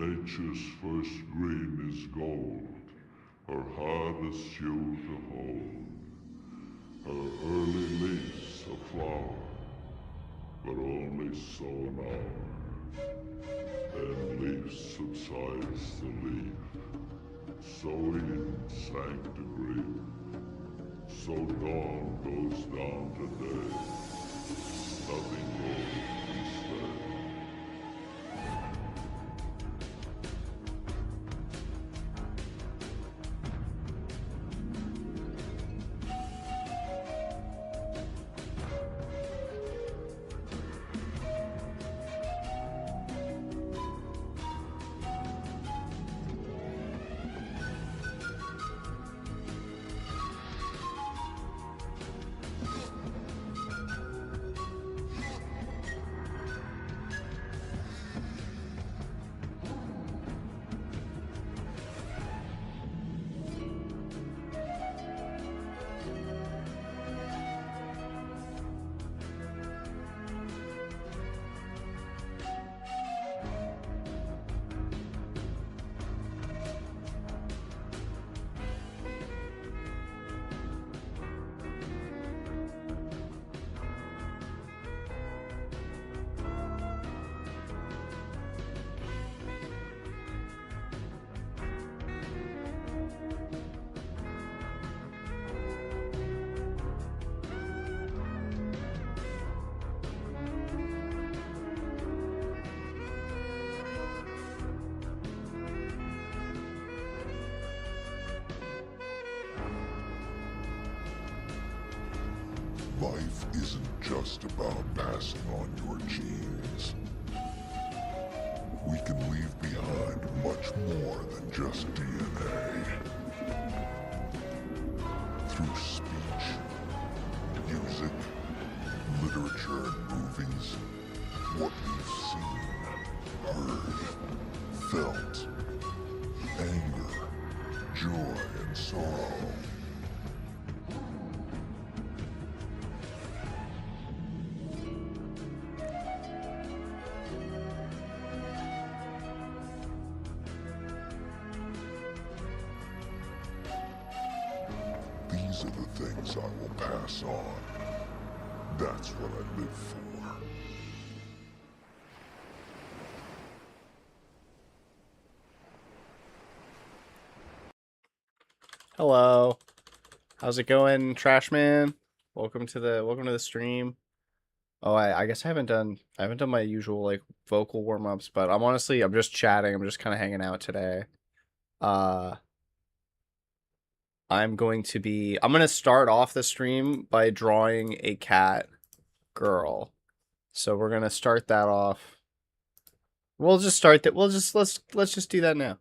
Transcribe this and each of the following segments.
Nature's first green is gold, her hardest hue to hold. Her early leaf's a flower, but only so an hour. Then leaf subsides the leaf, so Eden sank to grief. So dawn goes down to day, nothing goes instead. Life isn't just about passing on your genes. We can leave behind much more than just DNA. Through speech, music, literature, and movies, what we've seen, heard, felt, anger, joy, and sorrow. These are the things I will pass on. That's what I live for. Hello. How's it going, Trash Man? Welcome to the stream. Oh, I guess I haven't done my usual like vocal warm-ups, but I'm just chatting. I'm just kind of hanging out today. Uh I'm going to start off the stream by drawing a cat girl. So we're going to start that off. We'll just start that. Let's just do that now.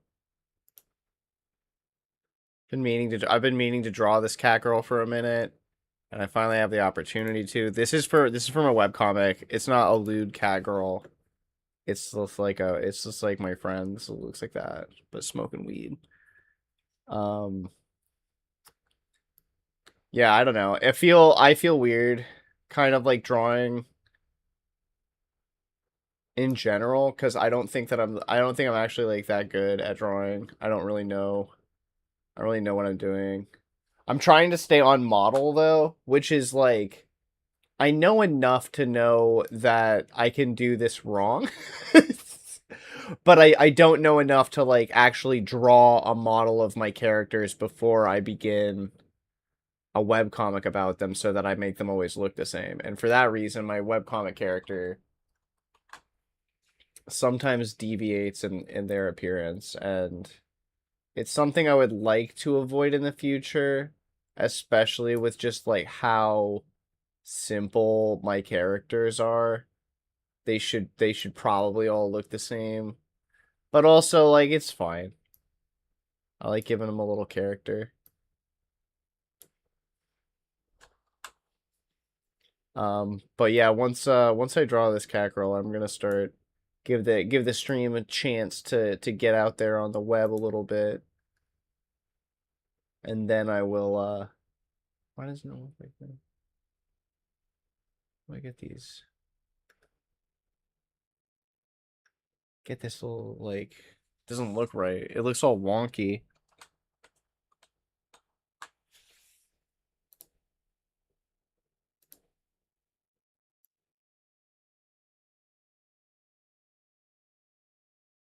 I've been meaning to draw this cat girl for a minute, and I finally have the opportunity to. This is from a webcomic. It's not a lewd cat girl. It's just like my friend. This looks like that, but smoking weed. Yeah, I don't know. I feel weird kind of like drawing in general because I don't think I'm actually like that good at drawing. I don't really know. I don't really know what I'm doing. I'm trying to stay on model though, which is like I know enough to know that I can do this wrong. But I don't know enough to like actually draw a model of my characters before I begin a webcomic about them so that I make them always look the same. And for that reason, my webcomic character sometimes deviates in their appearance, and it's something I would like to avoid in the future, especially with just like how simple my characters are. They should probably all look the same. But also like it's fine. I like giving them a little character. But yeah, once I draw this cat girl, I'm gonna start give the stream a chance to get out there on the web a little bit. And then I will why does no look like that? Let me get this little like doesn't look right. It looks all wonky.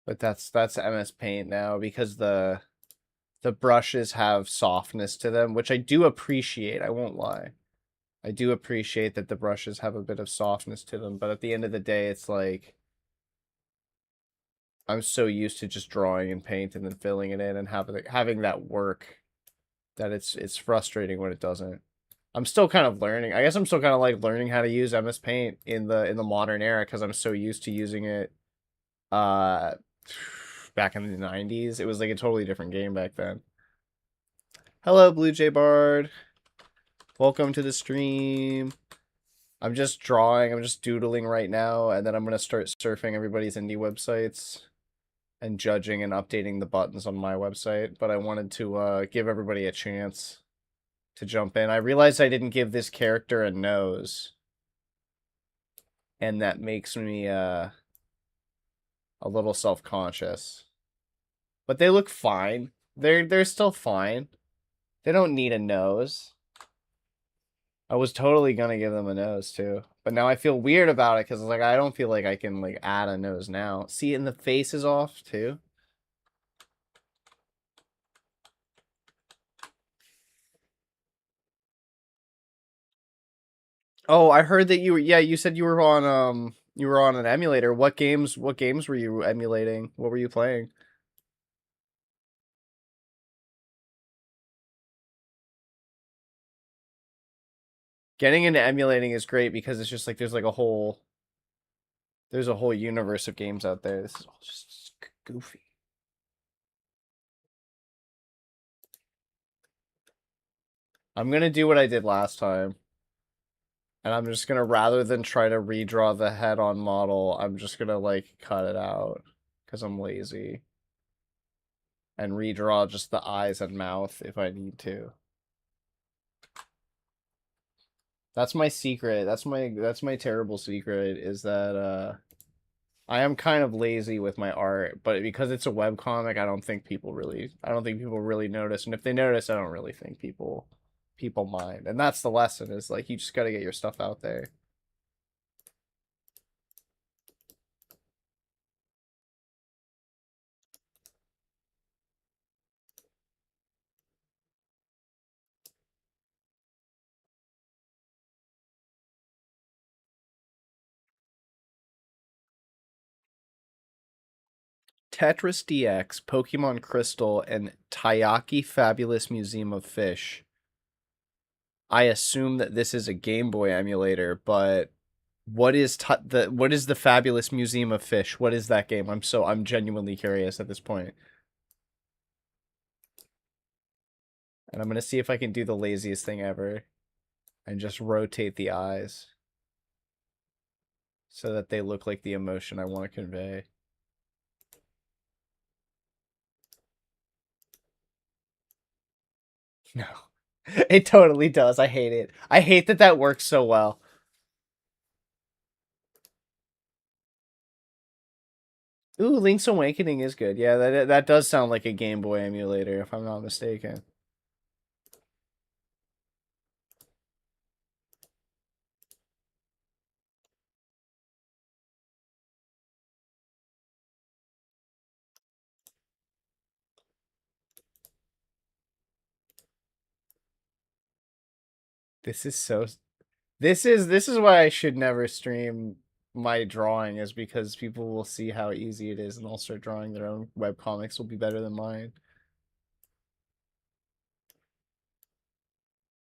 But that's MS Paint now because the brushes have softness to them, which I do appreciate. I won't lie. I do appreciate that the brushes have a bit of softness to them, but at the end of the day, it's like I'm so used to just drawing in paint and then filling it in and having that work that it's frustrating when it doesn't. I'm still kind of learning. I guess I'm still kind of like learning how to use MS Paint in the modern era because I'm so used to using it uh back in the 90s. It was like a totally different game back then. Hello, Blue Jay Bard. Welcome to the stream. I'm just drawing, I'm just doodling right now, and then I'm gonna start surfing everybody's indie websites and judging and updating the buttons on my website. But I wanted to give everybody a chance to jump in. I realized I didn't give this character a nose, and that makes me a little self-conscious. But they look fine. They're still fine. They don't need a nose. I was totally gonna give them a nose too, but now I feel weird about it because like I don't feel like I can like add a nose now. See, and the face is off too. Oh, I heard that you were, yeah, you said you were on an emulator. What games were you emulating? What were you playing? Getting into emulating is great because it's just like there's a whole universe of games out there. This is all just goofy. I'm gonna do what I did last time. And I'm just gonna, rather than try to redraw the head-on model, I'm just gonna, like, cut it out. Because I'm lazy. And redraw just the eyes and mouth if I need to. That's my secret. That's my terrible secret, is that, I am kind of lazy with my art, but because it's a webcomic, I don't think people really notice. And if they notice, I don't really think people mind. And that's the lesson, is like you just got to get your stuff out there. Tetris DX, Pokemon Crystal, and Taiyaki Fabulous Museum of Fish. I assume that this is a Game Boy emulator, but what is the Fabulous Museum of Fish? What is that game? I'm genuinely curious at this point. And I'm gonna see if I can do the laziest thing ever and just rotate the eyes so that they look like the emotion I want to convey. No. It totally does. I hate it. I hate that that works so well. Ooh, Link's Awakening is good. Yeah, that does sound like a Game Boy emulator, if I'm not mistaken. This is so. This is why I should never stream my drawing, is because people will see how easy it is and they'll start drawing their own webcomics will be better than mine.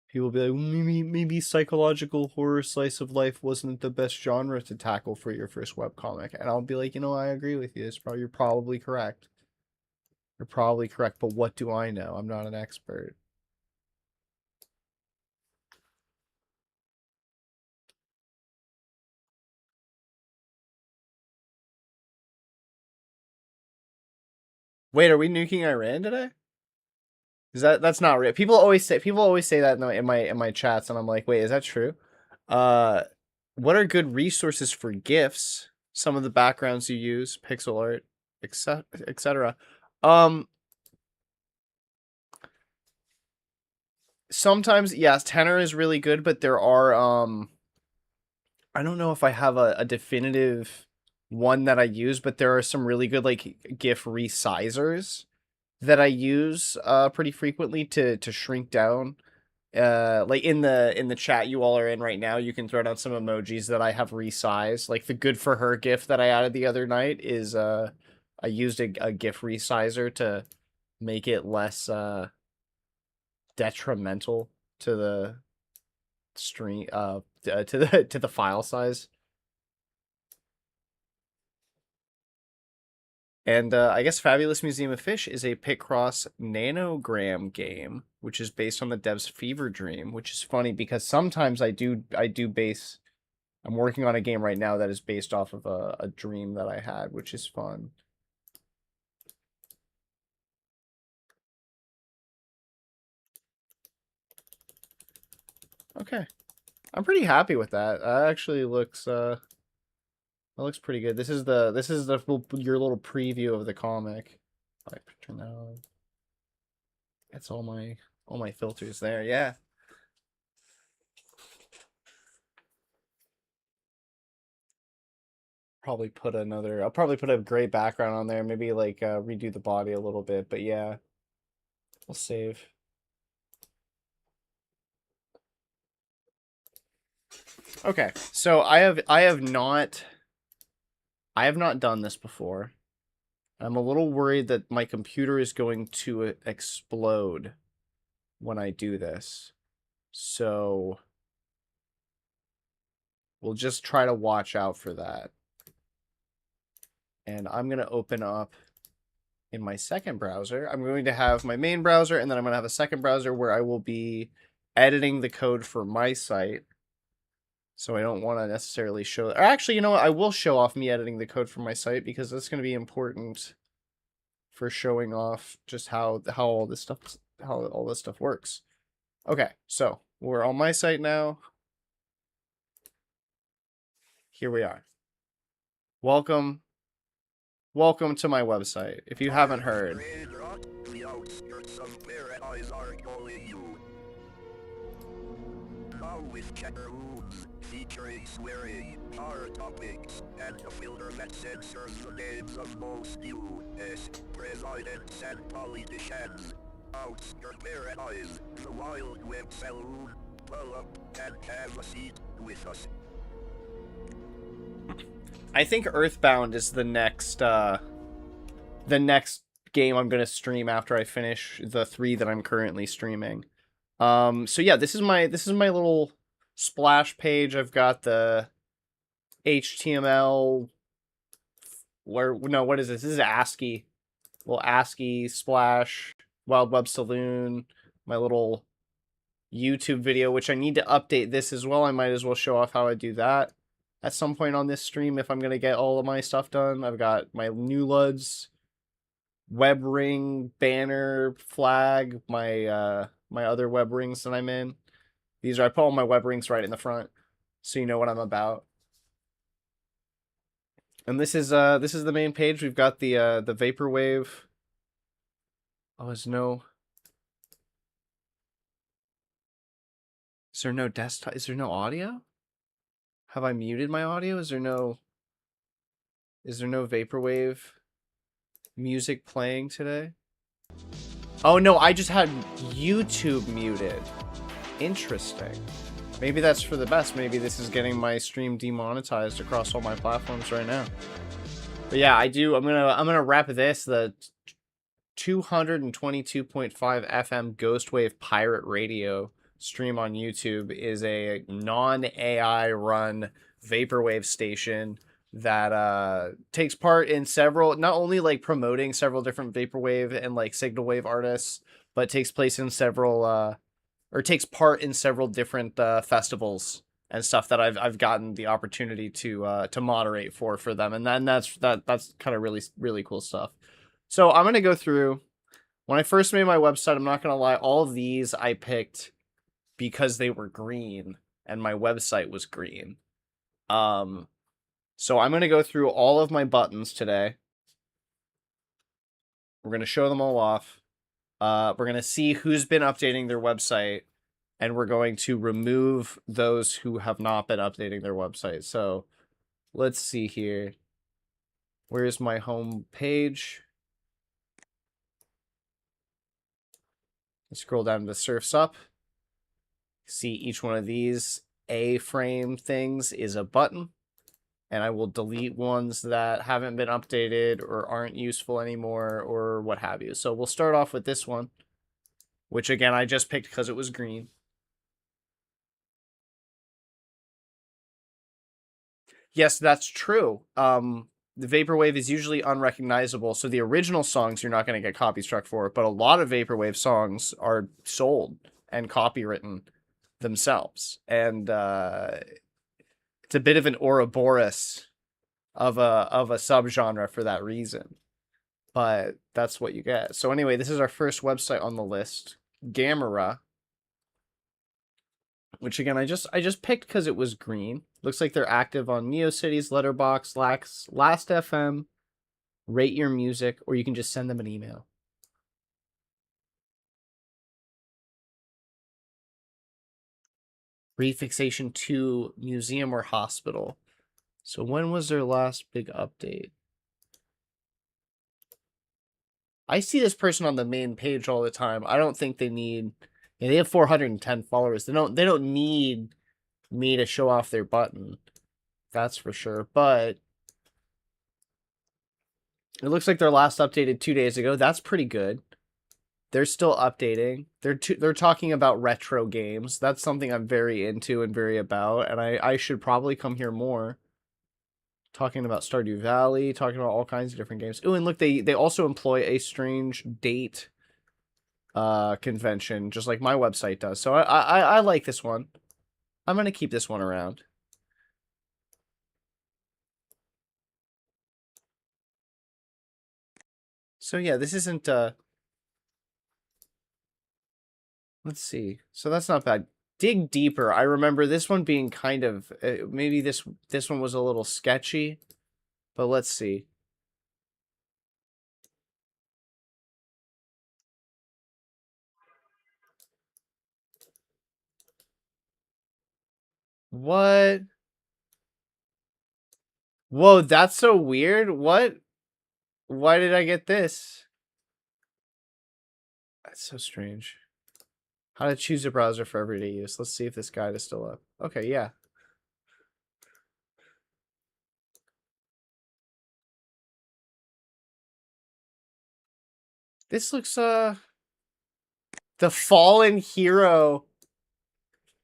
People will be like, maybe psychological horror slice of life wasn't the best genre to tackle for your first webcomic. And I'll be like, I agree with you. You're probably correct. You're probably correct, but what do I know? I'm not an expert. Wait, are we nuking Iran today? Is that's not real? People always say that in my chats, and I'm like, wait, is that true? Uh, what are good resources for GIFs? Some of the backgrounds you use, pixel art. etc. Um, Sometimes yes, tenor is really good, but there are I don't know if I have a definitive one that I use, but there are some really good like GIF resizers that I use pretty frequently to shrink down. Like in the chat you all are in right now, you can throw down some emojis that I have resized. Like the good for her GIF that I added the other night is I used a GIF resizer to make it less detrimental to the stream to the file size. And I guess Fabulous Museum of Fish is a Picross nanogram game, which is based on the dev's fever dream, which is funny because sometimes I do base. I'm working on a game right now that is based off of a dream that I had, which is fun. Okay, I'm pretty happy with that. That actually looks that looks pretty good. This is your little preview of the comic. I turn that on. That's all my filters there. Yeah. I'll probably put a gray background on there, maybe like redo the body a little bit, but yeah. We'll save. Okay. So I have not done this before. I'm a little worried that my computer is going to explode when I do this. So we'll just try to watch out for that. And I'm going to open up in my second browser. I'm going to have my main browser, and then I'm going to have a second browser where I will be editing the code for my site. So I don't want to necessarily show... Or actually, you know what? I will show off me editing the code for my site because that's going to be important for showing off just how all this stuff works. Okay, so we're on my site now. Here we are. Welcome to my website. If you haven't heard, with checker rooms, featuring swearing, hard topics, and a filter that censors the names of most U.S. presidents and politicians. Out your paradise, the Wild Web Saloon. Pull up and have a seat with us. I think Earthbound is the next game I'm gonna stream after I finish the 3 that I'm currently streaming. So yeah, this is my little splash page. I've got the HTML. What is this? This is ASCII. Little ASCII splash. Wild Web Saloon. My little YouTube video, which I need to update this as well. I might as well show off how I do that at some point on this stream if I'm gonna get all of my stuff done. I've got my new LUDs, web ring, banner, flag, my my other web rings that I'm in. I put all my web rings right in the front, so you know what I'm about. And this is the main page. We've got the vaporwave. Oh, is there no desktop? Is there no audio? Have I muted my audio? Is there no vaporwave music playing today? Oh no, I just had YouTube muted. Interesting. Maybe that's for the best. Maybe this is getting my stream demonetized across all my platforms right now. But yeah, I'm gonna wrap this. The 222.5 FM Ghostwave Pirate Radio stream on YouTube is a non-AI run vaporwave station that takes part in several, not only like promoting several different vaporwave and like signal wave artists, but takes place in several or takes part in several different festivals and stuff that I've gotten the opportunity to moderate for them, and then that's kind of really cool stuff. So I'm gonna go through. When I first made my website, I'm not gonna lie, all of these I picked because they were green and my website was green. So I'm gonna go through all of my buttons today. We're going to show them all off. We're going to see who's been updating their website, and we're going to remove those who have not been updating their website. So let's see here. Where's my home page? Scroll down to Surfs Up. See each one of these A-frame things is a button. And I will delete ones that haven't been updated or aren't useful anymore or what have you. So we'll start off with this one, which again, I just picked because it was green. Yes, that's true. The Vaporwave is usually unrecognizable, so the original songs you're not going to get copy struck for, but a lot of Vaporwave songs are sold and copywritten themselves. And it's a bit of an Ouroboros of a subgenre for that reason. But that's what you get. So anyway, this is our first website on the list, Gamera, which again I just picked because it was green. Looks like they're active on NeoCities, Letterboxd, Last.fm, Rate Your Music, or you can just send them an email. Refixation to museum or hospital. So when was their last big update? I see this person on the main page all the time. I don't think they need. Yeah, they have 410 followers. They don't need me to show off their button. That's for sure. But it looks like their last updated 2 days ago. That's pretty good. They're still updating. They're talking about retro games. That's something I'm very into and very about. And I should probably come here more. Talking about Stardew Valley, talking about all kinds of different games. Oh, and look, they also employ a strange date convention, just like my website does. So I like this one. I'm gonna keep this one around. So yeah, this isn't let's see. So that's not bad. Dig deeper. I remember this one being kind of maybe this one was a little sketchy, but let's see. What? Whoa, that's so weird. What? Why did I get this? That's so strange. How to choose a browser for everyday use. Let's see if this guide is still up. Okay, yeah. This looks the Fallen Hero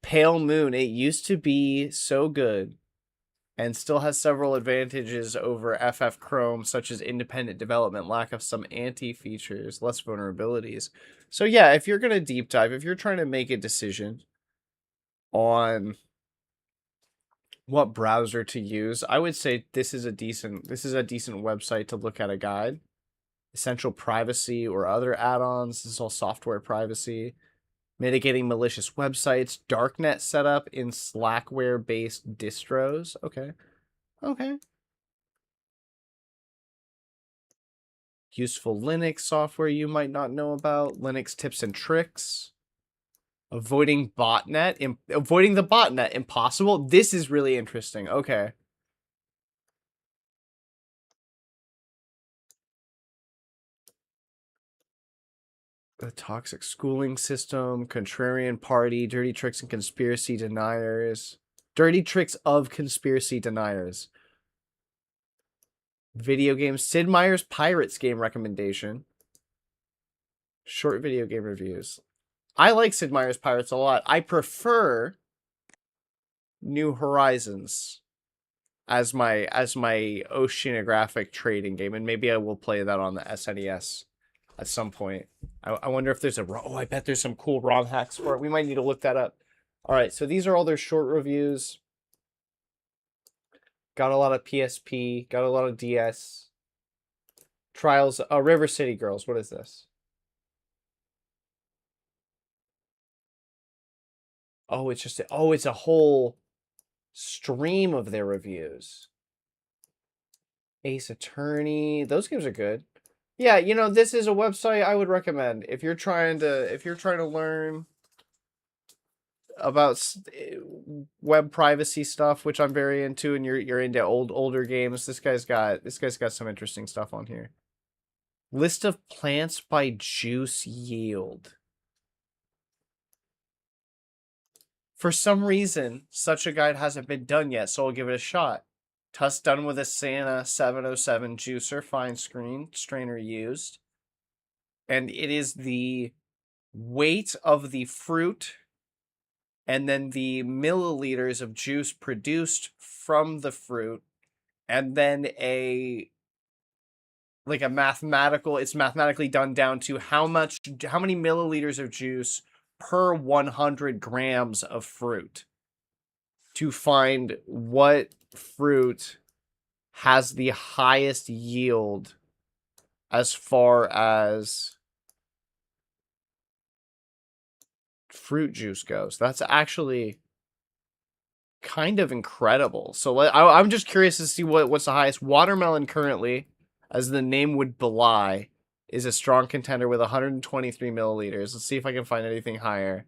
Pale Moon. It used to be so good and still has several advantages over FF Chrome, such as independent development, lack of some anti-features, less vulnerabilities. So yeah, if you're gonna deep dive, if you're trying to make a decision on what browser to use, I would say this is a decent website to look at a guide. Essential privacy or other add-ons. This is all software privacy. Mitigating malicious websites. Darknet setup in Slackware-based distros. Okay. Okay. Useful Linux software you might not know about. Linux tips and tricks. Avoiding avoiding the botnet. Impossible. This is really interesting. Okay. The toxic schooling system, contrarian party, dirty tricks and conspiracy deniers. Dirty tricks of conspiracy deniers. Video games. Sid Meier's Pirates game recommendation. Short video game reviews. I like Sid Meier's Pirates a lot. I prefer New Horizons as my oceanographic trading game, and maybe I will play that on the SNES at some point. I wonder if there's I bet there's some cool ROM hacks for it. We might need to look that up. All right, so these are all their short reviews. Got a lot of PSP, got a lot of DS. Trials, River City Girls, what is this? Oh, it's a whole stream of their reviews. Ace Attorney, those games are good. Yeah, this is a website I would recommend if you're trying to learn about web privacy stuff, which I'm very into, and you're into older games. This guy's got some interesting stuff on here. List of plants by juice yield. For some reason, such a guide hasn't been done yet, so I'll give it a shot. Tuss done with a Santa 707 juicer, fine strainer used. And it is the weight of the fruit and then the milliliters of juice produced from the fruit, and then it's mathematically done down to how many milliliters of juice per 100 grams of fruit to find what fruit has the highest yield as far as fruit juice goes. That's actually kind of incredible. So I'm just curious to see what's the highest. Watermelon currently, as the name would belie, is a strong contender with 123 milliliters. Let's see if I can find anything higher.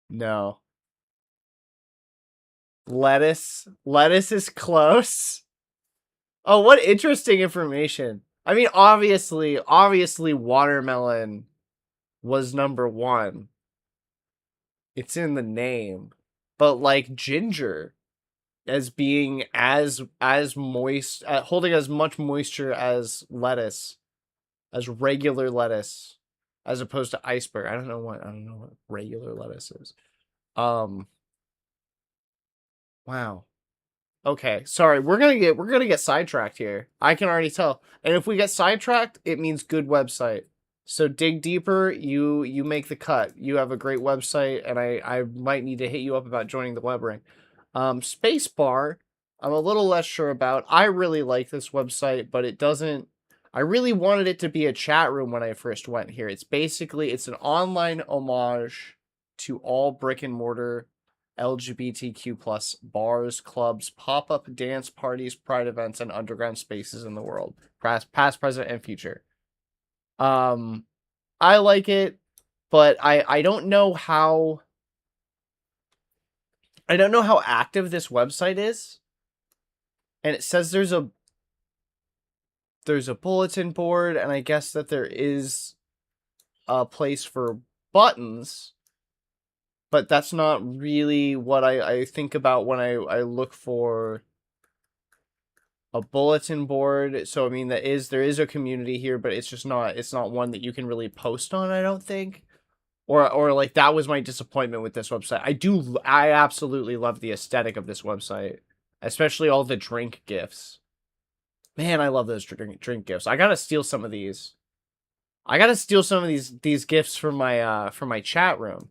No. Lettuce is close. Oh, what interesting information. I mean, obviously watermelon was number one. It's in the name. But like ginger as being as moist, holding as much moisture as lettuce, as regular lettuce, as opposed to iceberg. I don't know what regular lettuce is. Um wow. Okay, sorry. We're gonna get sidetracked here. I can already tell. And if we get sidetracked, it means good website. So dig deeper. You make the cut. You have a great website, and I might need to hit you up about joining the web ring. Spacebar, I'm a little less sure about. I really like this website, but it doesn't. I really wanted it to be a chat room when I first went here. It's an online homage to all brick and mortar LGBTQ plus bars, clubs, pop-up dance parties, pride events, and underground spaces in the world, past, present, and future. Um, I like it, but I don't know how active this website is. And it says there's a bulletin board, and I guess that there is a place for buttons, but that's not really what I think about when I look for a bulletin board. So I mean, there is a community here, but it's not one that you can really post on, I don't think. Or like that was my disappointment with this website. I absolutely love the aesthetic of this website, especially all the drink gifts. Man, I love those drink gifts. I gotta steal some of these. I gotta steal some of these gifts from my chat room.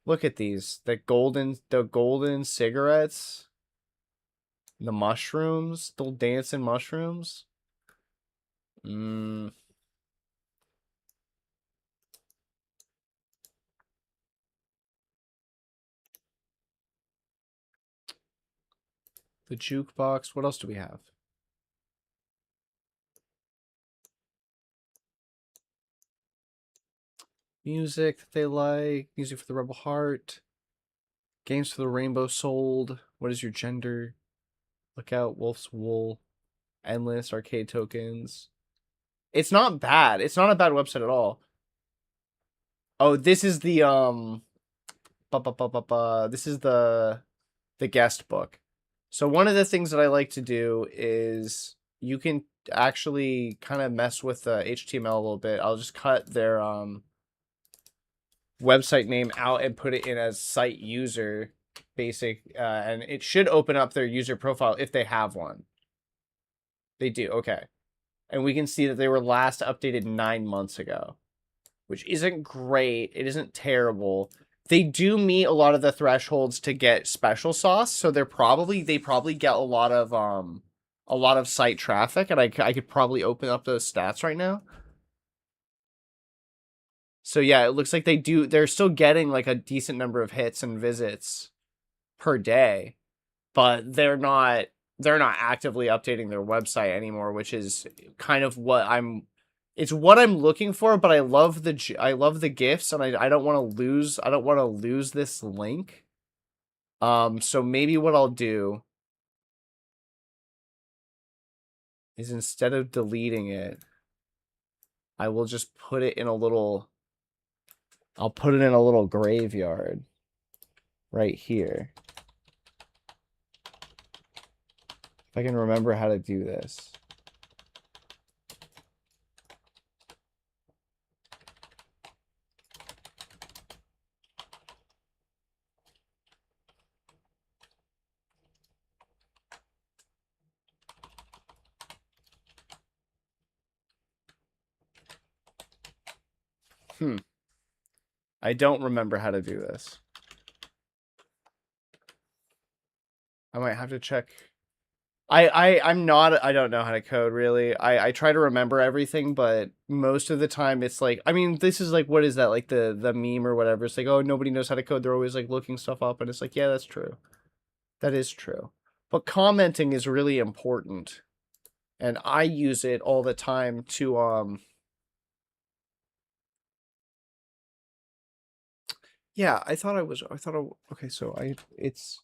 Look at these. The golden cigarettes. The mushrooms. Still dancing mushrooms. Mmm. The jukebox. What else do we have? Music that they like. Music for the Rebel Heart. Games for the Rainbow Sold. What is your gender? Look out, Wolf's Wool. Endless arcade tokens. It's not bad. It's not a bad website at all. Oh, this is the this is the guest book. So one of the things that I like to do is you can actually kind of mess with the HTML a little bit. I'll just cut their website name out and put it in as site user basic, and it should open up their user profile if they have one. They do, okay. And we can see that they were last updated 9 months ago, which isn't great. It isn't terrible. They do meet a lot of the thresholds to get special sauce, so they probably get a lot of site traffic, and I could probably open up those stats right now. So yeah, it looks like they're still getting like a decent number of hits and visits per day, but they're not actively updating their website anymore, which is kind of it's what I'm looking for, but I love the gifts, and I don't want to lose this link. So maybe what I'll do is, instead of deleting it, I will just put it in a little I'll put it in a little graveyard right here. If I can remember how to do this. I don't remember how to do this. I might have to check. I don't know how to code really. I try to remember everything, but most of the time it's like, I mean, this is like, what is that? Like the meme or whatever. It's like, oh, nobody knows how to code. They're always like looking stuff up, and it's like, yeah, that's true. That is true. But commenting is really important. And I use it all the time to yeah, okay, so it's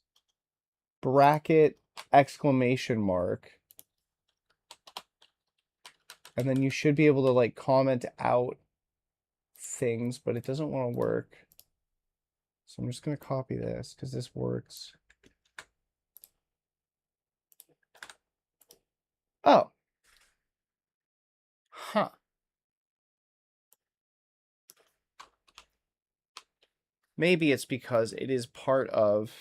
bracket exclamation mark, and then you should be able to like comment out things, but it doesn't want to work. So I'm just going to copy this because this works. Oh. Huh. Maybe it's because it is part of...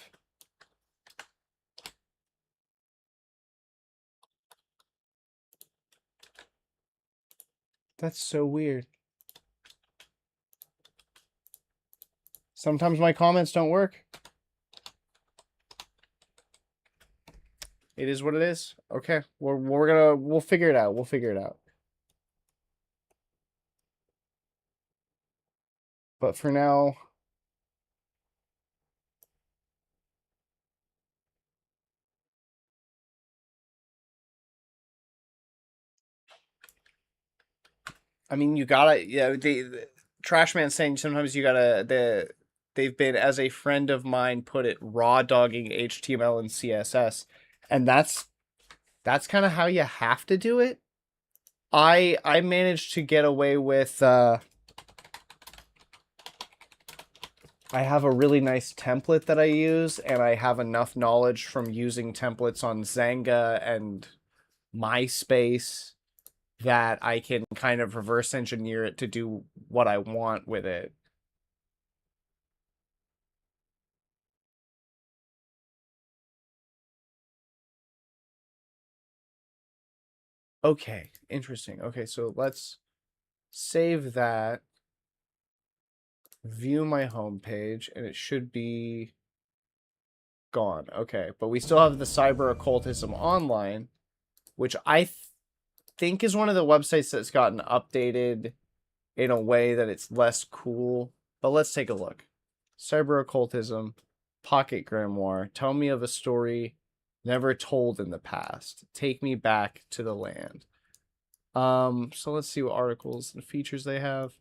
That's so weird. Sometimes my comments don't work. It is what it is. Okay. We'll figure it out. We'll figure it out. But for now... I mean, you gotta, yeah, the Trash Man saying sometimes you gotta, they've been, as a friend of mine put it, raw dogging HTML and CSS. And that's kind of how you have to do it. I managed to get away with, I have a really nice template that I use, and I have enough knowledge from using templates on Zanga and MySpace that I can kind of reverse engineer it to do what I want with it. Okay, interesting. Okay, so let's save that, view my home page, and it should be gone. Okay, but we still have the Cyber Occultism Online, which I think is one of the websites that's gotten updated in a way that it's less cool. But let's take a look. Cyber Occultism, Pocket Grimoire. Tell me of a story never told in the past. Take me back to the land. So let's see what articles and features they have.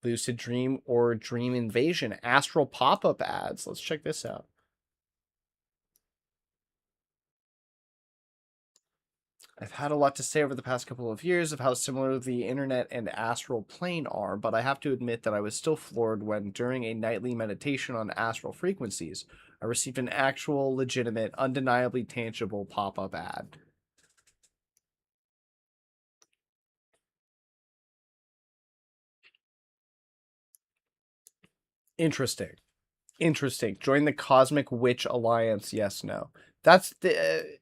Lucid Dream or Dream Invasion. Astral pop-up ads. Let's check this out. I've had a lot to say over the past couple of years of how similar the internet and astral plane are, but I have to admit that I was still floored when, during a nightly meditation on astral frequencies, I received an actual, legitimate, undeniably tangible pop-up ad. Interesting. Interesting. Join the Cosmic Witch Alliance. Yes, no. That's the...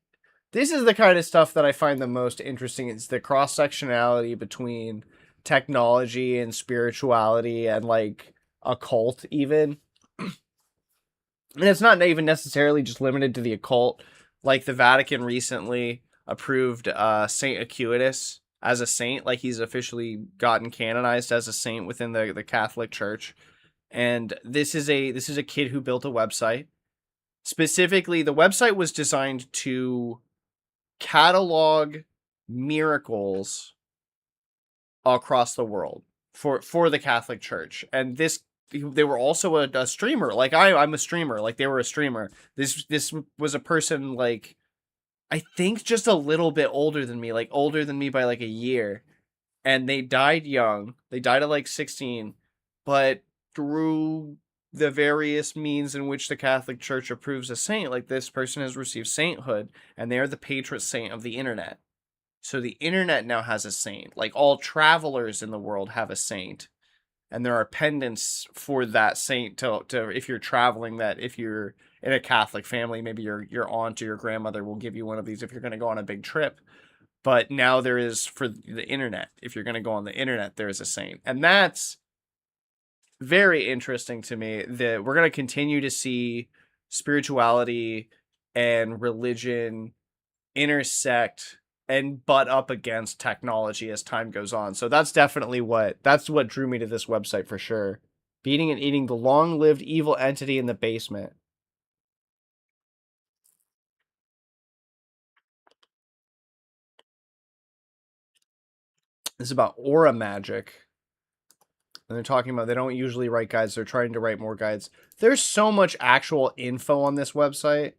this is the kind of stuff that I find the most interesting. It's the cross-sectionality between technology and spirituality and, like, occult, even. And it's not even necessarily just limited to the occult. Like, the Vatican recently approved St. Acuitas as a saint, like he's officially gotten canonized as a saint within the Catholic Church. And this is a kid who built a website. Specifically, the website was designed to catalog miracles across the world for the Catholic Church. And they were also a streamer. Like I'm a streamer. Like they were a streamer. This was a person like I think just a little bit older than me, like older than me by like a year. And they died young. They died at like 16, but through the various means in which the Catholic Church approves a saint, like this person has received sainthood, and they are the patron saint of the internet. So the internet now has a saint. Like all travelers in the world have a saint, and there are pendants for that saint to if you're traveling. That if you're in a Catholic family, maybe your aunt or your grandmother will give you one of these if you're going to go on a big trip. But now there is for the internet. If you're going to go on the internet, there is a saint, and that's very interesting to me. That we're going to continue to see spirituality and religion intersect and butt up against technology as time goes on. So that's what drew me to this website for sure. Beating and eating the long-lived evil entity in the basement. This is about aura magic. And they're talking about they don't usually write guides, they're trying to write more guides. There's so much actual info on this website.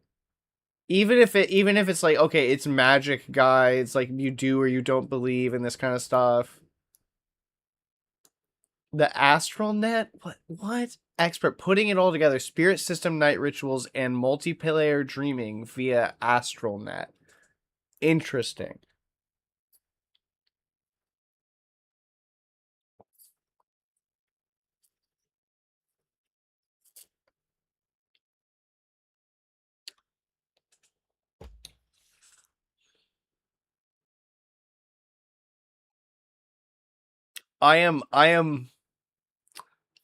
Even if it's like, okay, it's magic guides, like you do or you don't believe in this kind of stuff. The astral net? What? Expert putting it all together. Spirit system night rituals and multiplayer dreaming via astral net. Interesting. I'm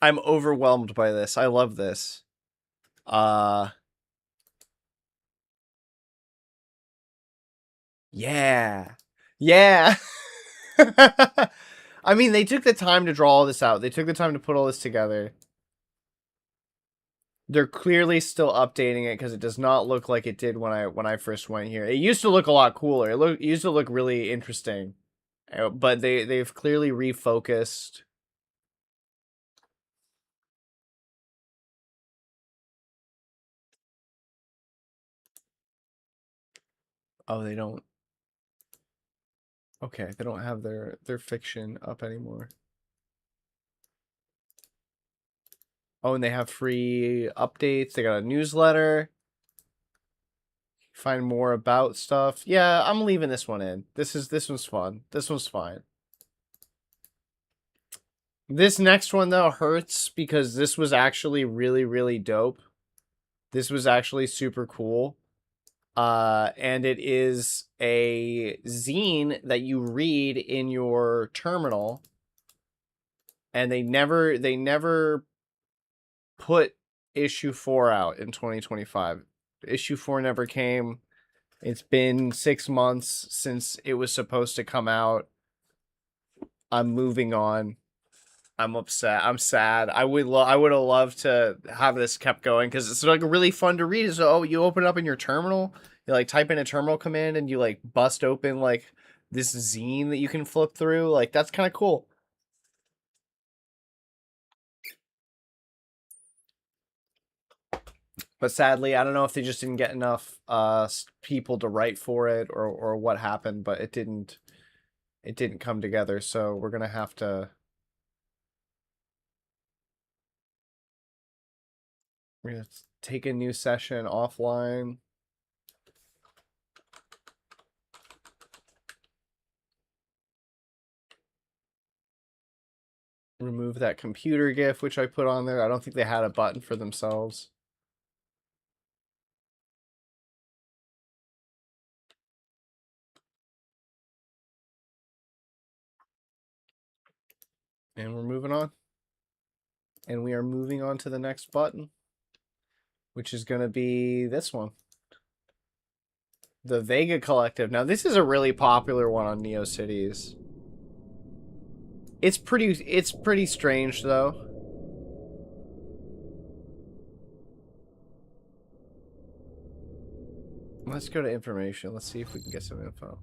overwhelmed by this. I love this. Uh yeah. Yeah. I mean, they took the time to draw all this out. They took the time to put all this together. They're clearly still updating it because it does not look like it did when I first went here. It used to look a lot cooler. It used to look really interesting. But they've clearly refocused. Oh, they don't. Okay, they don't have their fiction up anymore. Oh, and they have free updates. They got a newsletter. Find more about stuff. Yeah, I'm leaving this one in. This one's fun. This one's fine. This next one though hurts because this was actually really, really dope. This was actually super cool. And it is a zine that you read in your terminal. And they never put issue 4 out in 2025. Issue 4 never came. It's been 6 months since it was supposed to come out. I'm moving on. I'm upset. I'm sad. I would have loved to have this kept going because it's like really fun to read. So you open it up in your terminal, you like type in a terminal command and you like bust open like this zine that you can flip through. Like that's kind of cool. But sadly, I don't know if they just didn't get enough people to write for it or what happened, but it didn't come together. So we're gonna have to we're gonna take a new session offline. Remove that computer GIF which I put on there. I don't think they had a button for themselves. And we're moving on. And we are moving on to the next button, which is going to be this one. The Vega Collective. Now, this is a really popular one on NeoCities. It's pretty strange though. Let's go to information. Let's see if we can get some info.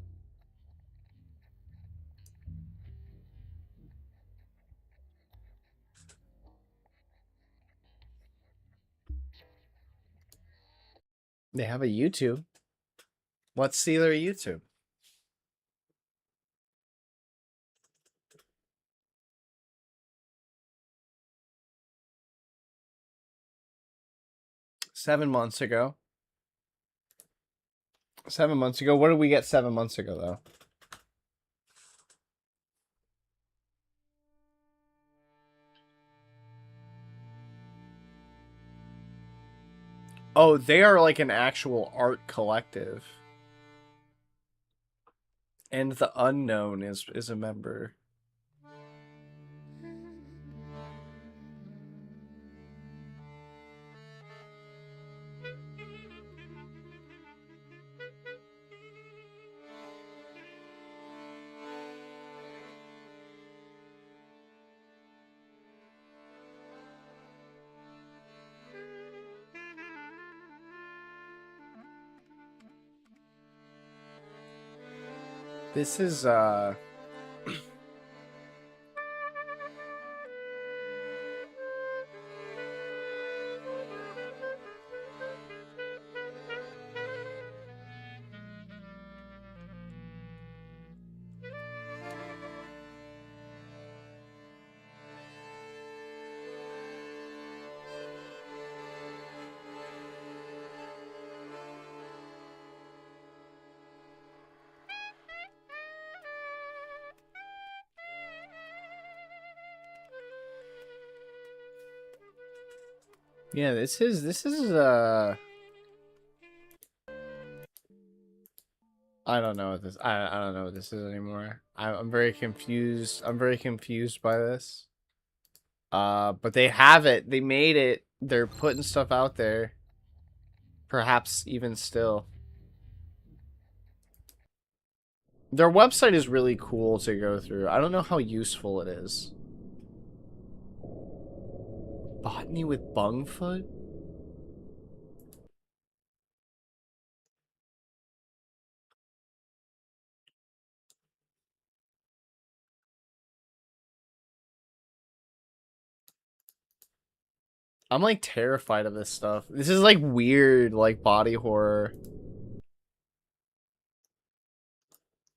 They have a YouTube. Let's see their YouTube. Seven months ago. 7 months ago. What did we get 7 months ago, though? Oh, they are like an actual art collective. And the Unknown is a member. This is yeah, this is I don't know what this I don't know what this is anymore. I'm very confused. I'm very confused by this. But they have it. They made it. They're putting stuff out there. Perhaps even still. Their website is really cool to go through. I don't know how useful it is. Botany with Bungfoot? I'm like terrified of this stuff. This is like weird, like body horror.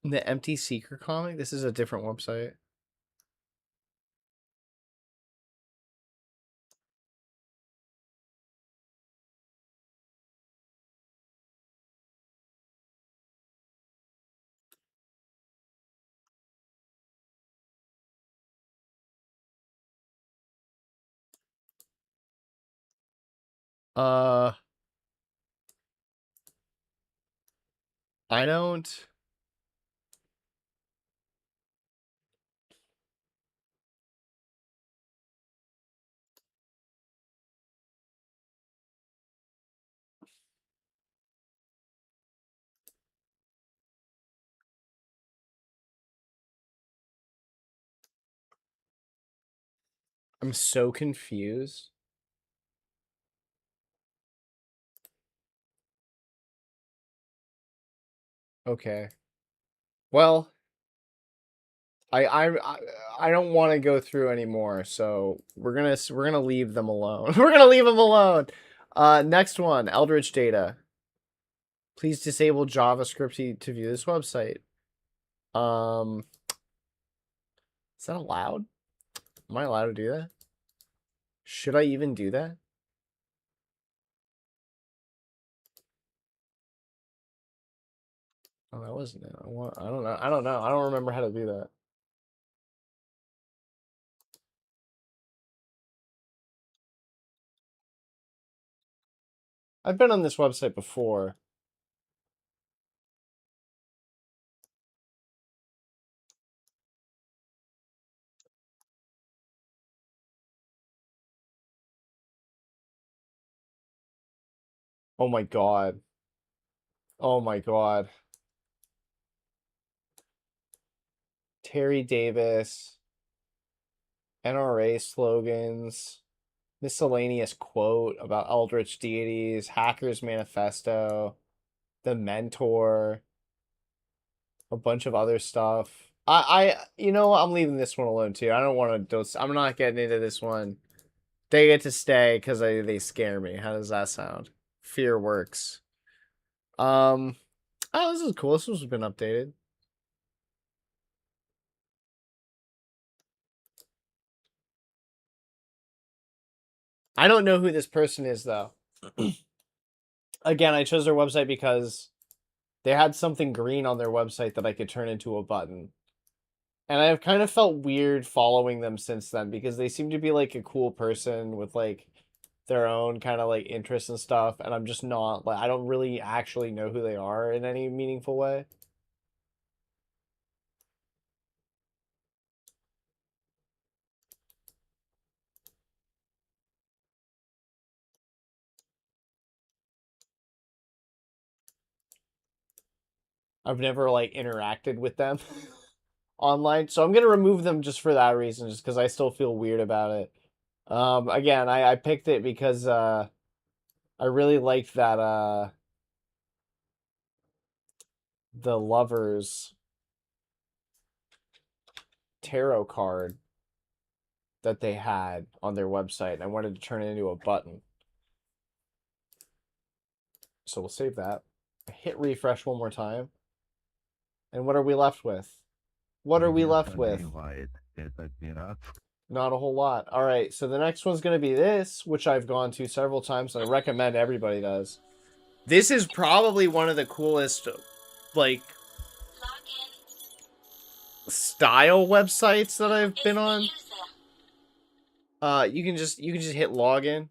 The Empty Seeker comic? This is a different website. Uh, I don't. I'm so confused. Okay. Well, I don't want to go through anymore, so we're gonna leave them alone. We're gonna leave them alone. Next one, Eldritch Data. Please disable JavaScript to view this website. Um, is that allowed? Am I allowed to do that? Should I even do that? Oh, that wasn't it. I don't know. I don't know. I don't remember how to do that. I've been on this website before. Oh my god. Oh my god. Terry Davis. NRA slogans, miscellaneous quote about eldritch deities, hackers manifesto, the mentor, a bunch of other stuff. You know, I'm leaving this one alone too. I don't want to. I'm not getting into this one. They get to stay because they scare me. How does that sound? Fear works. Oh, this is cool. This one's been updated. I don't know who this person is though. Again, I chose their website because they had something green on their website that I could turn into a button. And I've kind of felt weird following them since then because they seem to be like a cool person with like their own kind of like interests and stuff, and I'm just not like I don't really actually know who they are in any meaningful way. I've never like interacted with them online, so I'm gonna remove them just for that reason, just because I still feel weird about it. Again, I picked it because I really liked that the lovers tarot card that they had on their website, and I wanted to turn it into a button. So we'll save that. Hit refresh one more time. And what are we left with? What are we left with? Not a whole lot. All right, so the next one's going to be this, which I've gone to several times, and I recommend everybody does. This is probably one of the coolest, like, style websites that I've been on. You can just hit login.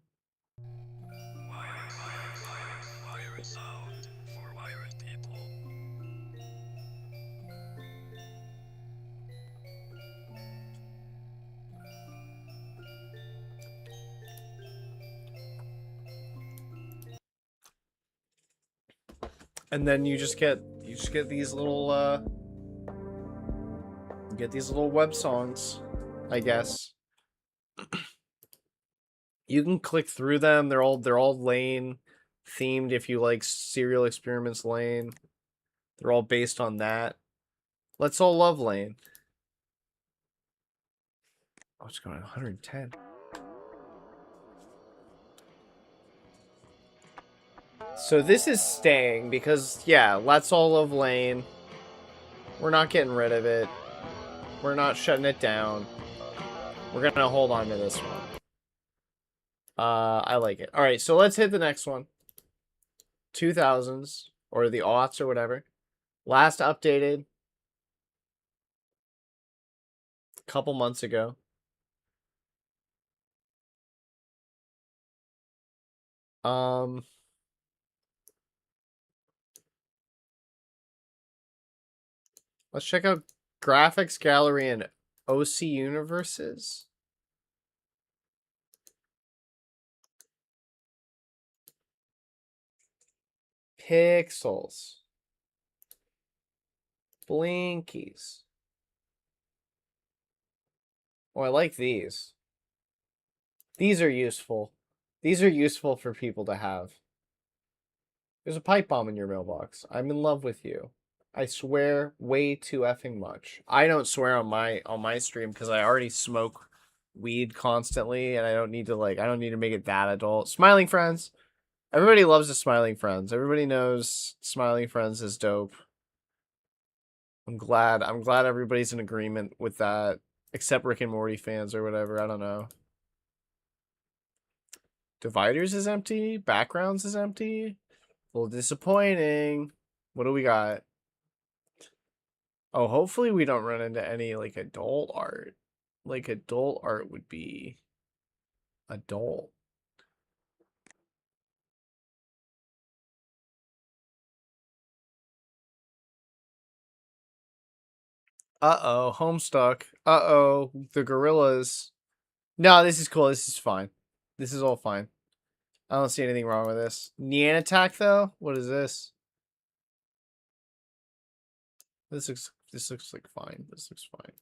And then you just get these little web songs, I guess. You can click through them. They're all Lane themed if you like Serial Experiments Lane. They're all based on that. Let's all love Lane. Oh, it's going 110. So this is staying because, yeah, let's all love Lane. We're not getting rid of it. We're not shutting it down. We're going to hold on to this one. I like it. All right, so let's hit the next one. 2000s or the aughts or whatever. Last updated a couple months ago. Let's check out graphics gallery and OC universes. Pixels. Blinkies. Oh, I like these. These are useful. These are useful for people to have. There's a pipe bomb in your mailbox. I'm in love with you. I swear way too effing much. I don't swear on my stream because I already smoke weed constantly and I don't need to make it that adult. Smiling Friends. Everybody loves the Smiling Friends. Everybody knows Smiling Friends is dope. I'm glad everybody's in agreement with that, except Rick and Morty fans or whatever. I don't know. Dividers is empty. Backgrounds is empty. A little disappointing. What do we got? Oh, hopefully we don't run into any like adult art. Like adult art would be adult. Uh-oh, Homestuck. Uh-oh, the gorillas. No, this is cool. This is fine. This is all fine. I don't see anything wrong with this. Nean attack though? What is this? This looks like fine. This looks fine.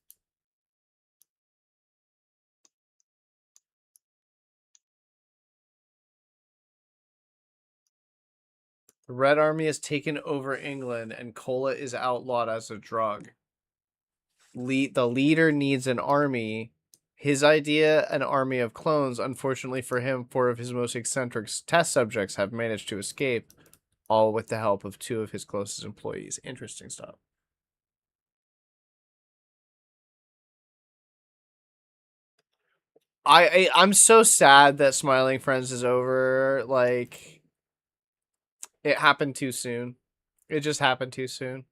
The Red Army has taken over England, and cola is outlawed as a drug. The leader needs an army. His idea, an army of clones. Unfortunately for him, 4 of his most eccentric test subjects have managed to escape, all with the help of 2 of his closest employees. Interesting stuff. I'm so sad that Smiling Friends is over. Like, it happened too soon. It just happened too soon.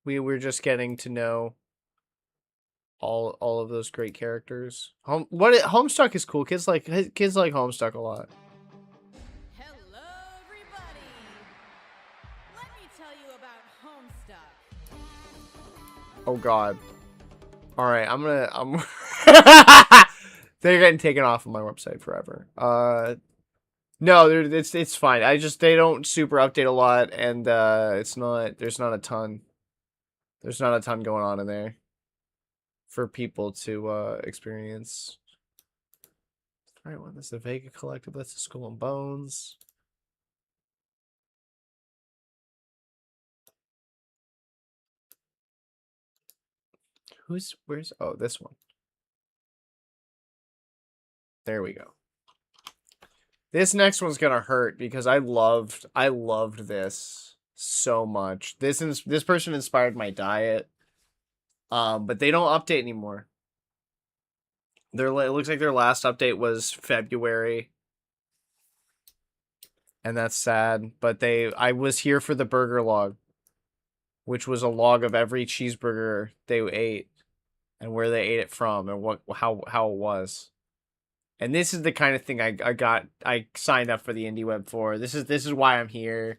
We were just getting to know all of those great characters. Homestuck is cool. Kids like Homestuck a lot. Hello, everybody. Let me tell you about Homestuck. Oh God. All right, I'm. They're getting taken off of my website forever. No, it's fine. They don't super update a lot, and there's not a ton going on in there for people to experience. All right, well, that's the Vega Collective. That's the Skull and Bones. Where's oh, this one. There we go. This next one's gonna hurt because I loved this so much. This person inspired my diet. But they don't update anymore. It looks like their last update was February, and that's sad. But I was here for the burger log, which was a log of every cheeseburger they ate, and where they ate it from, and how it was. And this is the kind of thing I signed up for the indie web for. This is why I'm here.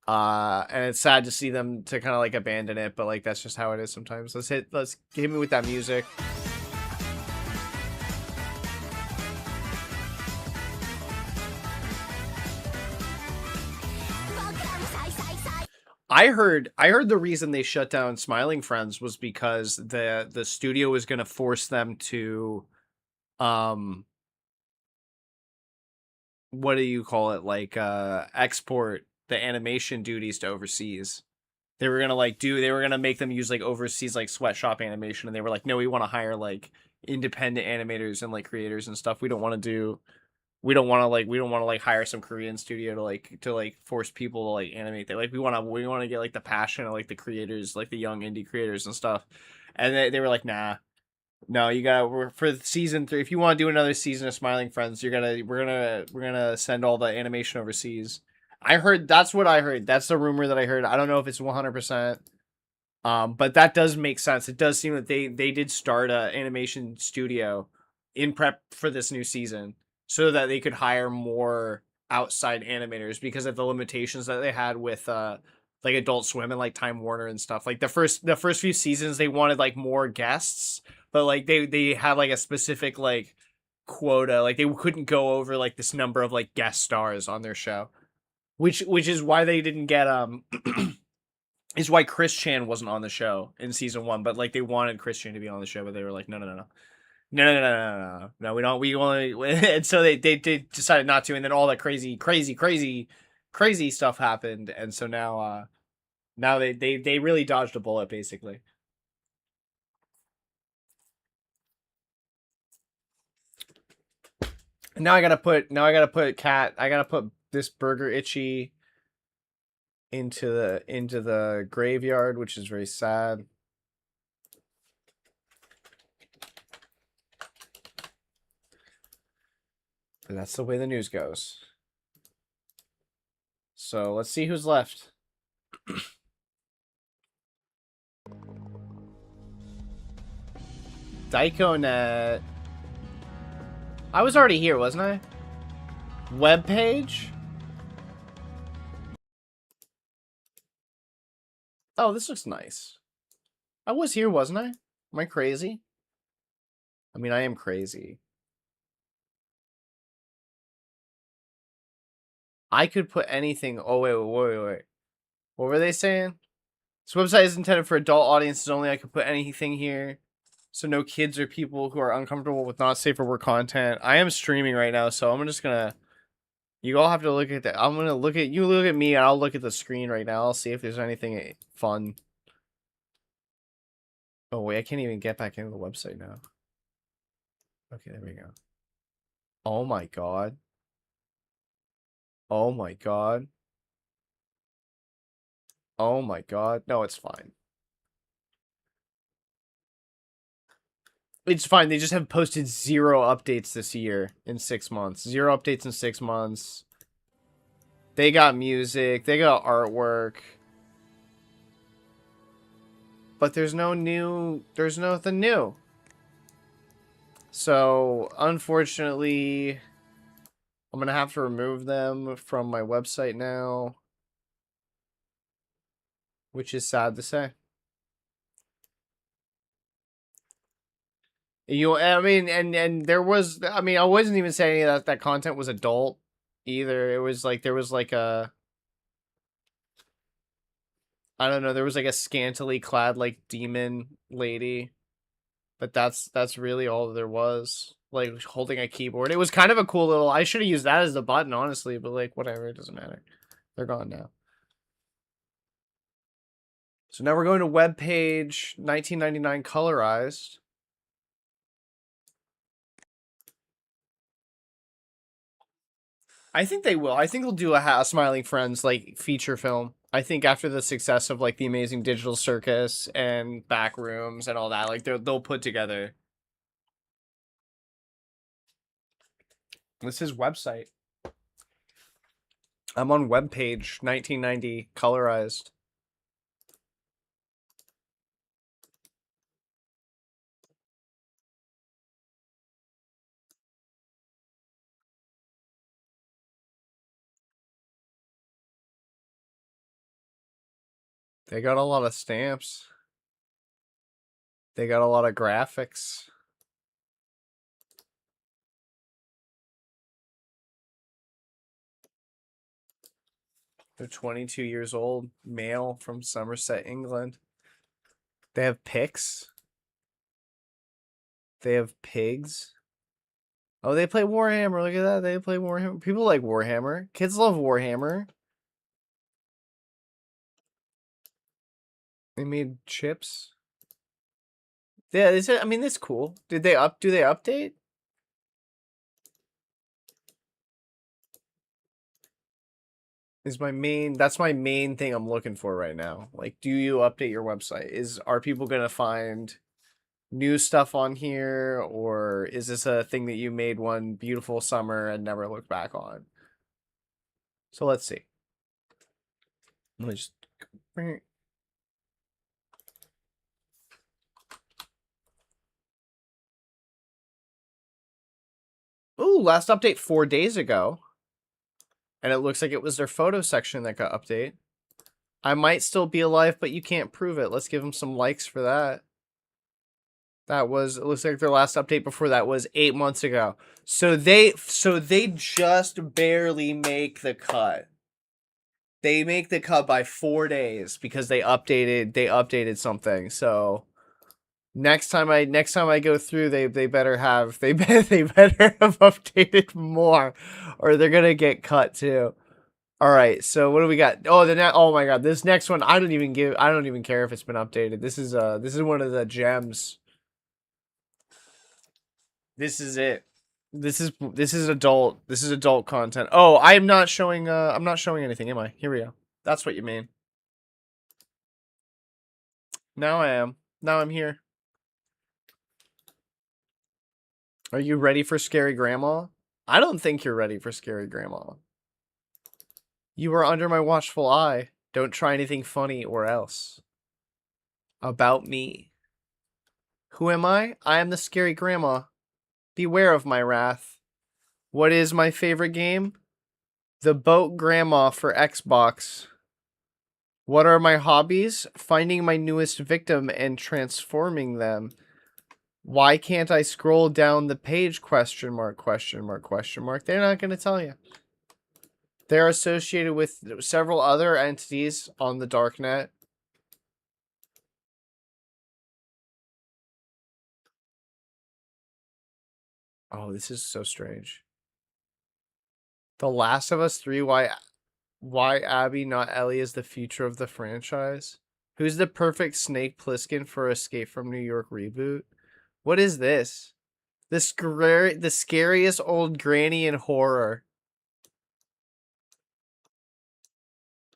And it's sad to see them to kind of like abandon it, but like that's just how it is sometimes. Let's hit me with that music. I heard the reason they shut down Smiling Friends was because the studio was going to force them to what do you call it, like export the animation duties to overseas. They were gonna make them use like overseas like sweatshop animation, and they were like, no, we want to hire like independent animators and like creators and stuff. We don't want to hire some Korean studio to force people to like animate that. Like we want to get like the passion of like the creators, like the young indie creators and stuff. And they were like, nah, no, you gotta for season 3. If you want to do another season of Smiling Friends, we're gonna send all the animation overseas. That's what I heard. That's the rumor that I heard. I don't know if it's 100%. But that does make sense. It does seem that they did start a animation studio in prep for this new season so that they could hire more outside animators because of the limitations that they had with like Adult Swim and like Time Warner and stuff. Like the first few seasons they wanted like more guests, but like they had like a specific like quota. Like they couldn't go over like this number of like guest stars on their show. Which is why they didn't get is why Chris Chan wasn't on the show in season 1, but like they wanted Chris Chan to be on the show, but they were like, no, we don't, we only, and so they decided not to, and then all that crazy stuff happened, and so now they really dodged a bullet basically. And now I gotta put this Burger Itchy into the graveyard, which is very sad. But that's the way the news goes. So let's see who's left. Dyconet. I was already here, wasn't I? Webpage? Oh, this looks nice. I was here, wasn't I? Am I crazy? I mean, I am crazy. I could put anything. Oh, wait. What were they saying? This website is intended for adult audiences only. I could put anything here. So no kids or people who are uncomfortable with not safe for work content. I am streaming right now, so I'm just gonna You all have to look at that. I'm gonna look at you. Look at me, and I'll look at the screen right now. I'll see if there's anything fun. Oh wait, I can't even get back into the website now. Okay, there we go. Oh my god. Oh my god. Oh my god. No, it's fine. It's fine. They just have posted 0 updates this year in 6 months. 0 updates in 6 months. They got music. They got artwork. But there's nothing new. So, unfortunately, I'm going to have to remove them from my website now, which is sad to say. I mean, and there was, I mean, I wasn't even saying that content was adult either. It was like, there was like a, I don't know, there was like a scantily clad like demon lady, but that's really all there was. Like holding a keyboard. It was kind of a cool little, I should have used that as the button, honestly, but like whatever, it doesn't matter. They're gone now. So now we're going to web page 1999 colorized. I think they will. I think they'll do a Smiling Friends like feature film. I think after the success of like the Amazing Digital Circus and Backrooms and all that, like they'll put together. This is website. I'm on webpage 1990 colorized. They got a lot of stamps. They got a lot of graphics. They're 22 years old, male from Somerset, England. They have pics. They have pigs. Oh, they play Warhammer. Look at that. They play Warhammer. People like Warhammer. Kids love Warhammer. They made chips. Yeah, I mean, this cool. Do they update? That's my main thing I'm looking for right now. Like, do you update your website? Are people gonna find new stuff on here, or is this a thing that you made one beautiful summer and never looked back on? So let's see. Let me just. Ooh, last update 4 days ago. And it looks like it was their photo section that got updated. I might still be alive, but you can't prove it. Let's give them some likes for that. It looks like their last update before that was 8 months ago. So they just barely make the cut. They make the cut by 4 days because they updated something. So next time I go through, they better have they better have updated more, or they're gonna get cut too. All right, so what do we got? Oh, oh my god, this next one I don't even care if it's been updated. This is one of the gems. This is it. This is adult content. Oh, I'm not showing anything, am I? Here we go. That's what you mean. Now I am. Now I'm here. Are you ready for Scary Grandma? I don't think you're ready for Scary Grandma. You are under my watchful eye. Don't try anything funny or else. About me. Who am I? I am the Scary Grandma. Beware of my wrath. What is my favorite game? The Boat Grandma for Xbox. What are my hobbies? Finding my newest victim and transforming them. Why can't I scroll down the page? Question mark, question mark, question mark. They're not going to tell you. They're associated with several other entities on the darknet. Oh, this is so strange. The Last of Us 3, why Abby, not Ellie, is the future of the franchise? Who's the perfect Snake Plissken for Escape from New York reboot? What is this? The scariest old granny in horror.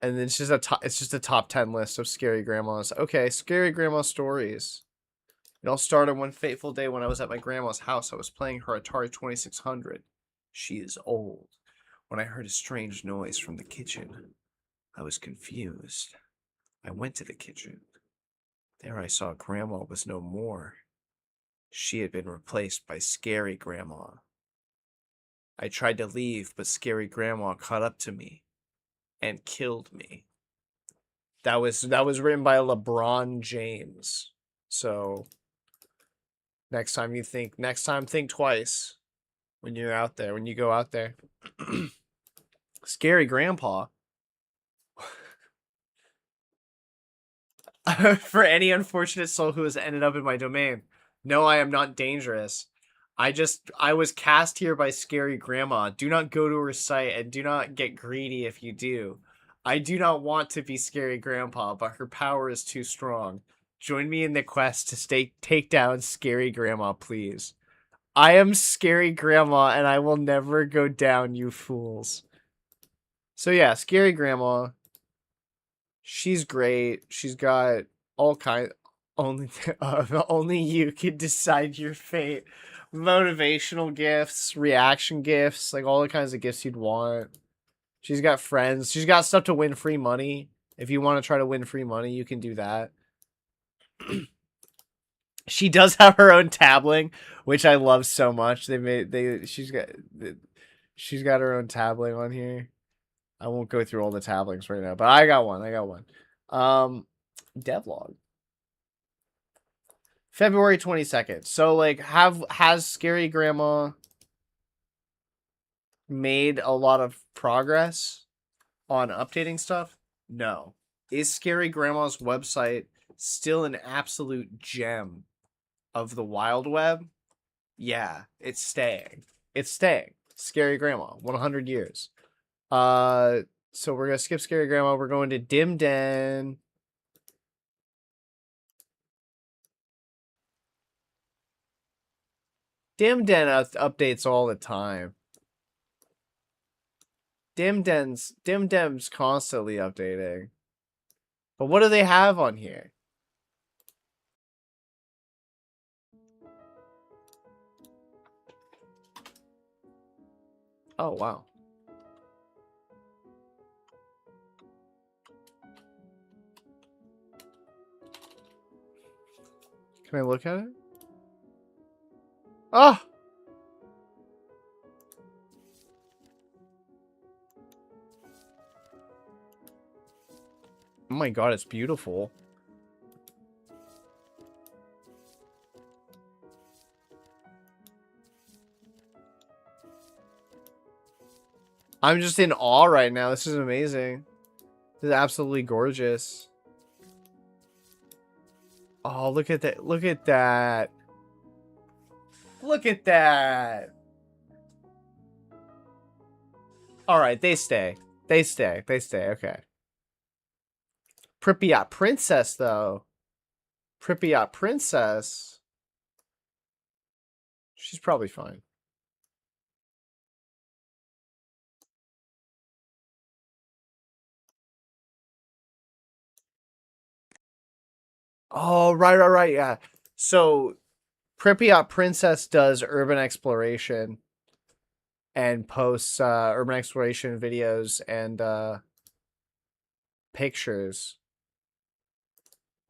And it's just a top 10 list of scary grandmas. Okay, scary grandma stories. It all started one fateful day when I was at my grandma's house. I was playing her Atari 2600. She is old. When I heard a strange noise from the kitchen, I was confused. I went to the kitchen. There I saw Grandma was no more. She had been replaced by Scary Grandma. I tried to leave, but Scary Grandma caught up to me and killed me. That was written by LeBron James. So next time think twice when you're out there, when you go out there. Scary Grandpa. For any unfortunate soul who has ended up in my domain. No, I am not dangerous. I was cast here by Scary Grandma. Do not go to her site and do not get greedy if you do. I do not want to be Scary Grandpa, but her power is too strong. Join me in the quest to take down Scary Grandma, please. I am Scary Grandma and I will never go down, you fools. So yeah, Scary Grandma. She's great. She's got all kinds. Only you can decide your fate. Motivational gifts, reaction gifts, like all the kinds of gifts you'd want. She's got friends. She's got stuff to win free money. If you want to try to win free money, you can do that. She does have her own tabling, which I love so much. She's got her own tabling on here. I won't go through all the tablings right now, but I got one. Devlog. February 22nd. So like has Scary Grandma made a lot of progress on updating stuff? No. Is Scary Grandma's website still an absolute gem of the wild web? Yeah, it's staying. It's staying. Scary Grandma, 100 years. So we're gonna skip Scary Grandma. We're going to Dim Den. Dim Den updates all the time. Dim Dem's constantly updating. But what do they have on here? Oh, wow. Can I look at it? Oh! Oh my god, it's beautiful. I'm just in awe right now. This is amazing. This is absolutely gorgeous. Oh, look at that. Look at that. Look at that. All right, they stay. They stay. They stay. Okay. Pripyat Princess, though. Pripyat Princess. She's probably fine. Oh, right, yeah. So, Pripyat Princess does urban exploration and posts urban exploration videos and pictures.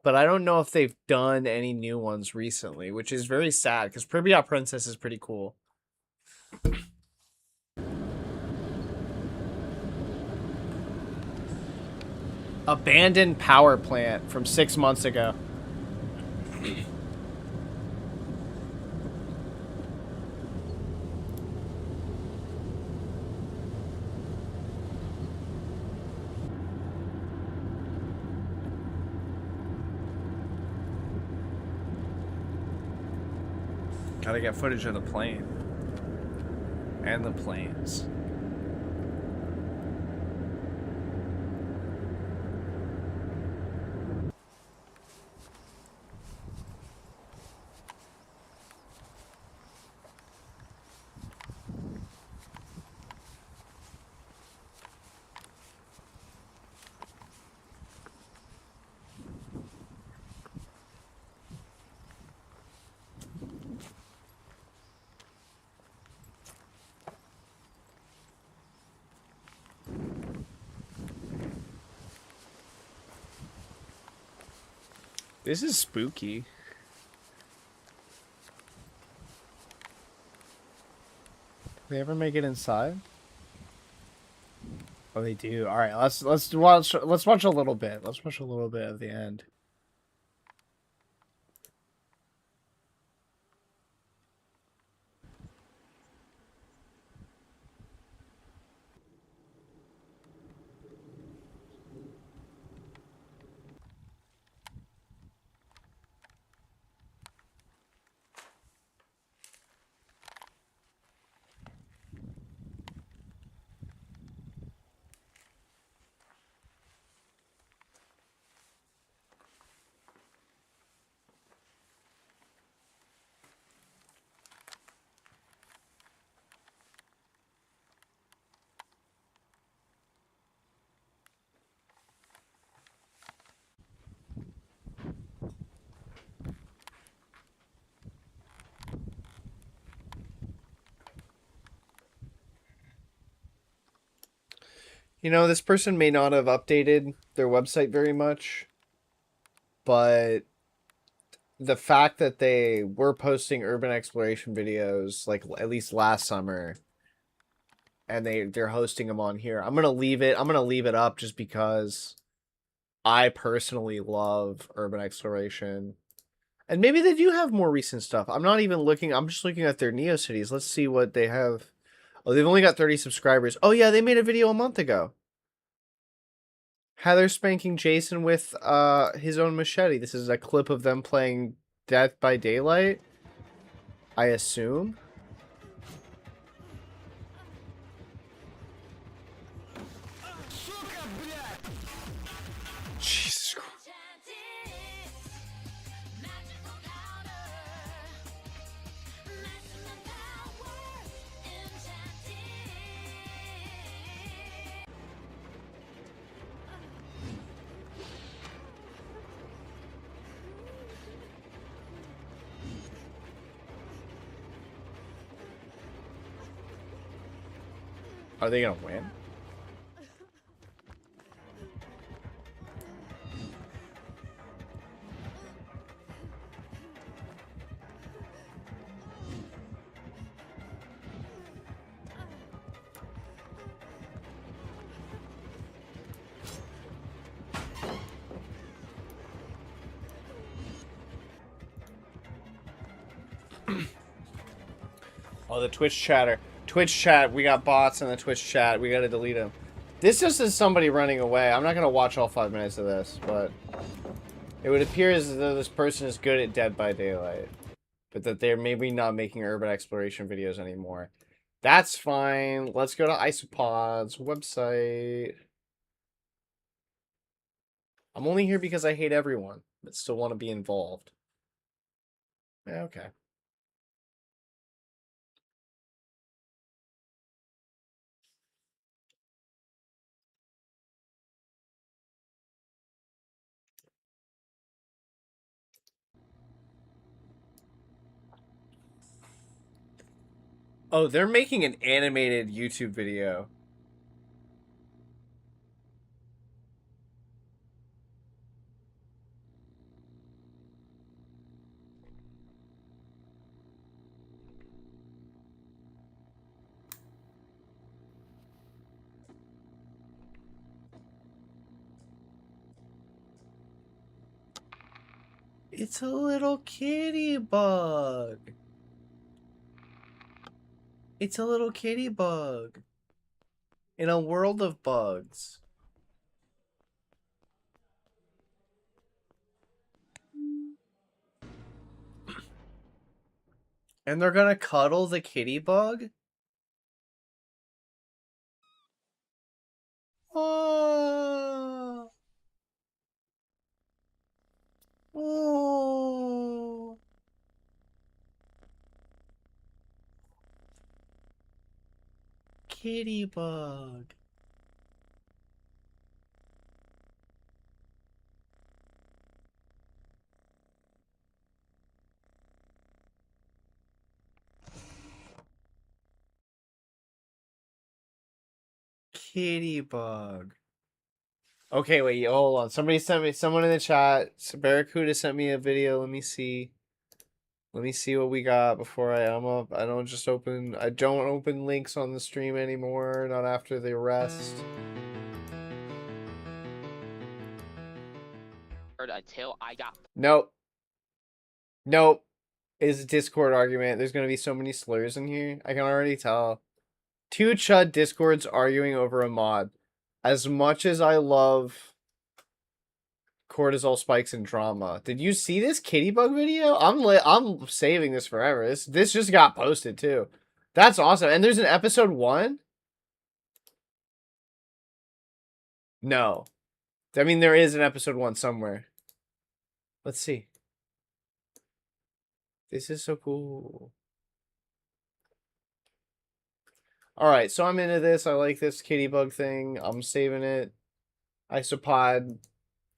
But I don't know if they've done any new ones recently, which is very sad because Pripyat Princess is pretty cool. Abandoned power plant from 6 months ago. Gotta get footage of the plane. And the planes. This is spooky. They ever make it inside? Oh, they do. All right, let's watch a little bit. Let's watch a little bit of the end. You know, this person may not have updated their website very much, but the fact that they were posting urban exploration videos, like at least last summer, and they're hosting them on here, I'm gonna leave it. I'm gonna leave it up just because I personally love urban exploration, and maybe they do have more recent stuff. I'm not even looking. I'm just looking at their NeoCities. Let's see what they have. Oh, they've only got 30 subscribers. Oh yeah, they made a video a month ago. Heather spanking Jason with his own machete. This is a clip of them playing Death by Daylight, I assume. Jesus Christ. Are they gonna win? Oh, the Twitch chatter. Twitch chat. We got bots in the Twitch chat. We gotta delete them. This just is somebody running away. I'm not gonna watch all 5 minutes of this, but it would appear as though this person is good at Dead by Daylight, but that they're maybe not making urban exploration videos anymore. That's fine. Let's go to Isopod's website. I'm only here because I hate everyone, but still want to be involved. Yeah, okay. Oh, they're making an animated YouTube video. It's a little kitty bug. It's a little kitty bug. In a world of bugs. And they're gonna cuddle the kitty bug? Oh. Oh. Kitty bug. Kitty bug. Okay, wait, hold on. Somebody sent me, someone in the chat, Barracuda sent me a video. Let me see. Let me see what we got before I'm up. I don't open links on the stream anymore, not after the arrest. Until I got. Nope. Nope. It's a Discord argument. There's gonna be so many slurs in here. I can already tell. Two Chud Discords arguing over a mod. As much as I love cortisol spikes and drama, did you see this Kittybug video? I'm saving this forever. This just got posted too. That's awesome. And there's an episode 1? No. I mean, there is an episode 1 somewhere. Let's see. This is so cool. Alright, so I'm into this. I like this Kittybug thing. I'm saving it. Isopod,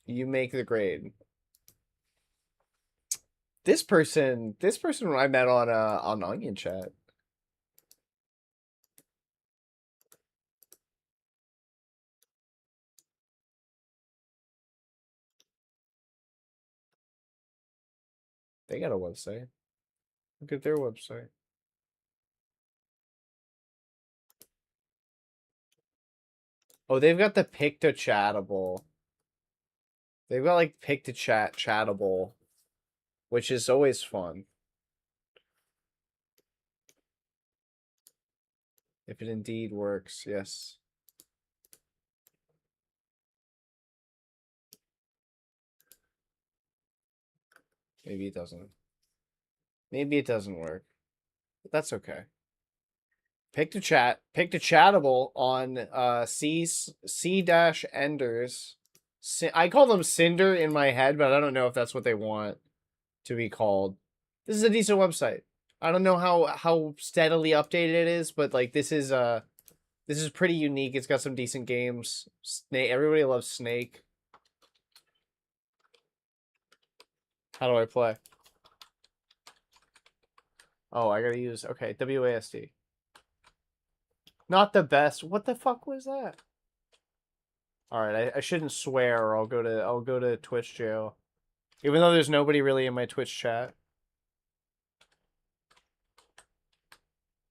you make the grade. This person I met on Onion Chat. They got a website. Look at their website. Oh, they've got the pick to chattable. They've got like pick to chat chattable, which is always fun. If it indeed works, yes. Maybe it doesn't. Maybe it doesn't work. But that's okay. Pick to chattable on C-Enders. I call them Cinder in my head, but I don't know if that's what they want to be called. This is a decent website. I don't know how steadily updated it is, but like this is pretty unique. It's got some decent games. Snake, everybody loves Snake. How do I play? Oh, I gotta use, okay, WASD. Not the best. What the fuck was that? All right, I shouldn't swear, or I'll go to Twitch jail. Even though there's nobody really in my Twitch chat.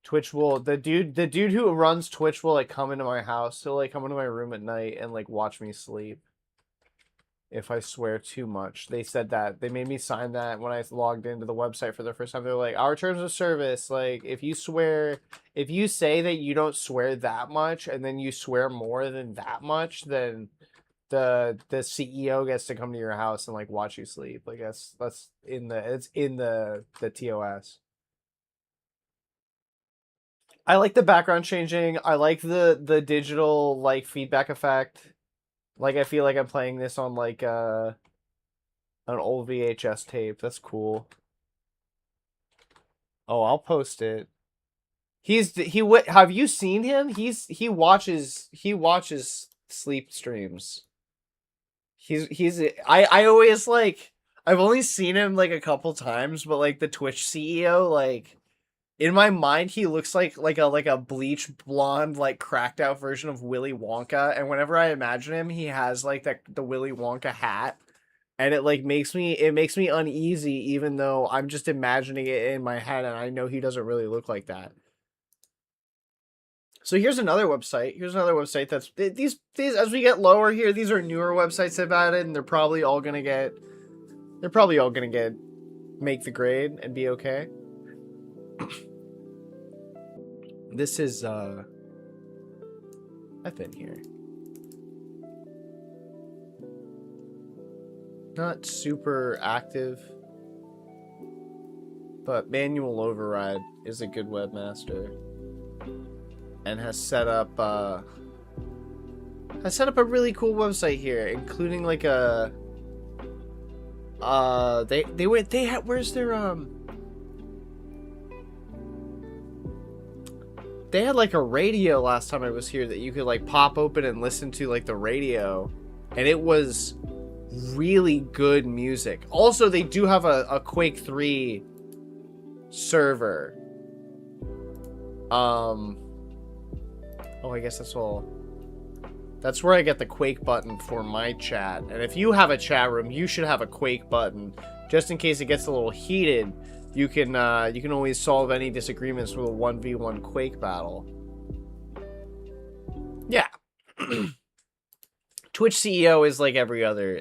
Twitch will the dude who runs Twitch will like come into my house. He'll like come into my room at night and like watch me sleep. If I swear too much. They said that. They made me sign that when I logged into the website for the first time. They're like, our terms of service, like, if you say that you don't swear that much, and then you swear more than that much, then the CEO gets to come to your house and, like, watch you sleep. Like, it's in the TOS. I like the background changing. I like the digital, like, feedback effect. Like, I feel like I'm playing this on, like, an old VHS tape. That's cool. Oh, I'll post it. Have you seen him? He watches sleep streams. I always, like, I've only seen him, like, a couple times, but, like, the Twitch CEO, like, in my mind, he looks like a bleach blonde, like cracked out version of Willy Wonka. And whenever I imagine him, he has like the Willy Wonka hat, and it like makes me uneasy, even though I'm just imagining it in my head, and I know he doesn't really look like that. So here's another website. That's these as we get lower here. These are newer websites they've added, and they're probably all gonna get make the grade and be okay. This is, I've been here. Not super active, but Manual Override is a good webmaster. And has set up a really cool website here, including like a, where's their, they had like a radio last time I was here that you could like pop open and listen to like the radio, and it was really good music. Also, they do have a Quake 3 server. Oh, I guess that's all. That's where I get the Quake button for my chat. And if you have a chat room, you should have a Quake button. Just in case it gets a little heated, you can always solve any disagreements with a 1v1 Quake battle. Yeah. Twitch CEO is like every other.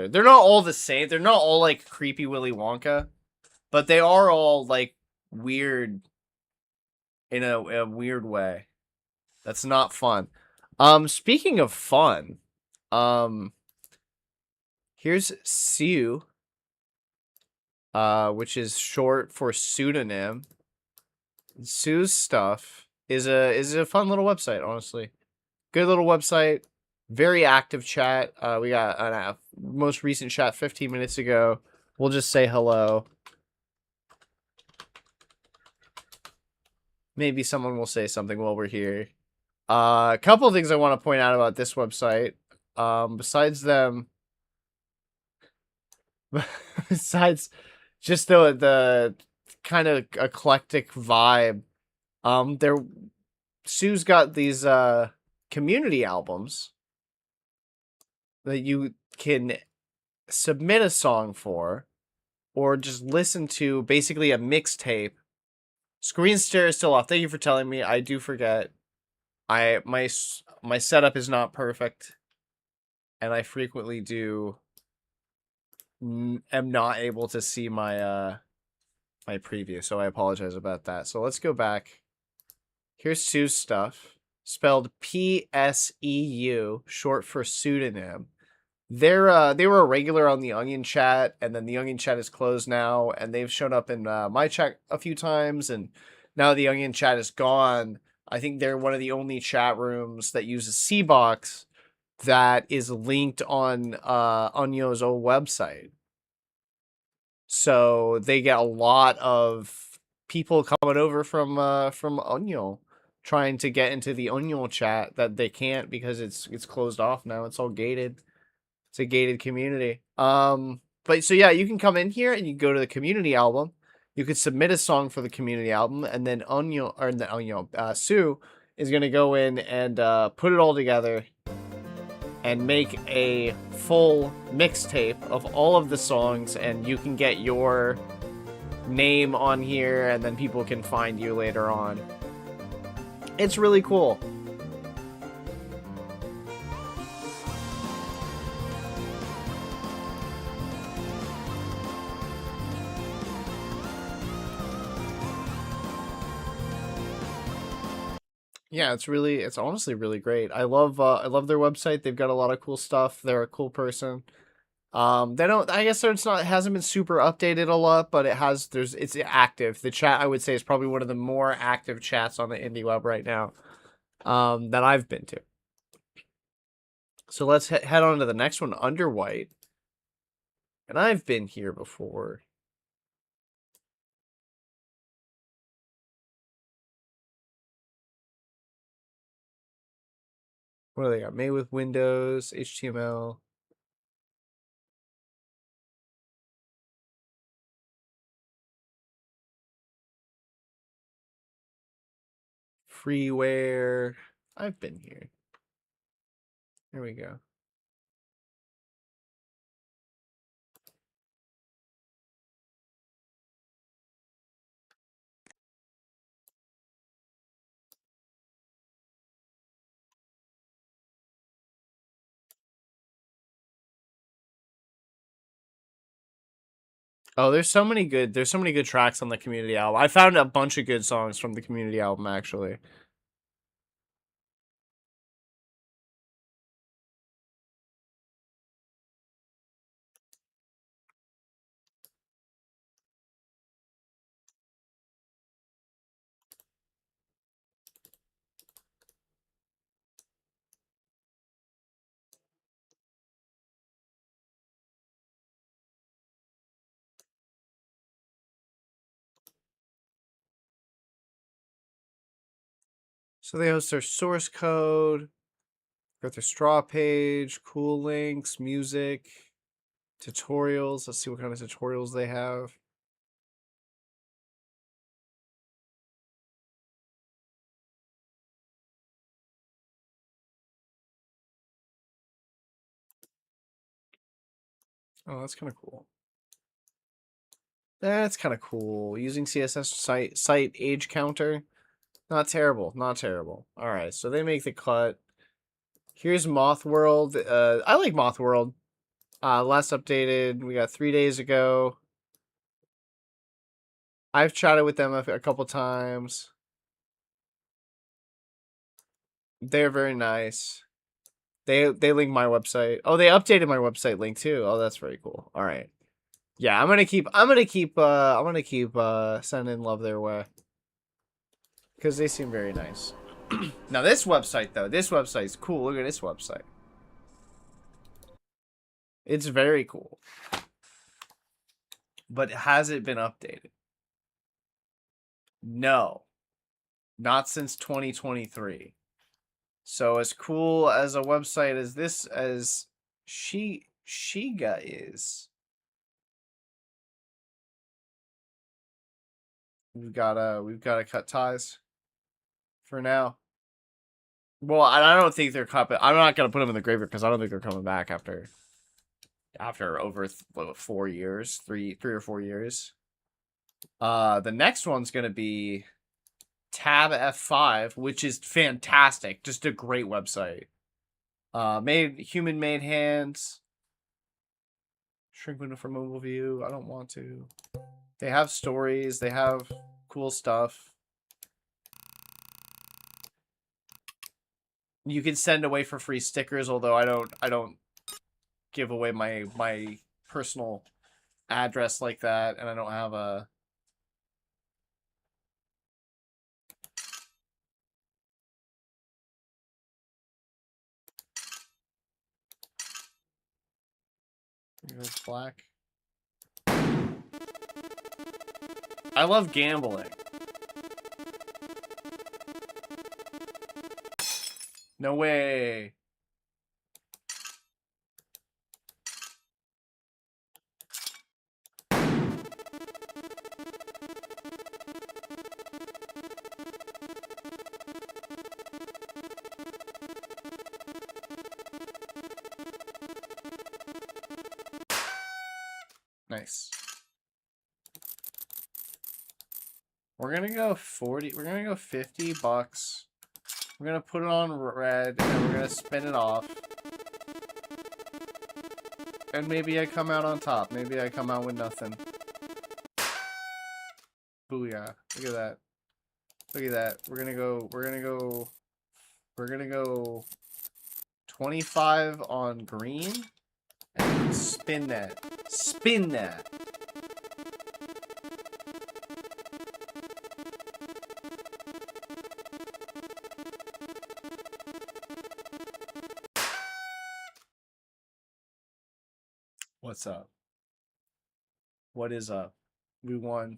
They're not all the same. They're not all like creepy Willy Wonka, but they are all like weird in a weird way. That's not fun. Speaking of fun, here's Sue, which is short for pseudonym. Sue's stuff is a fun little website, honestly. Good little website. Very active chat. We got a most recent chat 15 minutes ago. We'll just say hello. Maybe someone will say something while we're here. A couple of things I want to point out about this website. Besides them, besides just the kind of eclectic vibe, there Sue's got these community albums that you can submit a song for, or just listen to, basically a mixtape. Screen share is still off. Thank you for telling me. I do forget. My setup is not perfect, and I frequently am not able to see my my preview, so I apologize about that. So let's go back. Here's Sue's stuff, spelled PSEU, short for pseudonym. They were a regular on the Onion chat, and then the Onion chat is closed now, and they've shown up in my chat a few times, and now the Onion chat is gone. I think they're one of the only chat rooms that uses Cbox that is linked on Onyo's own website. So they get a lot of people coming over from Onyo, trying to get into the Onyo chat that they can't because it's closed off now. It's all gated. It's a gated community. But so yeah, you can come in here and you go to the community album. You could submit a song for the community album, and then Sue is gonna go in and put it all together and make a full mixtape of all of the songs, and you can get your name on here, and then people can find you later on. It's really cool. Yeah, it's honestly really great. I love their website. They've got a lot of cool stuff. They're a cool person. They don't, I guess it's not, it hasn't been super updated a lot, but it's active. The chat, I would say, is probably one of the more active chats on the indie web right now, that I've been to. So let's head on to the next one, Underwhite. And I've been here before. What do they got? Made with Windows, HTML. Freeware. I've been here. There we go. Oh, there's so many good tracks on the community album. I found a bunch of good songs from the community album, actually. So they host their source code, got their straw page, cool links, music, tutorials. Let's see what kind of tutorials they have. Oh, that's kind of cool. That's kind of cool. Using CSS site age counter. Not terrible. Not terrible. All right, so they make the cut. Here's Moth World. I like Moth World. Last updated, we got 3 days ago. I've chatted with them a couple times. They're very nice. They link my website. Oh, they updated my website link too. Oh, that's very cool. All right. Yeah, I'm gonna keep sending love their way. Because they seem very nice. Now this website though, this website's cool. Look at this website. It's very cool. But has it been updated? No. Not since 2023. So as cool as a website as this as Shiga is. We've gotta cut ties for now. Well, I don't think they're cut, but I'm not gonna put them in the graveyard because I don't think they're coming back after over 4 years, three or 4 years. The next one's gonna be Tab F5, which is fantastic. Just a great website. Human made hands. Shrink window for mobile view. I don't want to. They have stories. They have cool stuff. You can send away for free stickers, although I don't give away my personal address like that, and I don't have a black. I love gambling. No way. Nice. We're gonna go 40. We're gonna go $50. We're gonna put it on red, and we're gonna spin it off. And maybe I come out on top. Maybe I come out with nothing. Booyah. Look at that. Look at that. We're gonna go 25 on green. And spin that. Spin that. What's up? What is up? We won.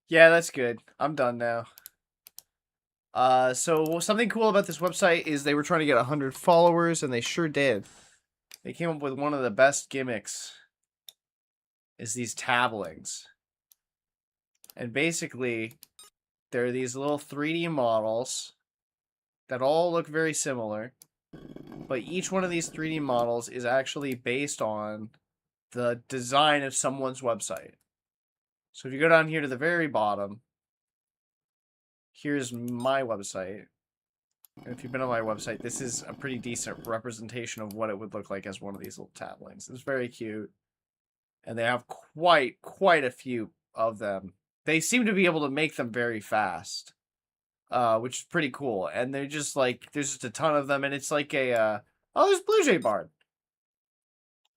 Yeah, that's good. I'm done now. So something cool about this website is they were trying to get 100 followers, and they sure did. They came up with one of the best gimmicks. Is these tablings. And basically, they're these little 3D models that all look very similar. But each one of these 3D models is actually based on the design of someone's website. So if you go down here to the very bottom, here's my website. And if you've been on my website, this is a pretty decent representation of what it would look like as one of these little tablings. It's very cute. And they have quite a few of them. They seem to be able to make them very fast. Which is pretty cool. And they're just like, there's just a ton of them, and it's like a, oh, there's Blue Jay Bard.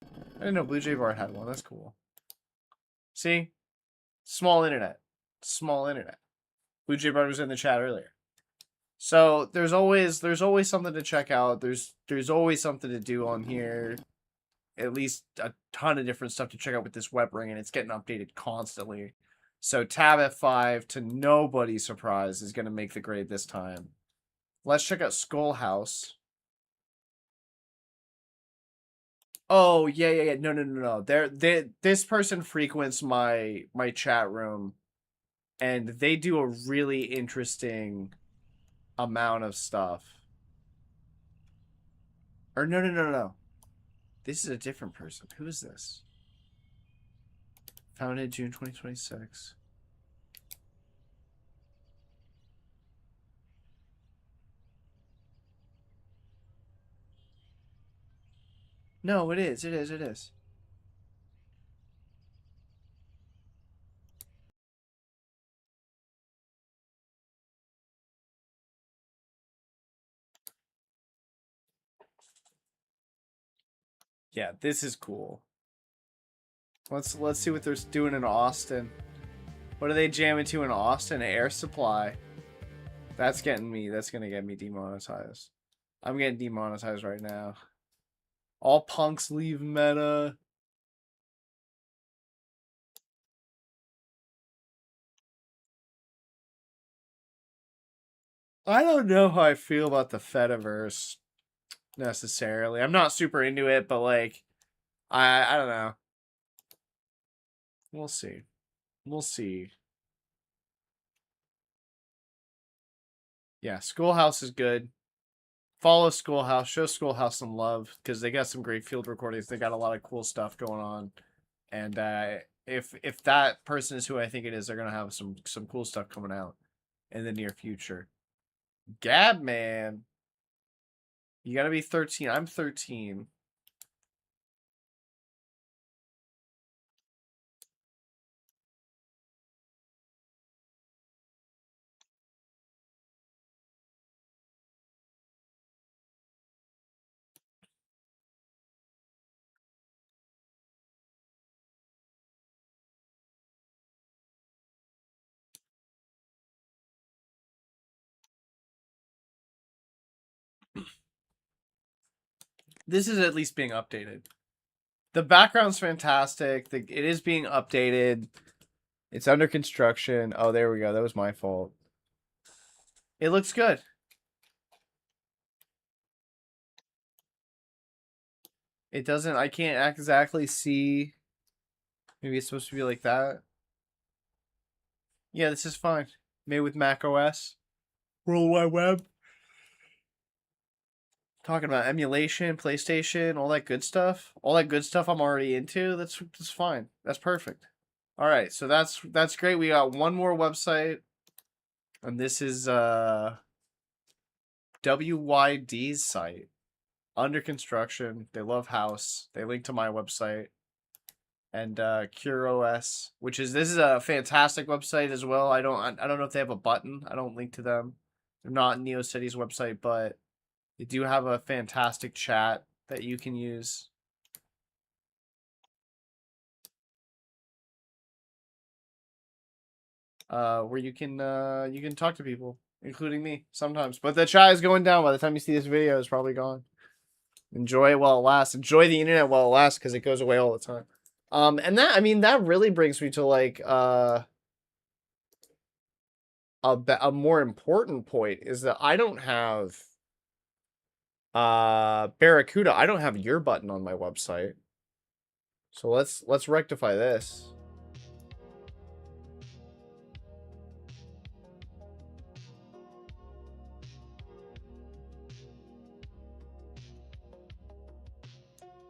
I didn't know Blue Jay Bard had one. That's cool. See? Small internet. Small internet. Blue Jay Bard was in the chat earlier. So there's always something to check out. There's always something to do on here. At least a ton of different stuff to check out with this web ring, and it's getting updated constantly. So Tab F5, to nobody's surprise, is going to make the grade this time. Let's check out Skull House. Oh, yeah. No. This person frequents my chat room, and they do a really interesting amount of stuff. Or no. This is a different person. Who is this? Founded June 2026. No, it is. It is. It is. Yeah, this is cool. Let's see what they're doing in Austin. What are they jamming to in Austin? Air Supply. That's getting me. That's gonna get me demonetized. I'm getting demonetized right now. All punks leave meta. I don't know how I feel about the Fediverse necessarily. I'm not super into it, but like, I don't know. We'll see. We'll see. Yeah, Schoolhouse is good. Follow Schoolhouse. Show Schoolhouse some love because they got some great field recordings. They got a lot of cool stuff going on, and if that person is who I think it is, they're gonna have some cool stuff coming out in the near future. Gab man, you gotta be 13. I'm 13. This is at least being updated. The background's fantastic. It is being updated. It's under construction. Oh, there we go. That was my fault. It looks good. It doesn't. I can't exactly see. Maybe it's supposed to be like that. Yeah, this is fine. Made with Mac OS. World Wide Web. Talking about emulation, PlayStation, all that good stuff. All that good stuff I'm already into. That's fine. That's perfect. All right, so that's great. We got one more website, and this is WYD's site under construction. They love house. They link to my website and CureOS, which is this is a fantastic website as well. I don't know if they have a button. I don't link to them. They're not NeoCity's website, but they do have a fantastic chat that you can use. Where you can talk to people, including me sometimes. But the chat is going down by the time you see this video. It's probably gone. Enjoy it while it lasts. Enjoy the internet while it lasts because it goes away all the time. And that, I mean, that really brings me to like a more important point is that I don't have Barracuda. I don't have your button on my website. So let's rectify this.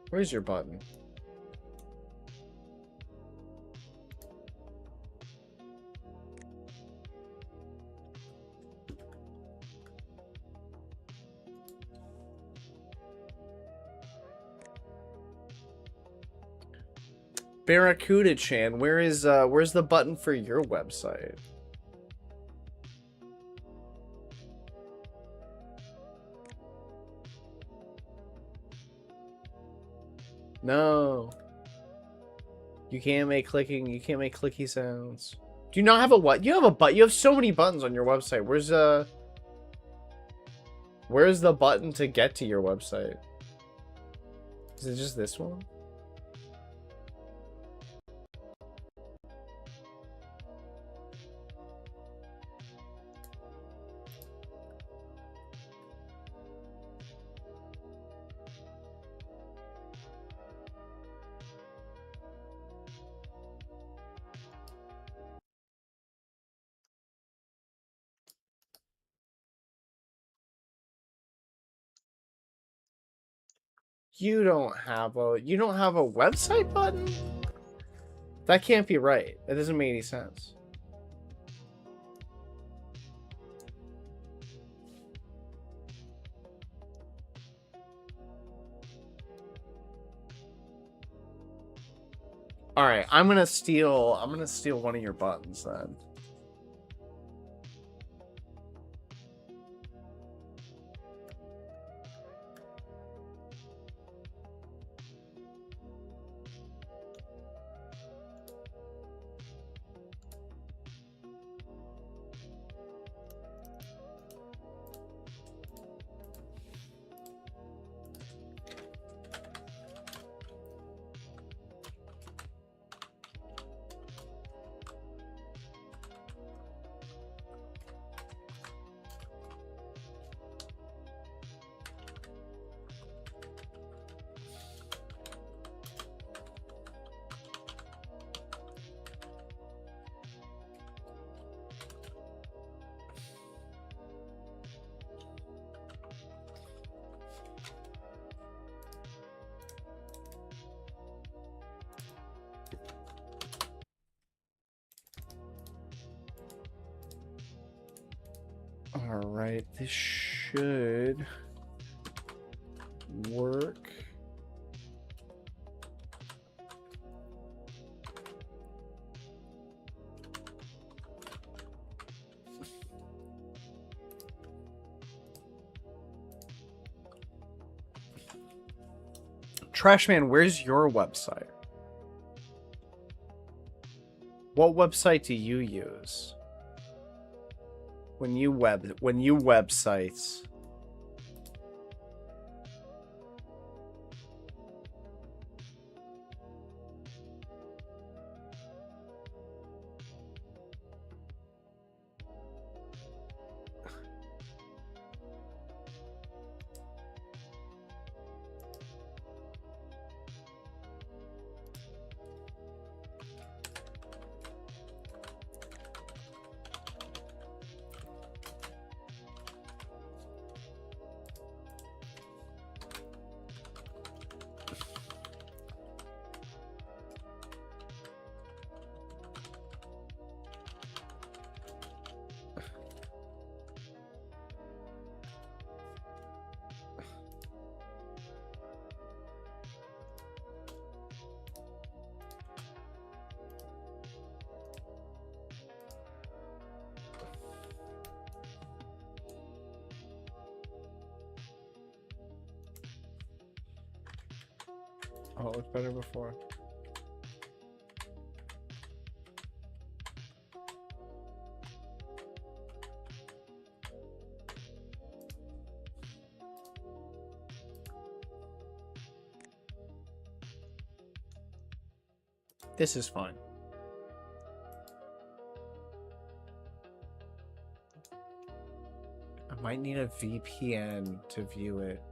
Where's your button? Barracuda Chan, where's the button for your website? No. You can't make clicky sounds. Do you not have a what? You have a button. You have so many buttons on your website. Where's the button to get to your website? Is it just this one? You don't have a website button? That can't be right. That doesn't make any sense. All right, I'm gonna steal one of your buttons then. All right, this should work. Trashman, where's your website? What website do you use? When you websites. Oh, it looked better before. This is fun. I might need a VPN to view it.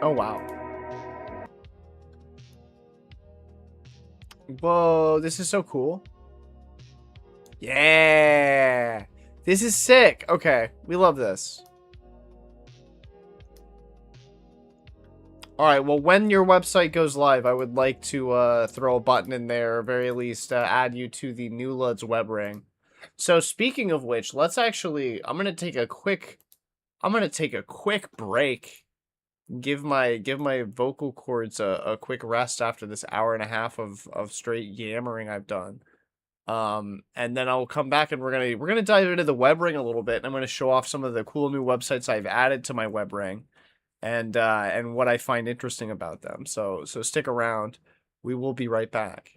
Oh, wow. Whoa, this is so cool. Yeah. This is sick. Okay, we love this. All right, well, when your website goes live, I would like to throw a button in there, or very least add you to the New Luds web ring. So speaking of which, let's actually, I'm gonna take a quick break. Give my vocal cords a quick rest after this hour and a half of straight yammering I've done. And then I'll come back and we're gonna dive into the web ring a little bit, and I'm gonna show off some of the cool new websites I've added to my web ring, and what I find interesting about them. So stick around. We will be right back.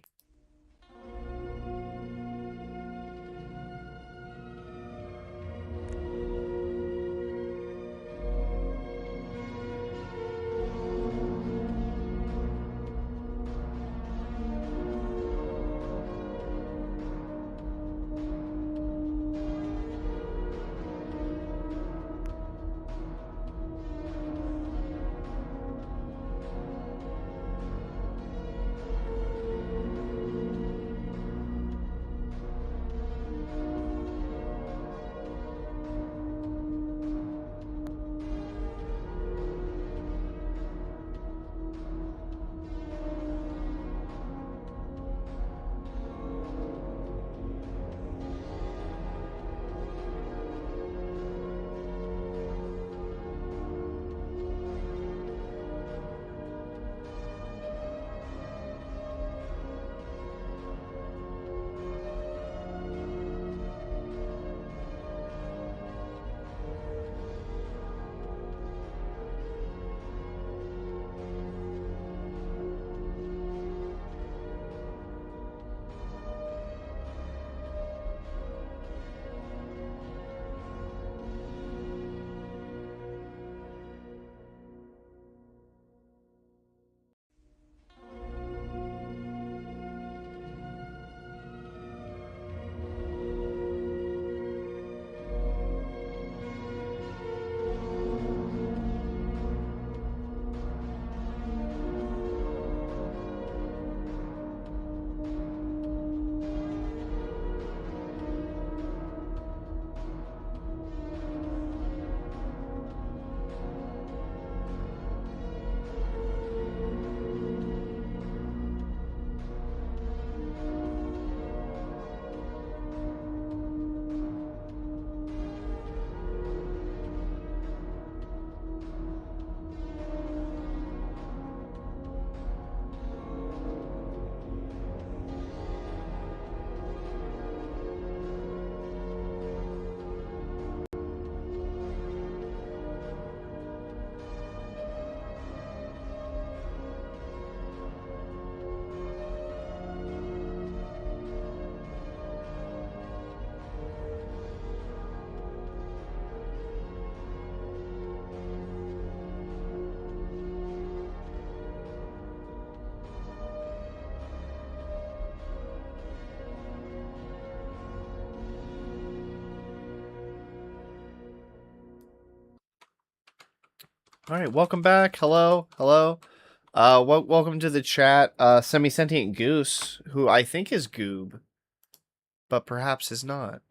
All right, welcome back. Hello, hello. Welcome to the chat. Semi-sentient goose, who I think is Goob, but perhaps is not.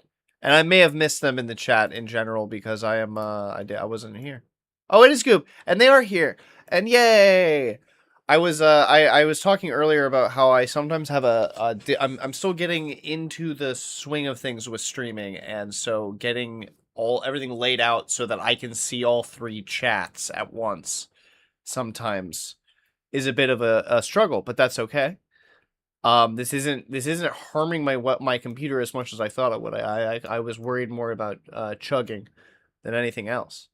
And I may have missed them in the chat in general because I am I wasn't here. Oh, it is Goob, and they are here. And yay! I was talking earlier about how I sometimes have I'm still getting into the swing of things with streaming, and so getting everything laid out so that I can see all three chats at once sometimes is a bit of a struggle, but that's okay. This isn't harming my computer as much as I thought it would. I was worried more about chugging than anything else.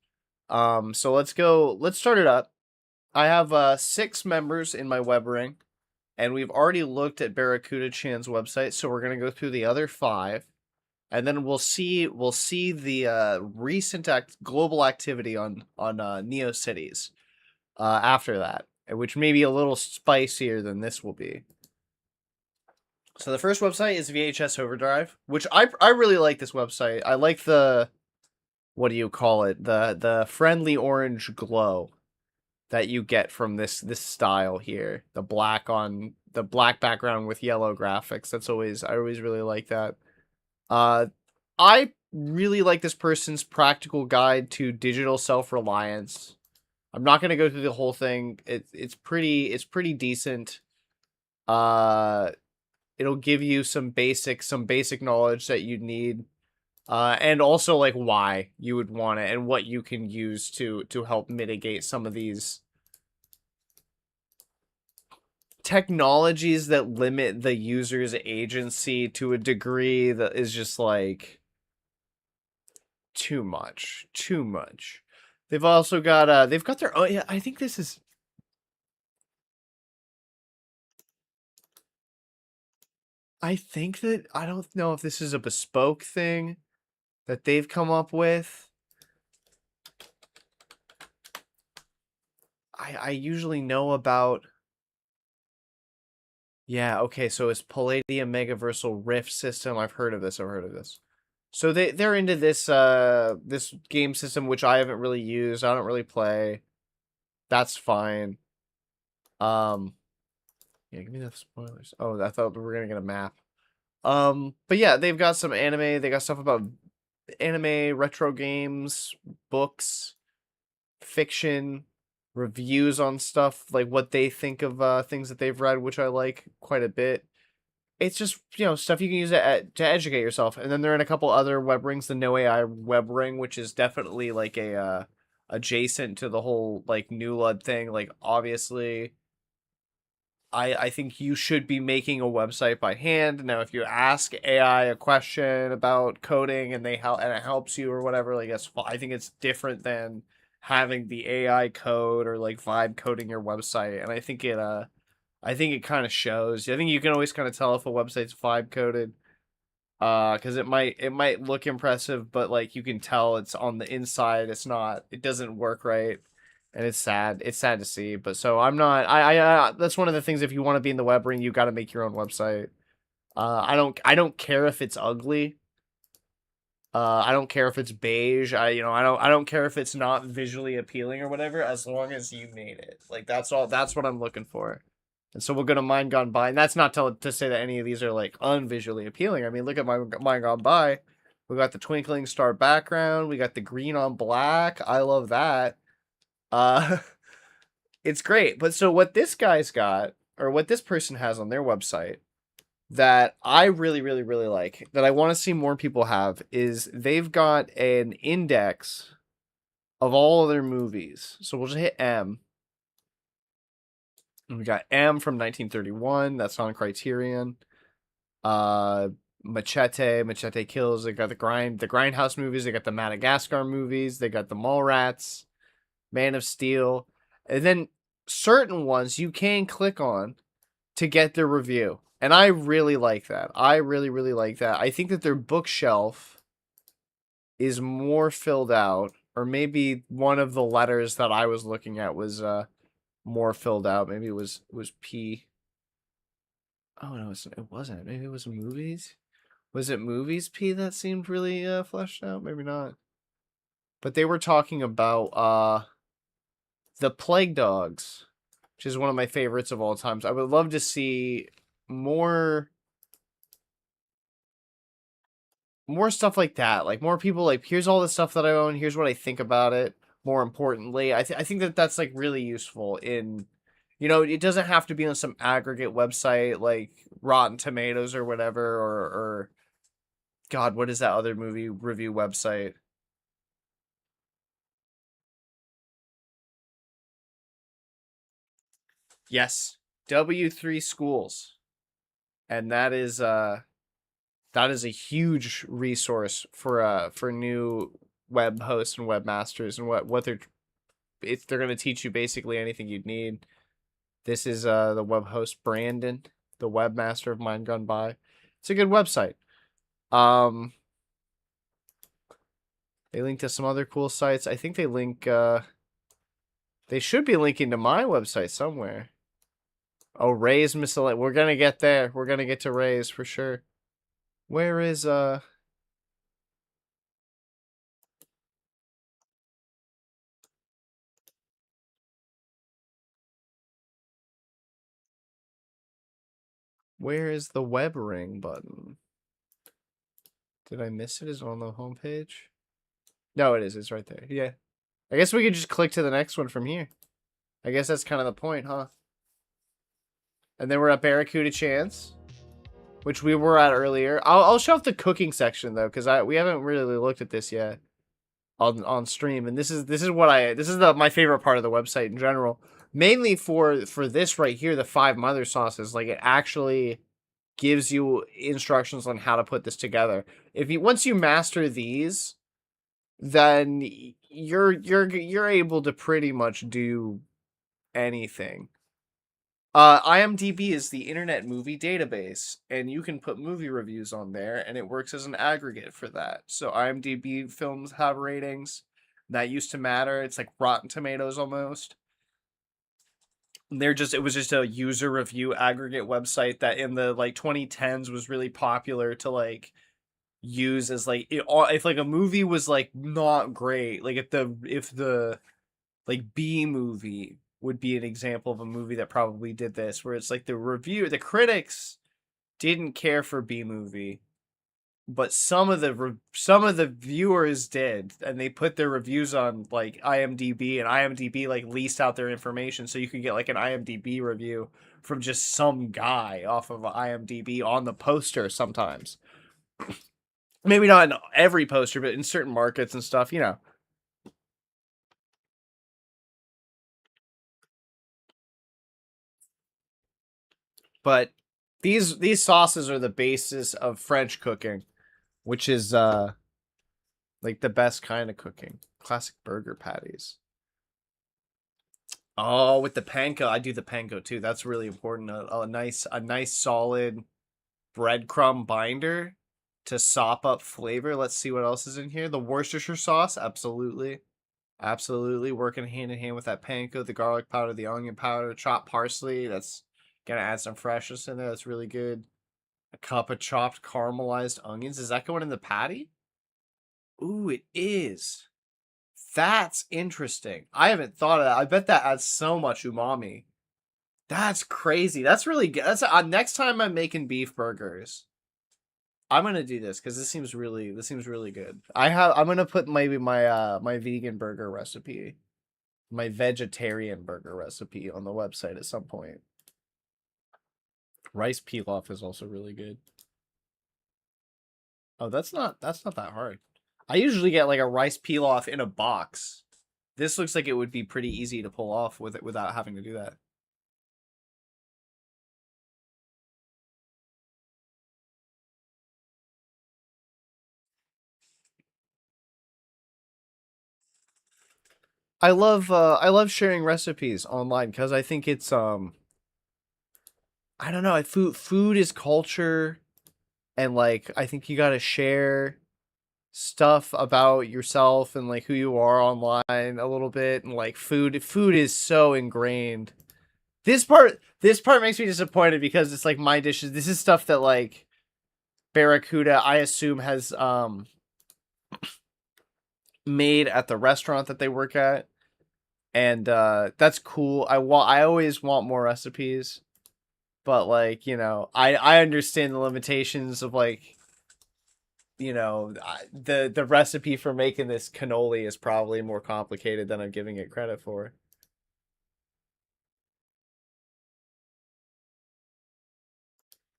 So let's go. Let's start it up. I have 6 members in my web ring, and we've already looked at Barracuda Chan's website. So we're gonna go through the other 5, and then we'll see the recent global activity on NeoCities after that, which may be a little spicier than this will be. So the first website is VHS Overdrive, which I really like this website. I like the, what do you call it? The friendly orange glow that you get from this style here. The black background with yellow graphics. I always really like that. I really like this person's practical guide to digital self-reliance. I'm not going to go through the whole thing. It's pretty decent. It'll give you some basic knowledge that you need, and also like why you would want it and what you can use to help mitigate some of these technologies that limit the user's agency to a degree that is just like too much. They've also got they've got their, oh yeah, I think this is, I think that, I don't know if this is a bespoke thing that they've come up with. I usually know about, yeah, okay, so it's Palladium Megaversal Rift system. I've heard of this. So they're into this game system which I haven't really used. I don't really play. That's fine. Yeah, give me the spoilers. Oh, I thought we were gonna get a map. But yeah, they've got some anime. They got stuff about anime, retro games, books, fiction, reviews on stuff, like what they think of things that they've read, which I like quite a bit. It's just, stuff you can use to educate yourself. And then they're in a couple other web rings, the No AI web ring, which is definitely like a adjacent to the whole like New Lud thing. Like obviously, I think you should be making a website by hand. Now, if you ask AI a question about coding and it helps you or whatever, like I think it's different than having the AI code or like vibe coding your website. And I think it kind of shows. I think you can always kind of tell if a website's vibe coded, because it might look impressive, but like you can tell it's on the inside. It doesn't work right. And it's sad. It's sad to see. But so I'm not. That's one of the things. If you want to be in the web ring, you got to make your own website. I don't care if it's ugly. I don't care if it's beige. I don't care if it's not visually appealing or whatever. As long as you made it. Like that's all. That's what I'm looking for. And so we'll go to Mind Gone By, and that's not to say that any of these are like unvisually appealing. I mean, look at Mind Gone By. We got the twinkling star background. We got the green on black. I love that. Uh, it's great. But so what this guy's got, or what this person has on their website that I really, really, really like, that I want to see more people have, is they've got an index of all of their movies. So we'll just hit M. And we got M from 1931. That's on Criterion. Machete Kills. They got the Grindhouse movies. They got the Madagascar movies. They got the Mallrats. Man of Steel, and then certain ones you can click on to get their review. And I really like that. I really, really like that. I think that their bookshelf is more filled out, or maybe one of the letters that I was looking at was more filled out. Maybe it was P. Oh no, it wasn't. Maybe it was movies. Was it movies P that seemed really fleshed out? Maybe not. But they were talking about The Plague Dogs, which is one of my favorites of all times. I would love to see more stuff like that. Like more people like, here's all the stuff that I own, here's what I think about it. More importantly, I think that that's like really useful in, it doesn't have to be on some aggregate website like Rotten Tomatoes or whatever, or God, what is that other movie review website? Yes, W3 Schools. And that is a huge resource for new web hosts and webmasters, and what they're going to teach you basically anything you'd need. This is the web host Brandon, the webmaster of Mind Gone By. It's a good website. They link to some other cool sites. I think they should be linking to my website somewhere. Oh, Ray's miscellaneous. We're gonna get there. We're gonna get to Ray's for sure. Where is where is the web ring button? Did I miss it? Is it on the homepage? No, it is. It's right there. Yeah. I guess we could just click to the next one from here. I guess that's kind of the point, huh? And then we're at Barracuda Chance, which we were at earlier. I'll show off the cooking section though, because we haven't really looked at this yet on stream. And this is my favorite part of the website in general. Mainly for this right here, the 5 mother sauces. Like it actually gives you instructions on how to put this together. Once you master these, then you're able to pretty much do anything. IMDb is the Internet Movie Database, and you can put movie reviews on there, and it works as an aggregate for that. So IMDb films have ratings. That used to matter. It's like Rotten Tomatoes almost. It was just a user review aggregate website that in the like 2010s was really popular to like use as like if like a movie was like not great, like if the like B movie would be an example of a movie that probably did this, where it's like the critics didn't care for B movie, but some of the viewers did, and they put their reviews on like IMDb, and IMDb like leased out their information, so you could get like an IMDb review from just some guy off of IMDb on the poster sometimes. Maybe not in every poster, but in certain markets and stuff, But these sauces are the basis of French cooking, which is like the best kind of cooking. Classic burger patties. Oh, with the panko, I do the panko too. That's really important. A nice solid breadcrumb binder to sop up flavor. Let's see what else is in here. The Worcestershire sauce, absolutely. Absolutely working hand in hand with that panko, the garlic powder, the onion powder, chopped parsley. That's gonna add some freshness in there. That's really good. A cup of chopped caramelized onions. Is that going in the patty? Ooh, it is. That's interesting. I haven't thought of that. I bet that adds so much umami. That's crazy. That's really good. That's next time I'm making beef burgers, I'm gonna do this because this seems really good. I'm gonna put maybe my my vegan burger recipe, my vegetarian burger recipe on the website at some point. Rice pilaf is also really good. Oh, that's not that hard. I usually get like a rice pilaf in a box. This looks like it would be pretty easy to pull off with it without having to do that. I love sharing recipes online because I think it's I don't know, food is culture, and like I think you got to share stuff about yourself and like who you are online a little bit, and like food is so ingrained. This part makes me disappointed because it's like my dishes. This is stuff that like Barracuda I assume has made at the restaurant that they work at. and that's cool. I always want more recipes, but like, you know, I understand the limitations of like, you know, the recipe for making this cannoli is probably more complicated than I'm giving it credit for.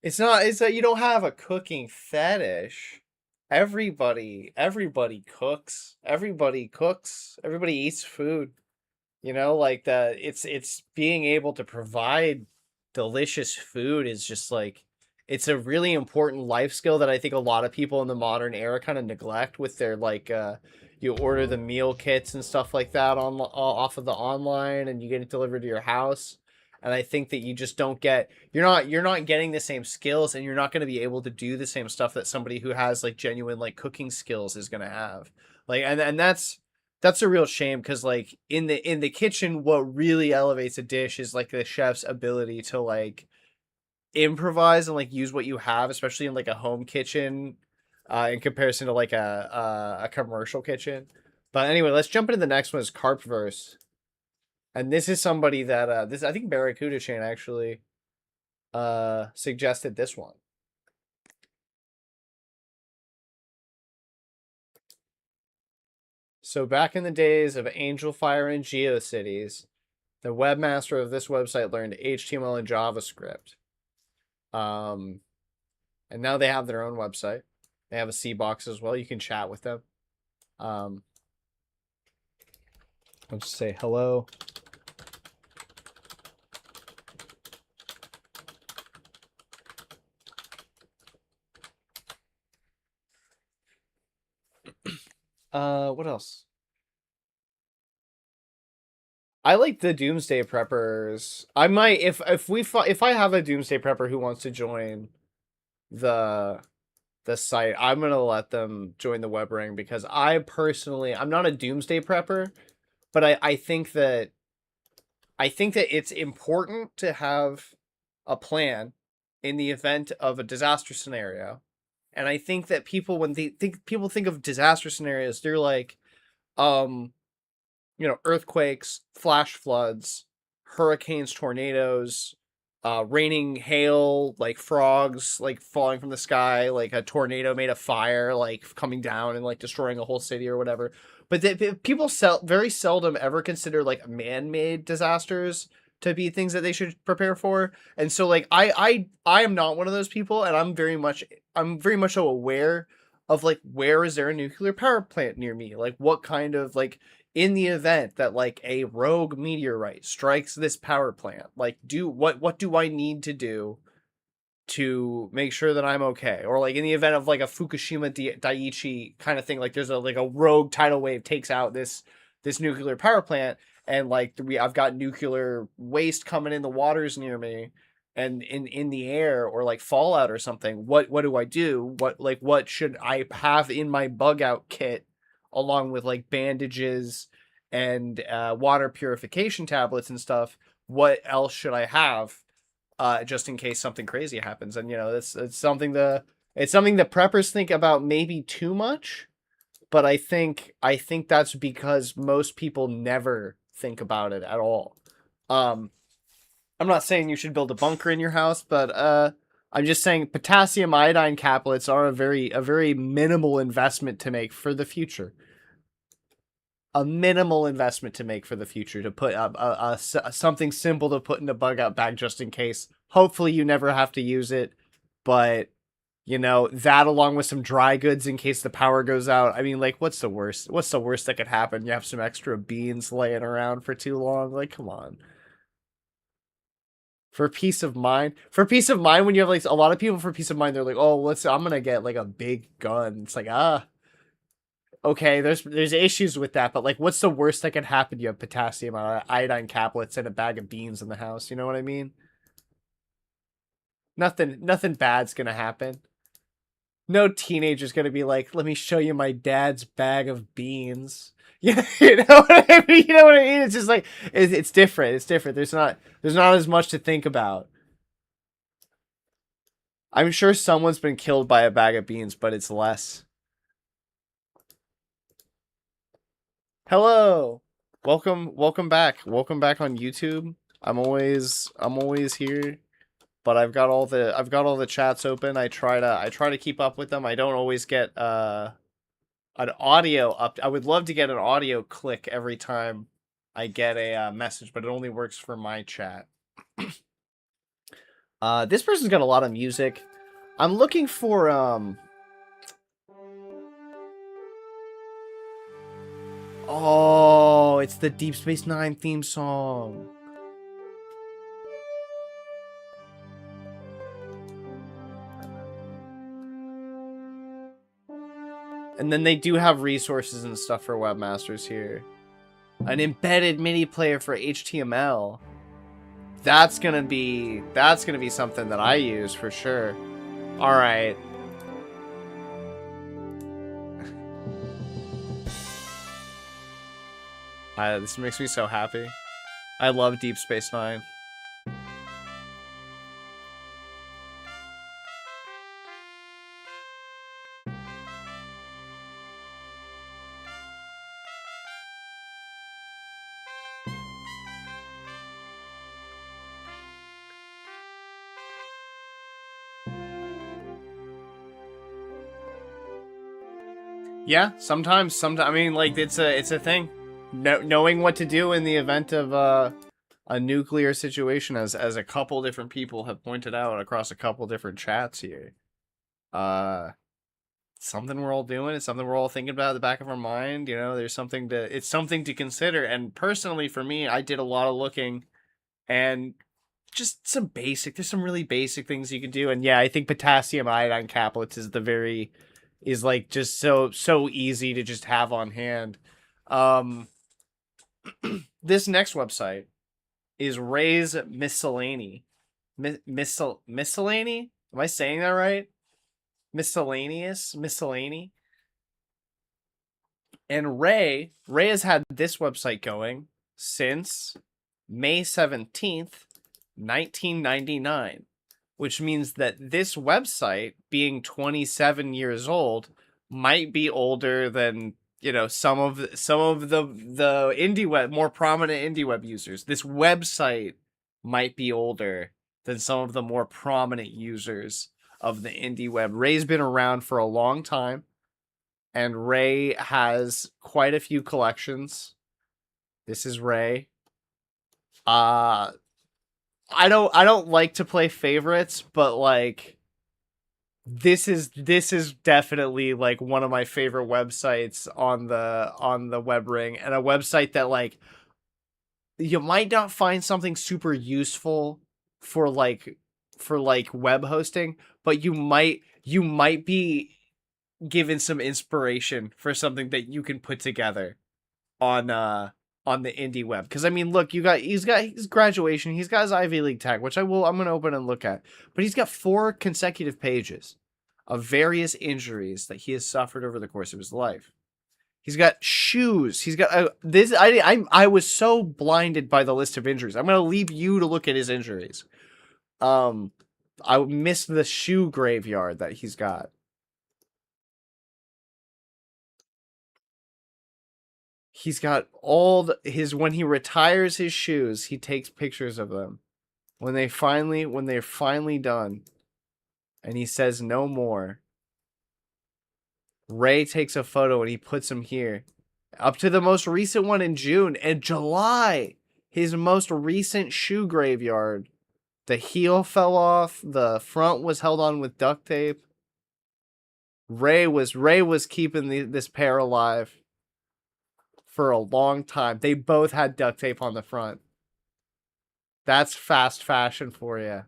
It's that you don't have a cooking fetish. Everybody cooks. Everybody cooks. Everybody eats food. You know, like the it's being able to provide delicious food is just like it's a really important life skill that I think a lot of people in the modern era kind of neglect with their like you order the meal kits and stuff like that on off of the online and you get it delivered to your house. And I think that you just don't get you're not getting the same skills and you're not going to be able to do the same stuff that somebody who has like genuine like cooking skills is going to have. Like and that's a real shame because like in the kitchen what really elevates a dish is like the chef's ability to like improvise and like use what you have, especially in like a home kitchen in comparison to like a commercial kitchen. But anyway, let's jump into the next one is Carpverse. And this is somebody that this I think Barracuda Chain actually suggested this one. So back in the days of Angel Fire and GeoCities, the webmaster of this website learned HTML and JavaScript. Um, and now they have their own website. They have a C box as well. You can chat with them. I'll just say hello. What else? I like the Doomsday Preppers. I might if I have a Doomsday Prepper who wants to join the the site, I'm gonna let them join the web ring because I personally I'm not a Doomsday Prepper, but I think that it's important to have a plan in the event of a disaster scenario. And I think that when they think of disaster scenarios, they're like, um, you know, earthquakes, flash floods, hurricanes, tornadoes, raining hail, like frogs, like falling from the sky, like a tornado made of fire, like coming down and like destroying a whole city or whatever. But people very seldom ever consider like man-made disasters to be things that they should prepare for. And so like I am not one of those people, and I'm very much so aware of like where is there a nuclear power plant near me? Like what kind of like in the event that like a rogue meteorite strikes this power plant, like what do I need to do to make sure that I'm okay? Or like in the event of like a Fukushima Daiichi kind of thing, like there's a like a rogue tidal wave takes out this nuclear power plant, and like I've got nuclear waste coming in the waters near me and in the air, or like fallout or something. What do I do? What should I have in my bug out kit along with like bandages and water purification tablets and stuff? What else should I have just in case something crazy happens? And you know, it's something that preppers think about maybe too much, but I think that's because most people never think about it at all. Um, I'm not saying you should build a bunker in your house, but I'm just saying potassium iodine caplets are a very minimal investment to make for the future. A minimal investment to make for the future to put something simple to put in a bug out bag just in case. Hopefully you never have to use it, but you know, that along with some dry goods in case the power goes out. I mean, like what's the worst? What's the worst that could happen? You have some extra beans laying around for too long. Like come on. For peace of mind. For peace of mind when you have like a lot of people for peace of mind they're like, "Oh, I'm going to get like a big gun." It's like, okay, there's issues with that, but like, what's the worst that could happen? You have potassium iodine caplets and a bag of beans in the house. You know what I mean? Nothing bad's gonna happen. No teenager's gonna be like, "Let me show you my dad's bag of beans." Yeah, you know what I mean. You know what I mean. It's just like it's different. It's different. There's not as much to think about. I'm sure someone's been killed by a bag of beans, but it's less. Hello. welcome back. Welcome back on YouTube. I'm always here, but I've got all the chats open. I try to keep up with them. I don't always get an audio up. I would love to get an audio click every time I get a message, but it only works for my chat. This person's got a lot of music. I'm looking for oh, it's the Deep Space Nine theme song. And then they do have resources and stuff for webmasters here. An embedded MIDI player for HTML. That's gonna be something that I use for sure. All right. This makes me so happy. I love Deep Space Nine. Yeah, sometimes I mean, like, it's a thing. Knowing what to do in the event of a nuclear situation, as a couple different people have pointed out across a couple different chats here. Something we're all doing. It's something we're all thinking about at the back of our mind. You know, it's something to consider. And personally, for me, I did a lot of looking, and just there's some really basic things you can do. And yeah, I think potassium iodine caplets is like just so easy to just have on hand. This next website is Ray's Miscellany. Miscellany? Am I saying that right? Miscellany. And Ray has had this website going since May 17th, 1999. Which means that this website, being 27 years old, might be older than, you know, some of the indie web, more prominent indie web users. This website might be older than some of the more prominent users of the indie web. Ray's been around for a long time, and Ray has quite a few collections. This is Ray. I don't like to play favorites, but like this is definitely like one of my favorite websites on the web ring, and a website that like you might not find something super useful for web hosting, but you might be given some inspiration for something that you can put together on the indie web. Because I mean, look, he's got his graduation, he's got his Ivy League tag, which I'm gonna open and look at, but he's got 4 consecutive pages of various injuries that he has suffered over the course of his life. He's got shoes. He's got this. I was so blinded by the list of injuries. I'm gonna leave you to look at his injuries. I missed the shoe graveyard that he's got. He's got all when he retires his shoes, he takes pictures of them. When they're finally done, and he says no more, Ray takes a photo and he puts them here. Up to the most recent one in June and July. His most recent shoe graveyard. The heel fell off, the front was held on with duct tape. Ray was keeping this pair alive for a long time. They both had duct tape on the front. That's fast fashion for you.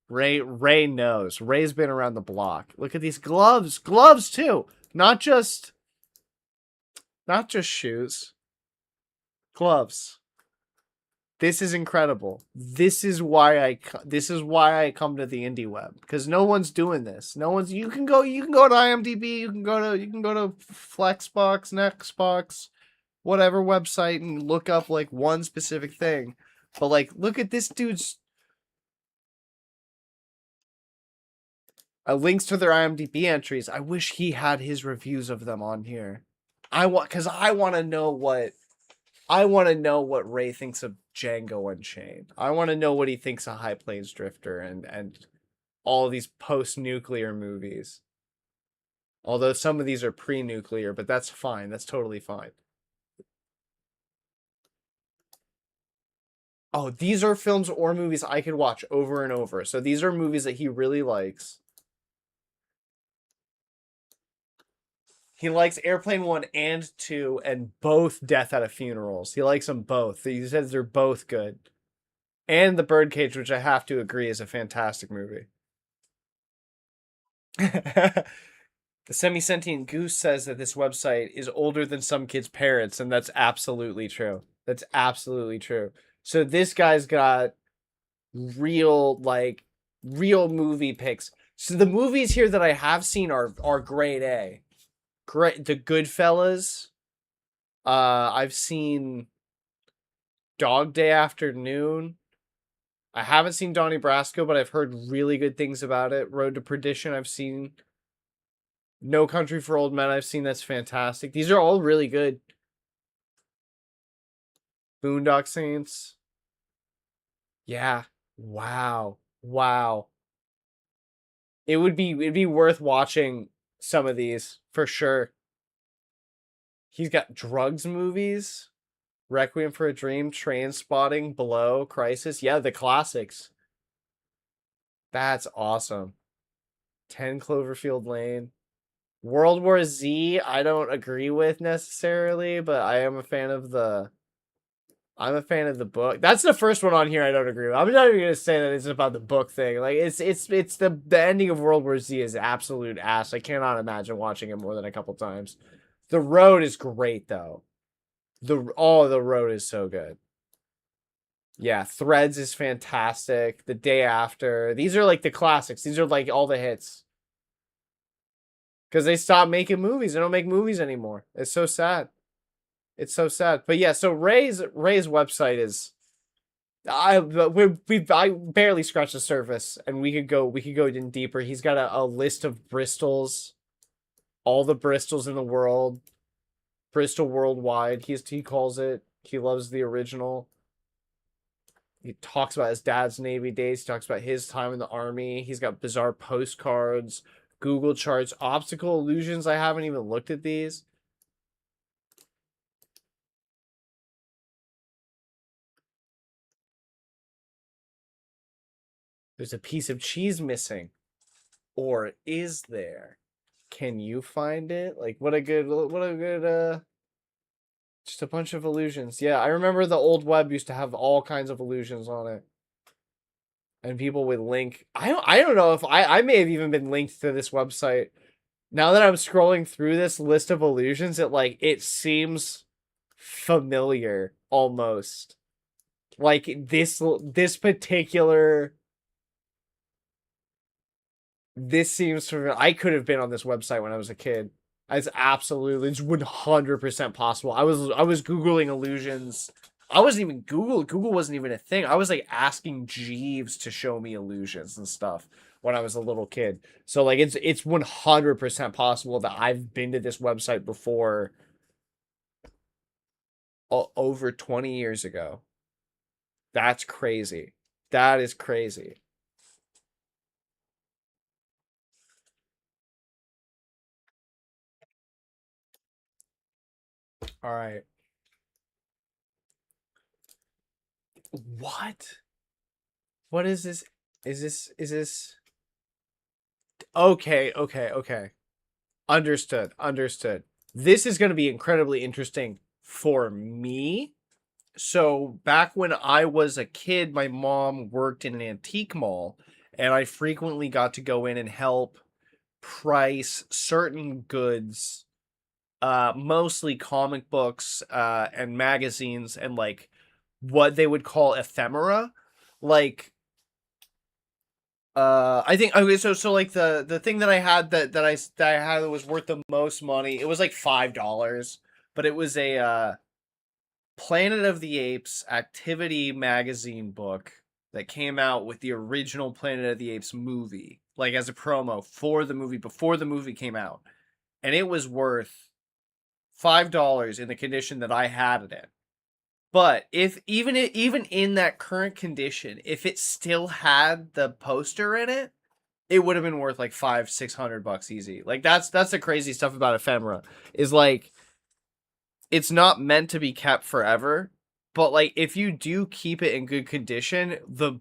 Ray knows. Ray's been around the block. Look at these gloves. Gloves too. Not just shoes. Gloves. This is incredible. This is why I come to the indie web, because no one's doing this. No one's. You can go to IMDb. You can go to Flexbox, Nextbox, whatever website, and look up like one specific thing. But like, look at this dude's links to their IMDb entries. I wish he had his reviews of them on here. I want to know I want to know what Ray thinks of Django Unchained. I want to know what he thinks of High Plains Drifter and all of these post-nuclear movies. Although some of these are pre-nuclear, but that's fine. That's totally fine. Oh, these are films or movies I could watch over and over. So these are movies that he really likes. He likes Airplane 1 and 2 and both Death at a Funerals. He likes them both. He says they're both good. And The Birdcage, which I have to agree is a fantastic movie. The Semi-Sentient Goose says that this website is older than some kids' parents, and that's absolutely true. That's absolutely true. So this guy's got real movie picks. So the movies here that I have seen are grade A. Great, The Goodfellas. I've seen Dog Day Afternoon. I haven't seen Donnie Brasco, but I've heard really good things about it. Road to Perdition, I've seen. No Country for Old Men, I've seen. That's fantastic. These are all really good. Boondock Saints. Yeah. Wow. Wow. It'd be worth watching some of these for sure. He's got drugs movies. Requiem for a Dream, Trainspotting, Below, Crisis. Yeah, the classics. That's awesome. 10 Cloverfield Lane. World War Z, I don't agree with necessarily, but I am a fan of the book. That's the first one on here I don't agree with. I'm not even gonna say that it's about the book thing. Like it's the ending of World War Z is absolute ass. I cannot imagine watching it more than a couple times. The Road is great though. The Road is so good. Yeah, Threads is fantastic. The Day After. These are like the classics. These are like all the hits. Because they stopped making movies. They don't make movies anymore. It's so sad. It's so sad. But yeah, so Ray's website is I barely scratched the surface, and we could go in deeper. He's got a list of Bristols, all the Bristols in the world, Bristol worldwide. He calls it. He loves the original. He talks about his dad's Navy days. He talks about his time in the Army. He's got bizarre postcards, Google charts, optical illusions. I haven't even looked at these. There's a piece of cheese missing. Or is there? Can you find it? Like, what a good, just a bunch of illusions. Yeah, I remember the old web used to have all kinds of illusions on it. And people would link. I don't know if I may have even been linked to this website. Now that I'm scrolling through this list of illusions, it seems familiar almost. Like this particular this seems familiar. I could have been on this website when I was a kid. It's 100% possible. I was Googling illusions. I wasn't even Google wasn't even a thing. I was like asking Jeeves to show me illusions and stuff when I was a little kid. So like it's 100% possible that I've been to this website before over 20 years ago. That's crazy. That is crazy. All right. What? What is this? Is this okay, okay. Understood. This is going to be incredibly interesting for me. So, back when I was a kid, my mom worked in an antique mall, and I frequently got to go in and help price certain goods, mostly comic books, and magazines, and like what they would call ephemera. Like, I think okay. So like the thing that I had that I had that was worth the most money. It was like $5, but it was a Planet of the Apes activity magazine book that came out with the original Planet of the Apes movie, like as a promo for the movie before the movie came out, and it was worth $5 in the condition that I had it in. But if even in that current condition, if it still had the poster in it, it would have been worth like $500-600 easy. Like that's the crazy stuff about ephemera is like it's not meant to be kept forever, but like if you do keep it in good condition, the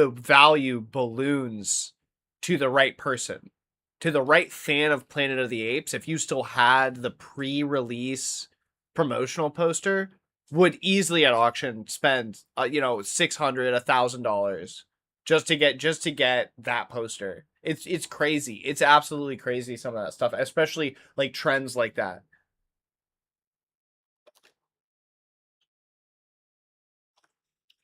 value balloons to the right person, to the right fan of Planet of the Apes. If you still had the pre-release promotional poster, would easily at auction spend $600-1,000 just to get that poster. It's crazy. It's absolutely crazy, some of that stuff, especially like trends like that.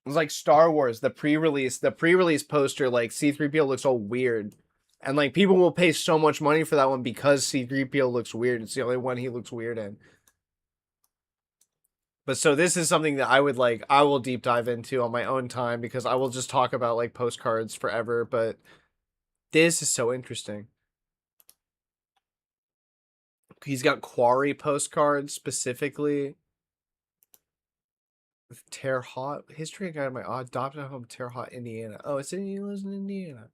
It was like Star Wars, the pre-release poster, like C-3PO looks all weird. And like people will pay so much money for that one because C-3PO looks weird. It's the only one he looks weird in. But so this is something that I will deep dive into on my own time because I will just talk about like postcards forever, but this is so interesting. He's got Quarry postcards specifically. Terre Haute history guide my adopted home, Terre Haute, Indiana. Oh, he lives in Indiana.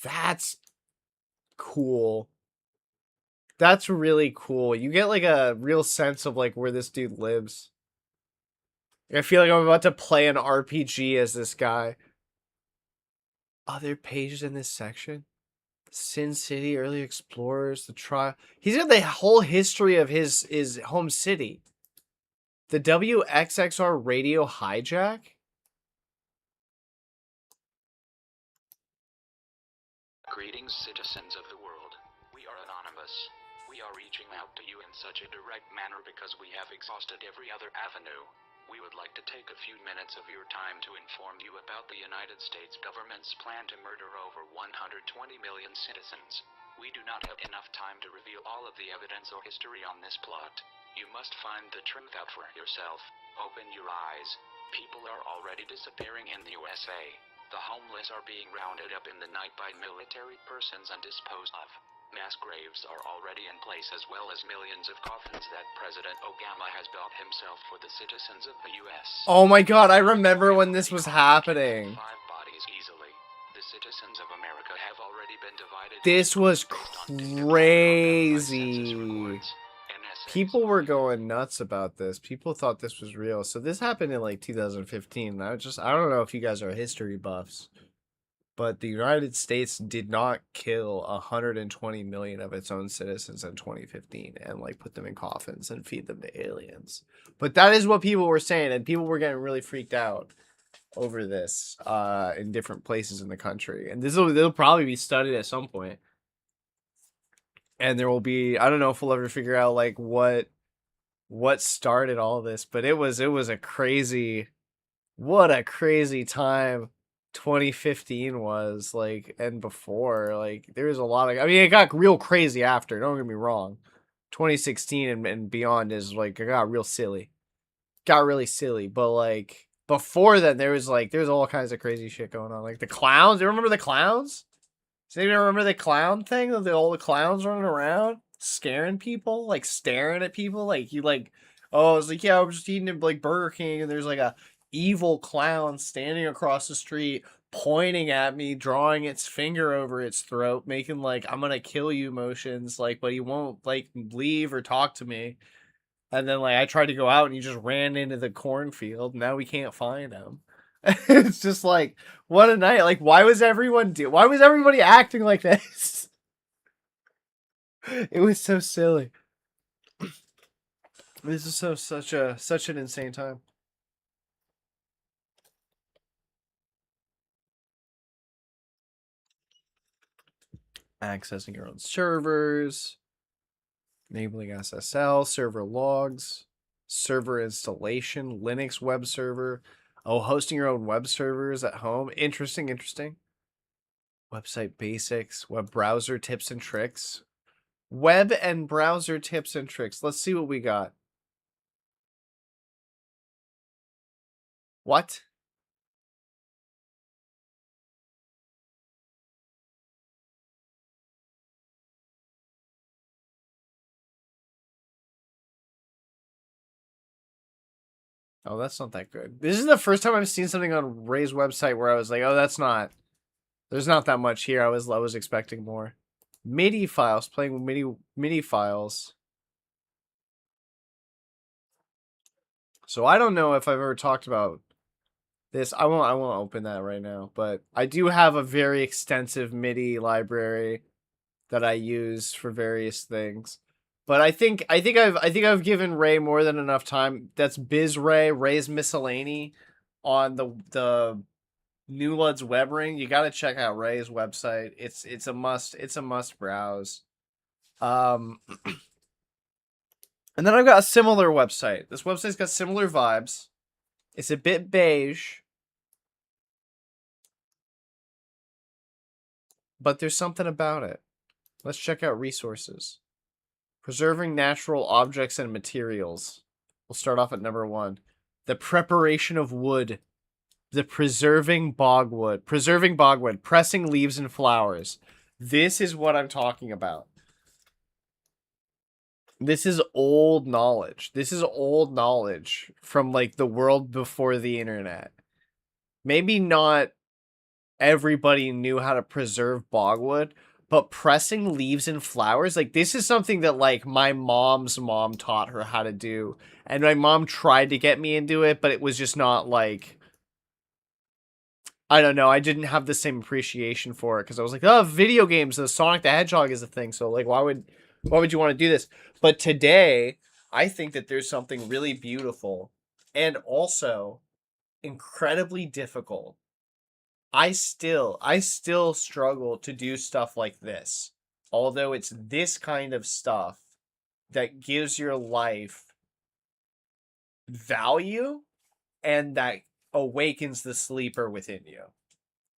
That's cool. That's really cool. You get like a real sense of like where this dude lives. I feel like I'm about to play an RPG as this guy. Other pages in this section. Sin City, early explorers, the trial. He's got the whole history of his home city. The WXXR radio hijack. Greetings, citizens of the world. We are anonymous. We are reaching out to you in such a direct manner because we have exhausted every other avenue. We would like to take a few minutes of your time to inform you about the United States government's plan to murder over 120 million citizens. We do not have enough time to reveal all of the evidence or history on this plot. You must find the truth out for yourself. Open your eyes. People are already disappearing in the USA. The homeless are being rounded up in the night by military persons and disposed of. Mass graves are already in place, as well as millions of coffins that President Obama has built himself for the citizens of the U.S. Oh my god, I remember when this was happening. 5 bodies easily. The citizens of America have already been divided. This was crazy. People were going nuts about this. People thought this was real. So this happened in like 2015. I don't know if you guys are history buffs, but the United States did not kill 120 million of its own citizens in 2015 and like put them in coffins and feed them to aliens. But that is what people were saying, and people were getting really freaked out over this in different places in the country. And they'll probably be studied at some point. And there will be, I don't know if we'll ever figure out like what started all this, but it was a crazy, what a crazy time 2015 was, like, and before, like there was a lot of, I mean, it got real crazy after, don't get me wrong. 2016 and beyond is like, it got real silly. Got really silly, but like before then there was all kinds of crazy shit going on. Like the clowns, you remember the clowns? Does anyone remember the clown thing? All the clowns running around, scaring people, like staring at people, like you like, oh, it's like, yeah, I'm just eating at like Burger King, and there's like a evil clown standing across the street, pointing at me, drawing its finger over its throat, making like I'm gonna kill you motions, like, but he won't like leave or talk to me. And then like I tried to go out, and he just ran into the cornfield. Now we can't find him. It's just like, what a night. Like, why was everybody acting like this? It was so silly. This is such an insane time. Accessing your own servers, enabling SSL, server logs, server installation, Linux web server. Oh, hosting your own web servers at home. Interesting. Website basics, web browser tips and tricks. Web and browser tips and tricks. Let's see what we got. What? Oh, that's not that good. This is the first time I've seen something on Ray's website where I was like, oh, that's not. There's not that much here. I was expecting more. MIDI files, playing with MIDI files. So I don't know if I've ever talked about this. I won't open that right now, but I do have a very extensive MIDI library that I use for various things. But I think I've given Ray more than enough time. That's Ray's Miscellany on the New Lud's web ring. You got to check out Ray's website. It's a must browse. And then I've got a similar website. This website's got similar vibes. It's a bit beige, but there's something about it. Let's check out resources. Preserving natural objects and materials. We'll start off at number 1. The preparation of wood. The preserving bogwood. Pressing leaves and flowers. This is what I'm talking about. This is old knowledge. This is old knowledge from like the world before the internet. Maybe not everybody knew how to preserve bogwood, but pressing leaves and flowers, like this is something that like my mom's mom taught her how to do. And my mom tried to get me into it, but it was just not like, I don't know. I didn't have the same appreciation for it because I was like, oh, video games, the Sonic the Hedgehog is a thing. So like, why would you want to do this? But today, I think that there's something really beautiful and also incredibly difficult. I still struggle to do stuff like this. Although it's this kind of stuff that gives your life value and that awakens the sleeper within you.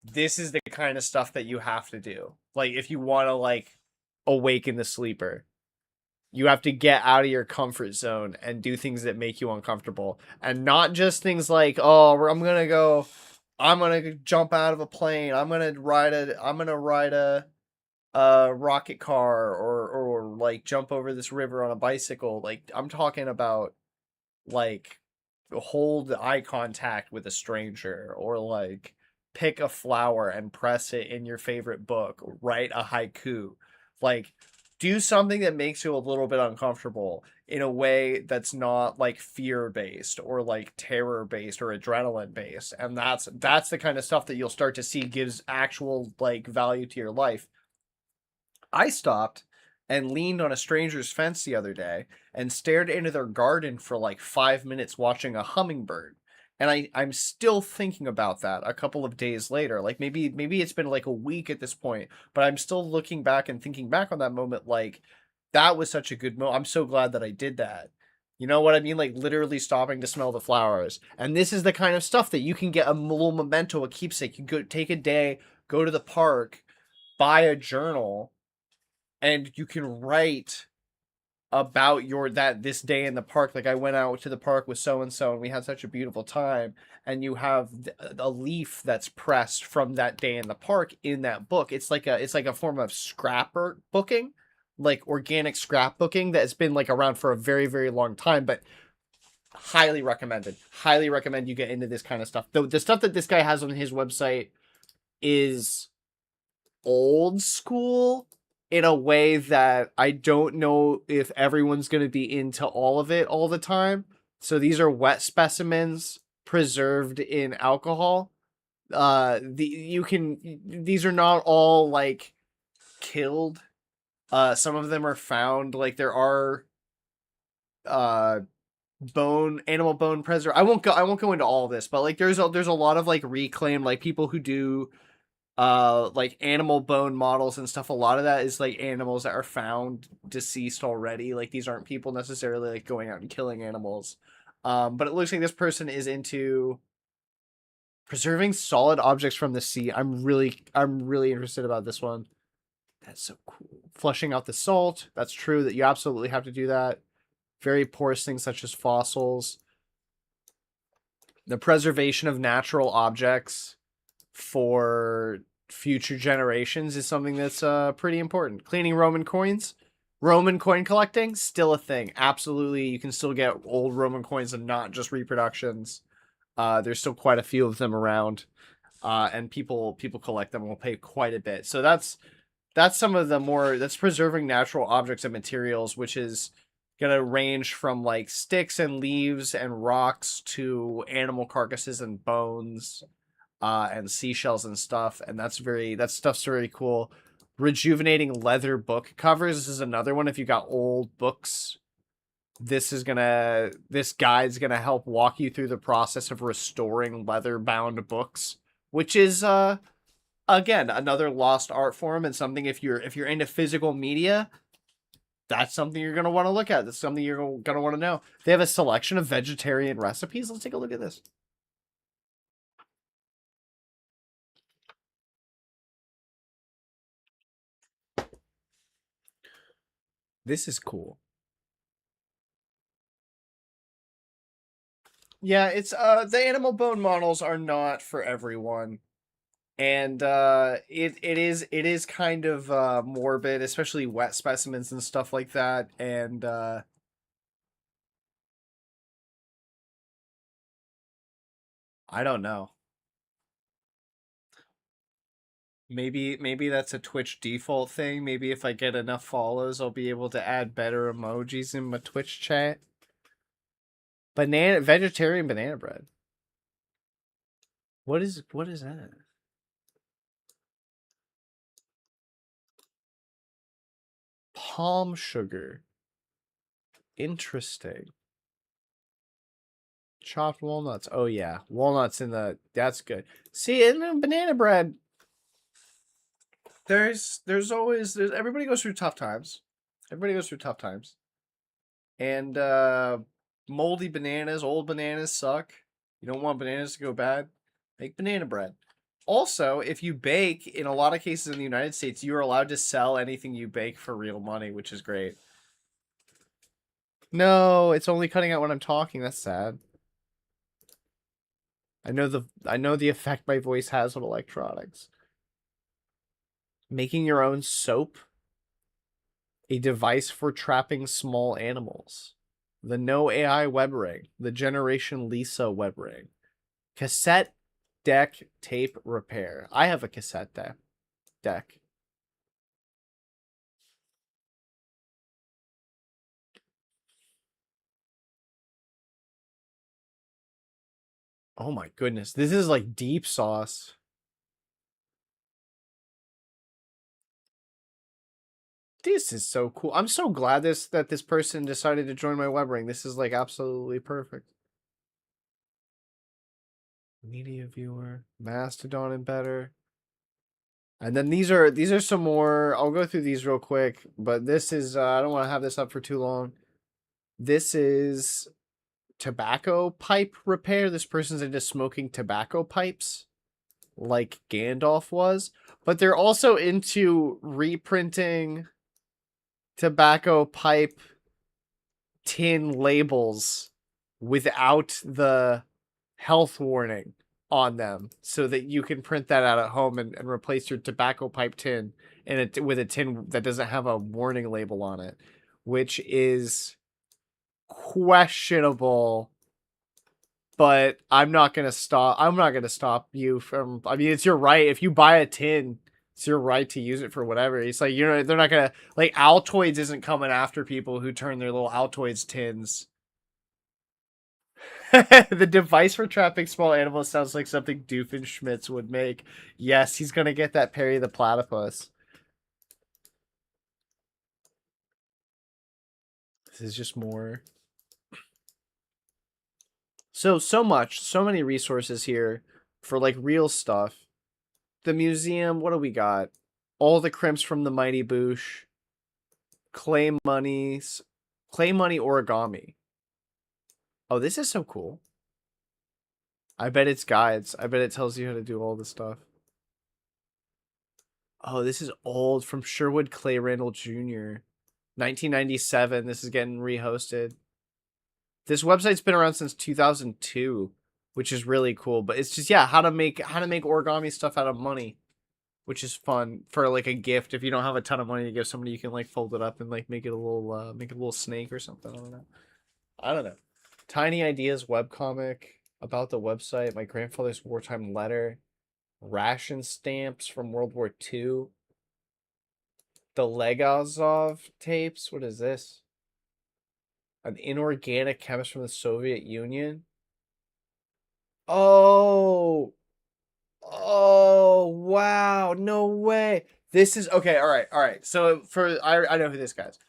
This is the kind of stuff that you have to do. Like if you want to like awaken the sleeper, you have to get out of your comfort zone and do things that make you uncomfortable, and not just things like, oh, I'm gonna jump out of a plane, I'm gonna ride a rocket car, or like jump over this river on a bicycle. Like I'm talking about like hold eye contact with a stranger, or like pick a flower and press it in your favorite book, write a haiku. Like do something that makes you a little bit uncomfortable in a way that's not like fear-based or like terror-based or adrenaline-based. And that's the kind of stuff that you'll start to see gives actual like value to your life. I stopped and leaned on a stranger's fence the other day and stared into their garden for like 5 minutes watching a hummingbird. And I'm still thinking about that a couple of days later. Like maybe it's been like a week at this point, but I'm still looking back and thinking back on that moment. Like that was such a good moment. I'm so glad that I did that. You know what I mean? Like literally stopping to smell the flowers. And this is the kind of stuff that you can get a little memento, a keepsake. You go take a day, go to the park, buy a journal, and you can write about this day in the park. Like I went out to the park with so and so and we had such a beautiful time, and you have a leaf that's pressed from that day in the park in that book. It's like a form of scrapbooking, like organic scrapbooking that has been like around for a very, very long time, but highly recommend you get into this kind of stuff. The stuff that this guy has on his website is old school in a way that I don't know if everyone's going to be into all of it all the time. So these are wet specimens preserved in alcohol. These are not all like killed. Some of them are found. Like there are animal bone preserve. I won't go into all of this, but like there's a lot of like reclaimed, like people who do like animal bone models and stuff. A lot of that is like animals that are found deceased already. Like these aren't people necessarily like going out and killing animals. But it looks like this person is into preserving solid objects from the sea. I'm really interested about this one. That's so cool. Flushing out the salt. That's true that you absolutely have to do that. Very porous things such as fossils. The preservation of natural objects for future generations is something that's pretty important. Cleaning Roman coins. Roman coin collecting, still a thing. Absolutely, you can still get old Roman coins and not just reproductions. There's still quite a few of them around, and people collect them and will pay quite a bit. So that's some of the more that's preserving natural objects and materials, which is gonna range from like sticks and leaves and rocks to animal carcasses and bones, and seashells and stuff. And that stuff's very cool. Rejuvenating leather book covers. This is another one. If you got old books, this guide's gonna help walk you through the process of restoring leather bound books, which is again another lost art form, and something if you're into physical media, that's something you're gonna want to look at. That's something you're gonna want to know. They have a selection of vegetarian recipes. Let's take a look at this. This is cool. Yeah, it's the animal bone models are not for everyone. And it is kind of morbid, especially wet specimens and stuff like that. And I don't know. Maybe that's a Twitch default thing. Maybe if I get enough follows, I'll be able to add better emojis in my Twitch chat. Vegetarian banana bread. What is that? Palm sugar. Interesting. Chopped walnuts. Oh yeah, walnuts in the. That's good. See, in the banana bread, there's always everybody goes through tough times. Everybody goes through tough times. And moldy bananas, old bananas suck. You don't want bananas to go bad. Make banana bread. Also, if you bake, in a lot of cases in the United States, you are allowed to sell anything you bake for real money, which is great. No, it's only cutting out when I'm talking. That's sad. I know the effect my voice has on electronics. Making your own soap. A device for trapping small animals. The No AI web ring. The Generation Lisa web ring. Cassette deck tape repair. I have a cassette deck. Oh my goodness. This is like deep sauce. This is so cool. I'm so glad that this person decided to join my web ring. This is like absolutely perfect. Media viewer, Mastodon and better. And then these are some more. I'll go through these real quick, but this is I don't want to have this up for too long. This is tobacco pipe repair. This person's into smoking tobacco pipes like Gandalf was, but they're also into reprinting tobacco pipe tin labels without the health warning on them, so that you can print that out at home and replace your tobacco pipe tin with a tin that doesn't have a warning label on it, which is questionable. But I'm not gonna stop you from. I mean, it's your right. If you buy a tin, it's your right to use it for whatever. It's like, they're not gonna, like, Altoids isn't coming after people who turn their little Altoids tins. The device for trapping small animals sounds like something Doofenshmirtz would make. Yes, he's gonna get that Perry the Platypus. This is just more. So many resources here for like real stuff. The museum, what do we got? All the crimps from the Mighty Boosh. Clay money origami. Oh, this is so cool. I bet it's guides. I bet it tells you how to do all this stuff. Oh, this is old, from Sherwood Clay Randall Jr. 1997. This is getting rehosted. This website's been around since 2002, which is really cool. But it's just, yeah, how to make origami stuff out of money, which is fun for like a gift. If you don't have a ton of money to give somebody, you can like fold it up and like make it a little snake or something. I don't know. Tiny Ideas webcomic about the website. My grandfather's wartime letter. Ration stamps from World War II. The Legazov tapes. What is this? An inorganic chemist from the Soviet Union. Oh, oh, wow. No way. This is okay. All right. All right. So I know who this guy is.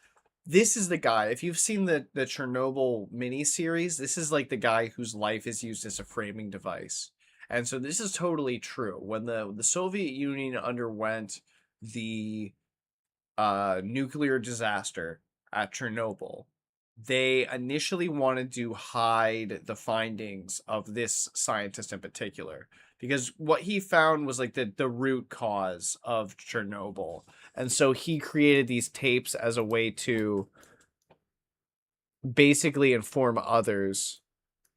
This is the guy. If you've seen the Chernobyl miniseries, this is like the guy whose life is used as a framing device. And so this is totally true. When the Soviet Union underwent the nuclear disaster at Chernobyl, they initially wanted to hide the findings of this scientist in particular because what he found was like the root cause of Chernobyl. And so he created these tapes as a way to basically inform others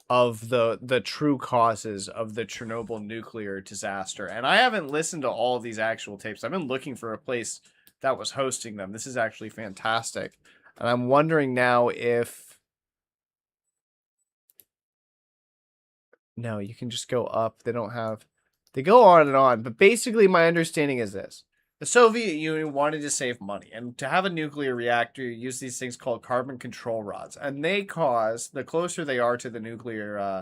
of the true causes of the Chernobyl nuclear disaster. And I haven't listened to all of these actual tapes. I've been looking for a place that was hosting them. This is actually fantastic. And I'm wondering now if no, you can just go up. They go on and on, but basically my understanding is this. The Soviet Union wanted to save money, and to have a nuclear reactor, you use these things called carbon control rods, and they cause the closer they are to the nuclear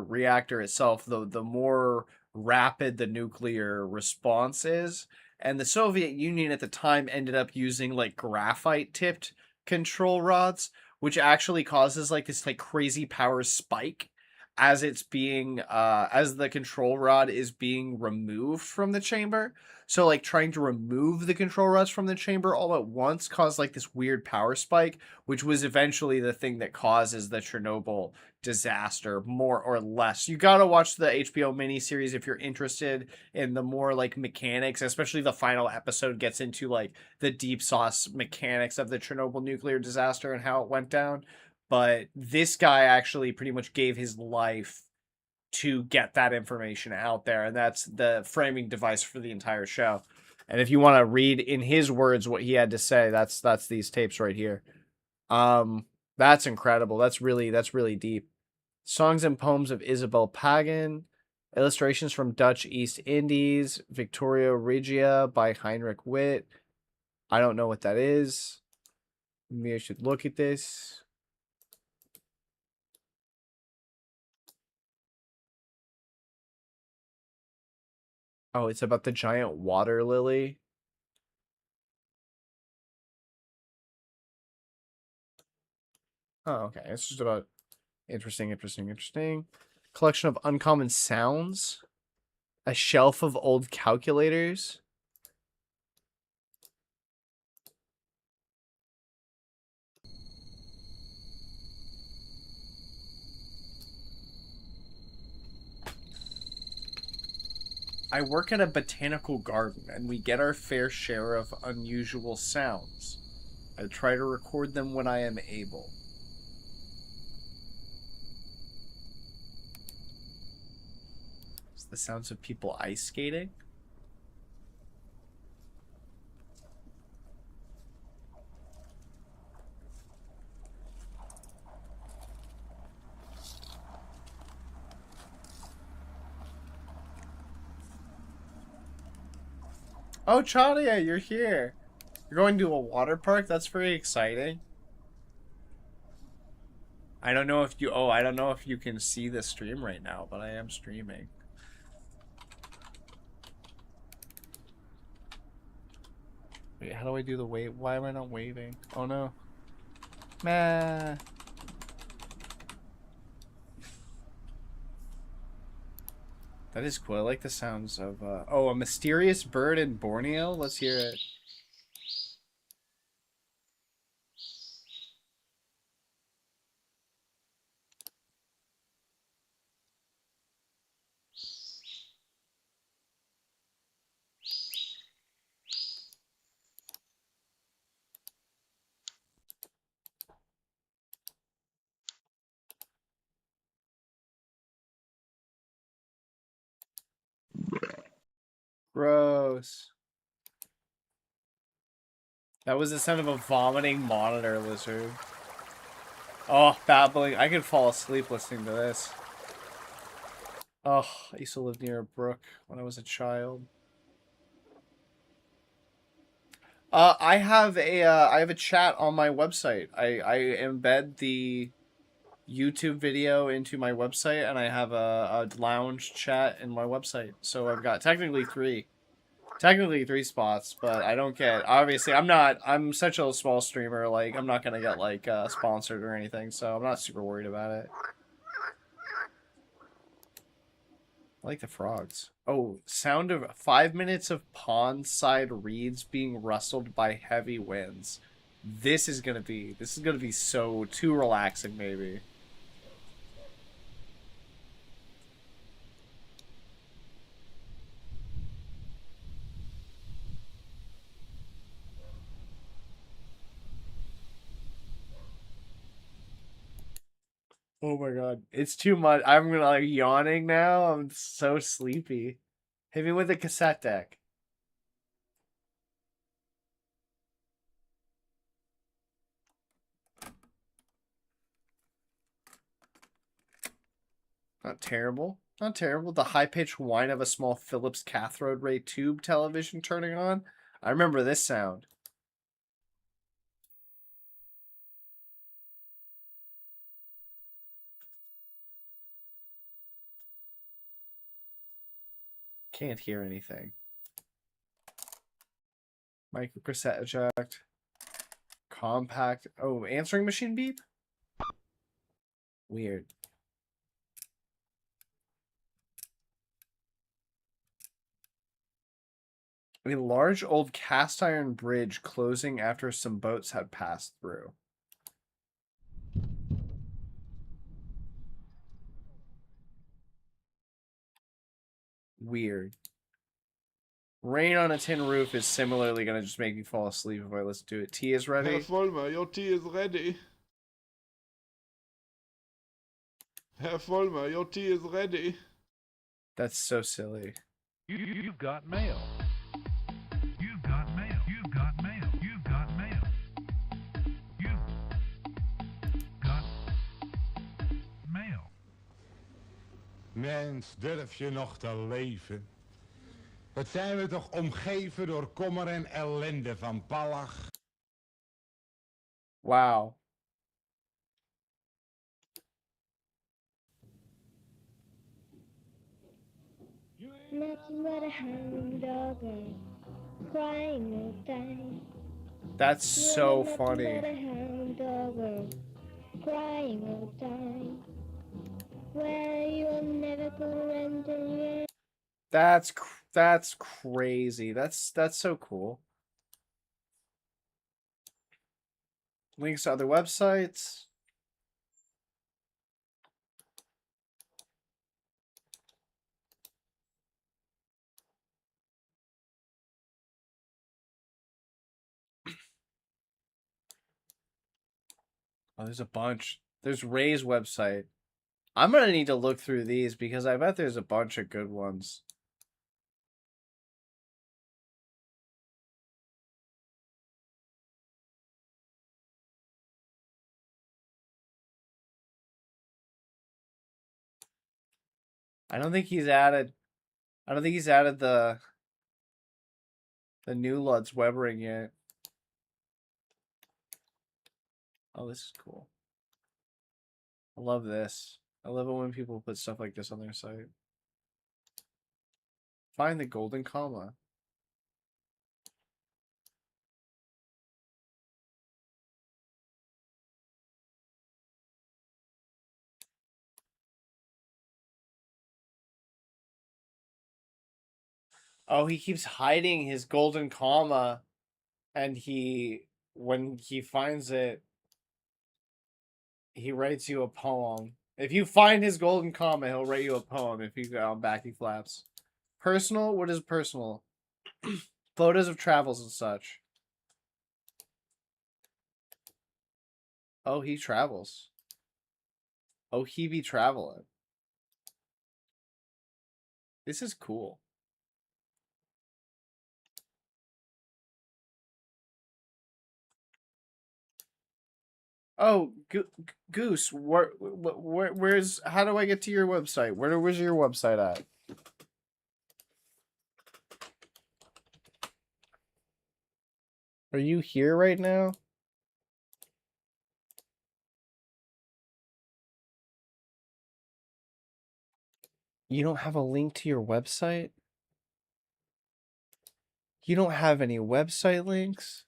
reactor itself, the more rapid the nuclear response is. And the Soviet Union at the time ended up using like graphite tipped control rods, which actually causes like this like crazy power spike as it's being as the control rod is being removed from the chamber. So like trying to remove the control rods from the chamber all at once caused like this weird power spike, which was eventually the thing that causes the Chernobyl disaster, more or less. You gotta watch the HBO miniseries if you're interested in the more like mechanics, especially the final episode gets into like the deep sauce mechanics of the Chernobyl nuclear disaster and how it went down. But this guy actually pretty much gave his life to get that information out there, and that's the framing device for the entire show. And if you want to read in his words what he had to say, that's these tapes right here. That's incredible. That's really deep. Songs and poems of Isabel Pagan, illustrations from Dutch East Indies, Victoria Regia by Heinrich Witt. I don't know what that is. Maybe I should look at this. Oh, it's about the giant water lily. Oh, okay. It's just about interesting. Collection of uncommon sounds. A shelf of old calculators. I work at a botanical garden, and we get our fair share of unusual sounds. I try to record them when I am able. It's the sounds of people ice skating. Oh, Chadia, you're here. You're going to a water park? That's very exciting. I don't know if you I don't know if you can see the stream right now, but I am streaming. Wait, how do I do the wave? Why am I not waving? Oh no. Meh. That is cool. I like the sounds of oh, a mysterious bird in Borneo. Let's hear it. Gross. That was the sound of a vomiting monitor lizard. Oh, babbling. I could fall asleep listening to this. Oh, I used to live near a brook when I was a child. I have a chat on my website. I embed the YouTube video into my website, and I have a lounge chat in my website. So I've got technically three spots, but I don't get, obviously I'm such a small streamer, like I'm not gonna get like sponsored or anything, so I'm not super worried about it. I like the frogs. Oh, sound of 5 minutes of pond side reeds being rustled by heavy winds. This is gonna be so too relaxing, maybe. Oh my god. It's too much. I'm gonna like yawning now. I'm so sleepy. Hit me with a cassette deck. Not terrible. Not terrible. The high-pitched whine of a small Philips cathode ray tube television turning on. I remember this sound. Can't hear anything. Micro cassette eject. Compact. Oh, answering machine beep? Weird. A large old cast iron bridge closing after some boats had passed through. Weird. Rain on a tin roof is similarly going to just make me fall asleep if I listen to it. Tea is ready. Herr Vollmer, your tea is ready. Herr Vollmer, your tea is ready. That's so silly. You've got mail. You've got mail. You've got mail. You've got mail. You've got mail. Mens, durf je nog te leven? Wat zijn we toch omgeven door kommer en ellende van Palach? Wow. Nothing but a hound dog crying all time. That's so Nothing funny. but a hound dog crying all time. Well, you'll never correct again. That's crazy. That's so cool. Links to other websites. Oh, there's a bunch. There's Ray's website. I'm gonna need to look through these because I bet there's a bunch of good ones. I don't think he's added the new Lud's Webbering yet. Oh, this is cool. I love this. I love it when people put stuff like this on their site. Find the golden comma. Oh, he keeps hiding his golden comma, and when he finds it, he writes you a poem. If you find his golden comma, he'll write you a poem if you go on backy flaps. Personal? What is personal? Photos of travels and such. Oh, he travels. Oh, he be traveling. This is cool. Oh, Goose, where's, how do I get to your website? Where's your website at? Are you here right now? You don't have a link to your website? You don't have any website links?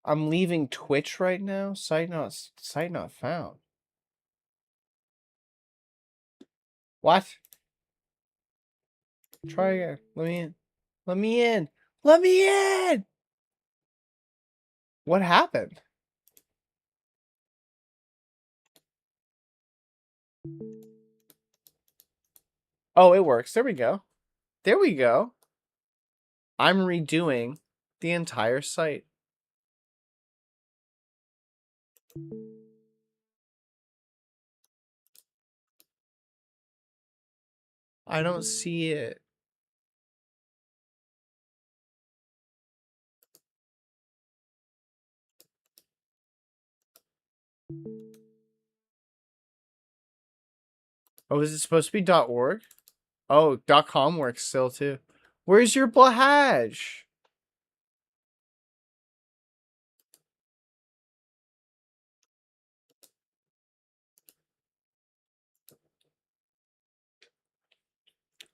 I'm leaving Twitch right now. Site not found. What? Try again. Let me in. Let me in. Let me in. What happened? Oh, it works. There we go. There we go. I'm redoing the entire site. I don't see it. Oh, is it supposed to be .org? Oh, .com works still too. Where's your Blahaj?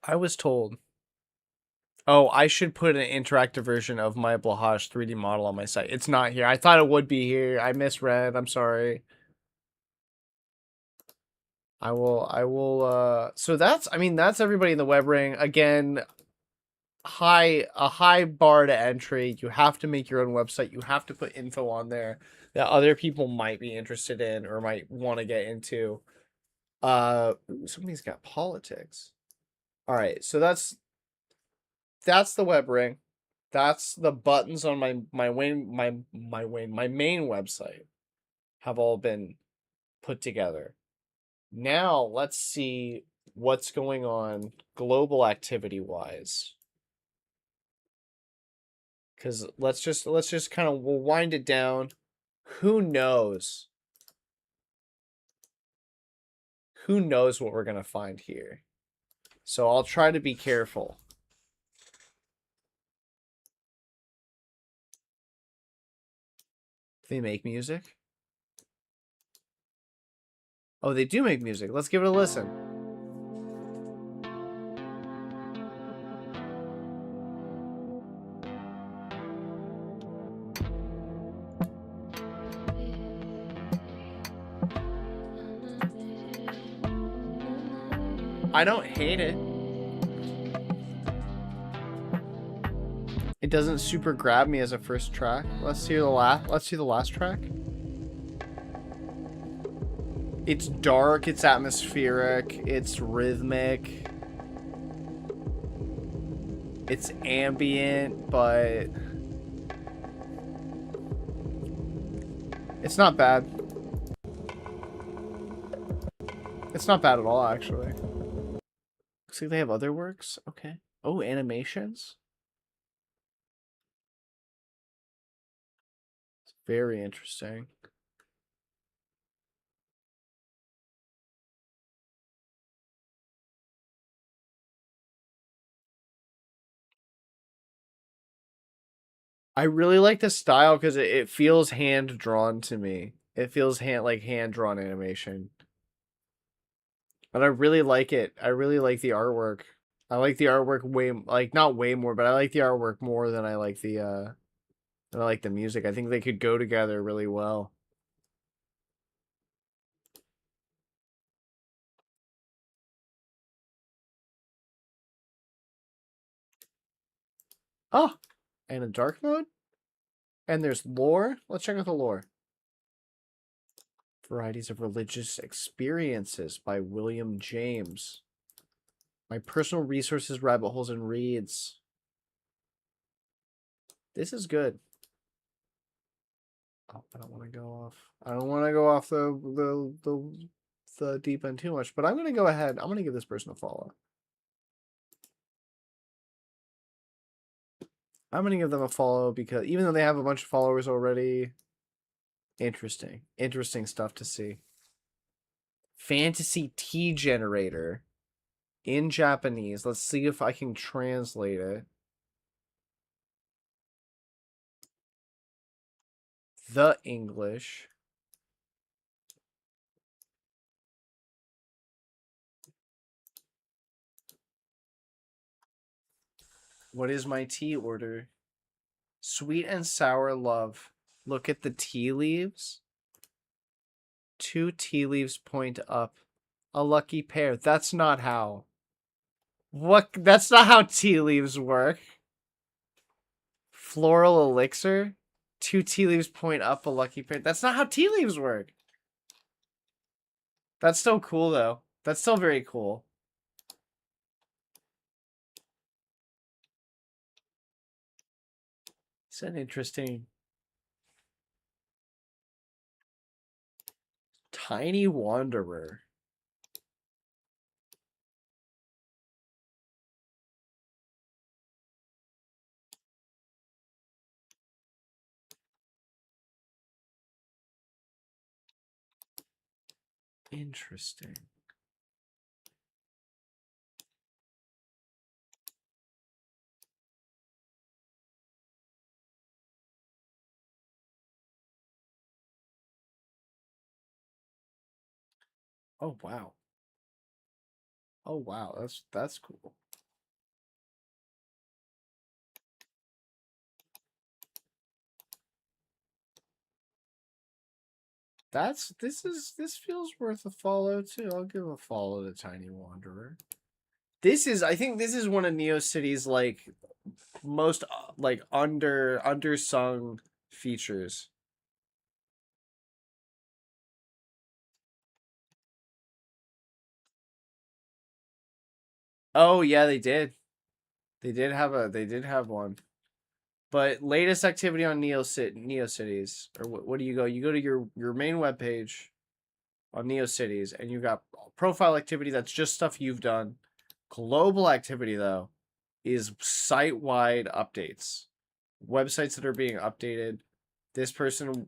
I was told. Oh, I should put an interactive version of my Blahaj 3D model on my site. It's not here. I thought it would be here. I misread. I'm sorry. So that's, I mean, that's everybody in the web ring. Again, a high bar to entry. You have to make your own website. You have to put info on there that other people might be interested in or might want to get into. Somebody's got politics. All right, so that's the web ring. That's the buttons on my main website have all been put together. Now let's see what's going on global activity wise. Because let's just kind of, we'll wind it down. Who knows? Who knows what we're gonna find here? So I'll try to be careful. They make music? Oh, they do make music. Let's give it a listen. I don't hate it. It doesn't super grab me as a first track. Let's see the last track. It's dark, it's atmospheric, it's rhythmic. It's ambient, but it's not bad. It's not bad at all, actually. Looks like they have other works. Okay. Oh, animations. It's very interesting. I really like the style because it feels hand drawn to me. It feels hand drawn animation. But I really like it. I really like the artwork. I like the artwork not way more, but I like the artwork more than I like the music. I think they could go together really well. Oh, and a dark mode? And there's lore? Let's check out the lore. Varieties of Religious Experiences by William James. My Personal Resources, Rabbit Holes, and Reads. This is good. Oh, I don't want to go off. I don't want to go off the deep end too much, but I'm going to go ahead. I'm going to give this person a follow. I'm going to give them a follow because even though they have a bunch of followers already, Interesting. Interesting stuff to see. Fantasy tea generator in Japanese. Let's see if I can translate it. The English. What is my tea order? Sweet and sour love. Look at the tea leaves. 2 tea leaves point up. A lucky pair. That's not how. What? That's not how tea leaves work. Floral elixir. 2 tea leaves point up. A lucky pair. That's not how tea leaves work. That's still cool, though. That's still very cool. It's an interesting... Tiny Wanderer. Interesting. Oh, wow. Oh, wow. That's cool. This feels worth a follow too. I'll give a follow to Tiny Wanderer. I think this is one of NeoCity's like most like undersung features. Oh yeah, they did. They did have one. But latest activity on NeoCities, or what do you go? You go to your main webpage on NeoCities, and you got profile activity. That's just stuff you've done. Global activity though is site-wide updates, websites that are being updated. This person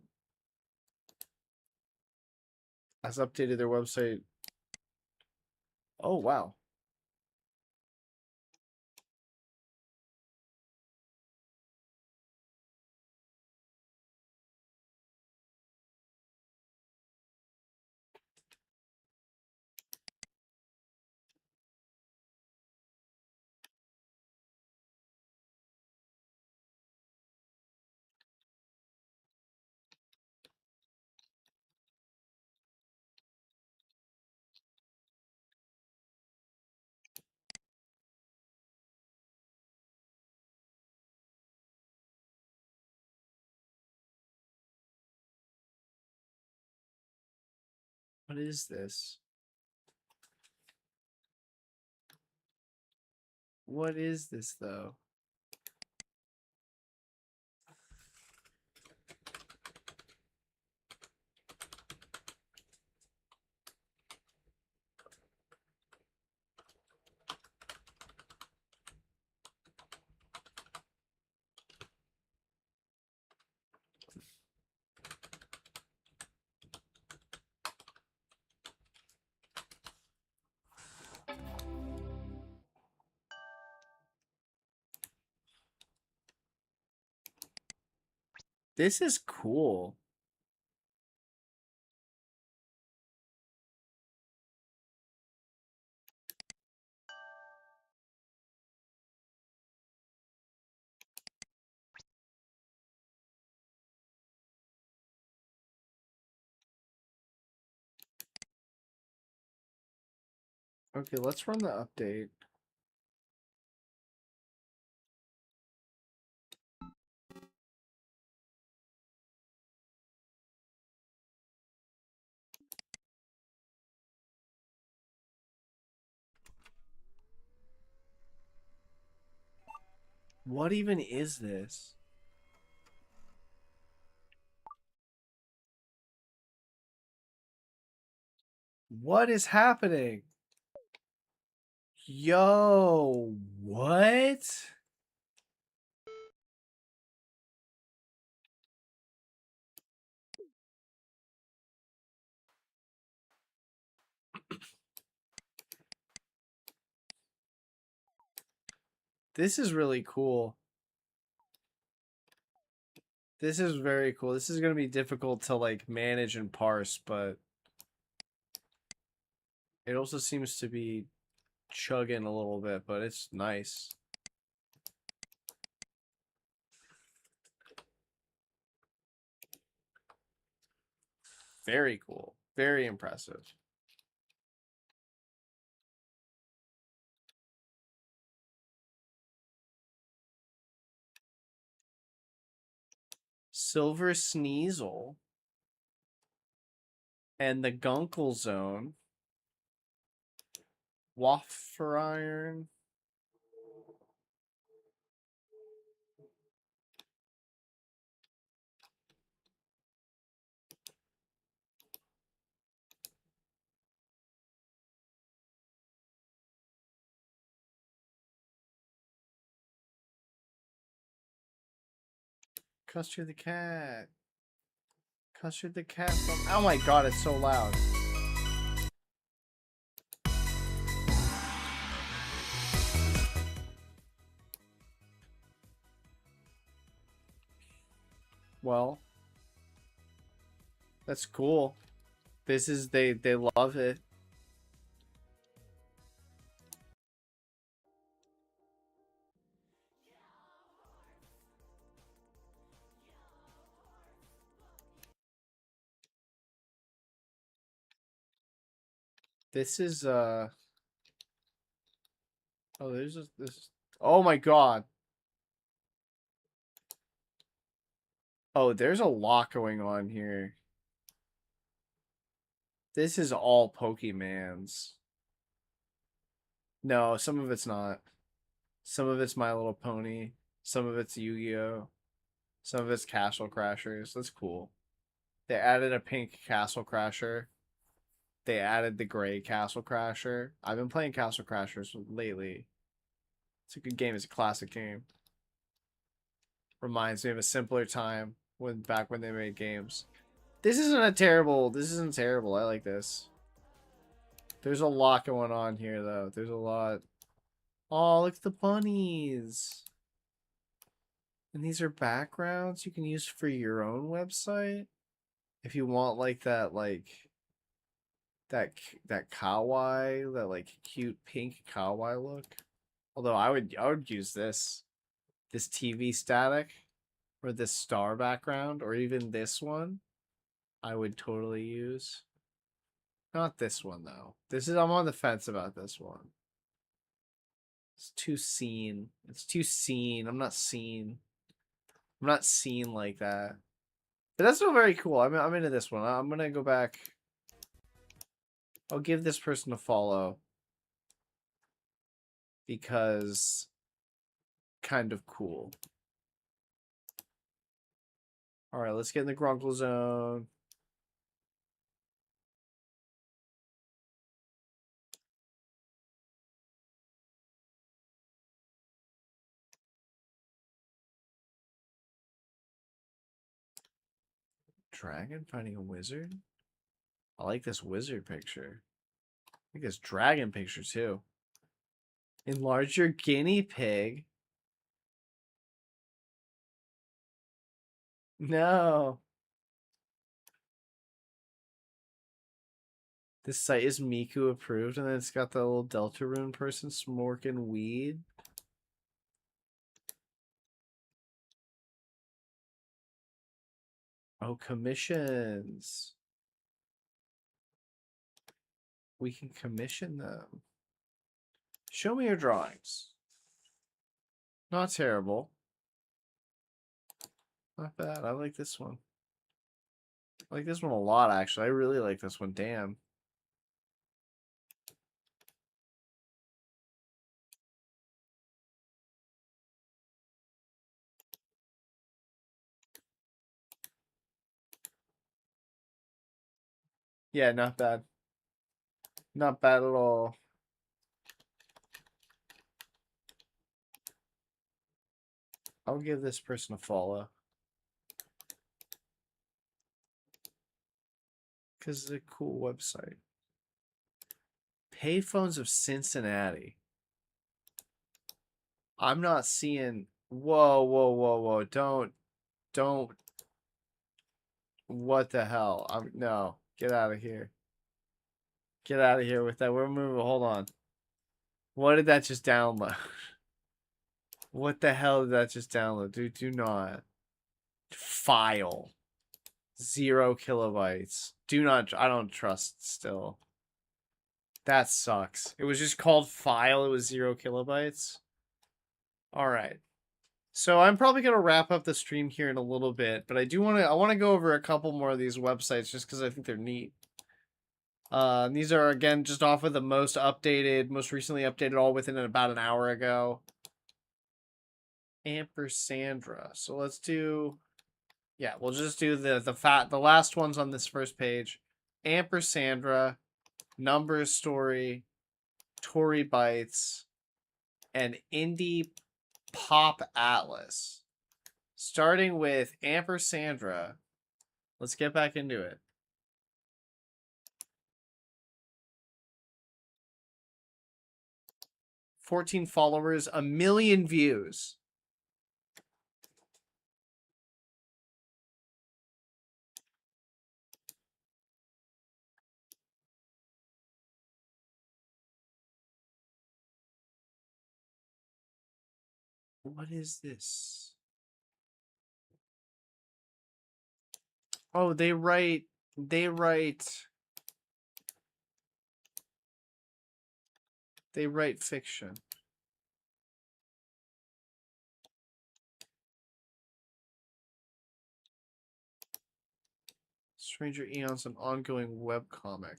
has updated their website. Oh wow. What is this? What is this though? This is cool. Okay, let's run the update. What even is this? What is happening? Yo, what? This is really cool. This is very cool. This is going to be difficult to like manage and parse, but it also seems to be chugging a little bit, but it's nice. Very cool. Very impressive. Silver Sneasel. And the Gunkel Zone. Wafer Iron. Custard the Cat. Custard the Cat from... Oh my god, it's so loud. Well, that's cool. This is they love it. This is oh, there's this. Oh my god. Oh, there's a lot going on here. This is all Pokemans. No, some of it's not. Some of it's My Little Pony. Some of it's Yu-Gi-Oh. Some of it's Castle Crashers. That's cool. They added a pink Castle Crasher. They added the gray Castle Crasher. I've been playing Castle Crashers lately. It's a good game. It's a classic game. Reminds me of a simpler time back when they made games. This isn't terrible. I like this. There's a lot going on here though. There's a lot. Oh, look at the bunnies. And these are backgrounds you can use for your own website. If you want like that kawaii, that like cute pink kawaii look. Although I would use this TV static or this star background or even this one. I would totally use. Not this one though. I'm on the fence about this one. It's too seen. It's too seen. I'm not seen like that. But that's still very cool. I'm into this one. I'm gonna go back. I'll give this person a follow. Because kind of cool. Alright, let's get in the Grunkle Zone. Dragon fighting a wizard? I like this wizard picture. I like this dragon picture too. Enlarge your guinea pig. No. This site is Miku approved, and then it's got the little Deltarune person smoking weed. Oh, commissions. We can commission them. Show me your drawings. Not terrible. Not bad. I like this one. I like this one a lot, actually. I really like this one. Damn. Yeah, not bad. Not bad at all. I'll give this person a follow. Because it's a cool website. Payphones of Cincinnati. I'm not seeing. Whoa, whoa, whoa, whoa! Don't. What the hell? No. Get out of here. Get out of here with that. We're moving. Hold on. What did that just download? What the hell did that just download? Dude, do not. File. 0 kilobytes. Do not. I don't trust still. That sucks. It was just called file. It was 0 kilobytes. All right. So I'm probably going to wrap up the stream here in a little bit, but I want to go over a couple more of these websites just because I think they're neat. These are, again, just off of the most recently updated, all within about an hour ago. Ampersandra. So let's do, yeah, we'll just do the last ones on this first page. Ampersandra, Numbers Story, Tory Bites, and Indie Pop Atlas. Starting with Ampersandra. Let's get back into it. $14 followers, 1 million views. What is this? Oh, they write fiction. Stranger Eons, an ongoing webcomic.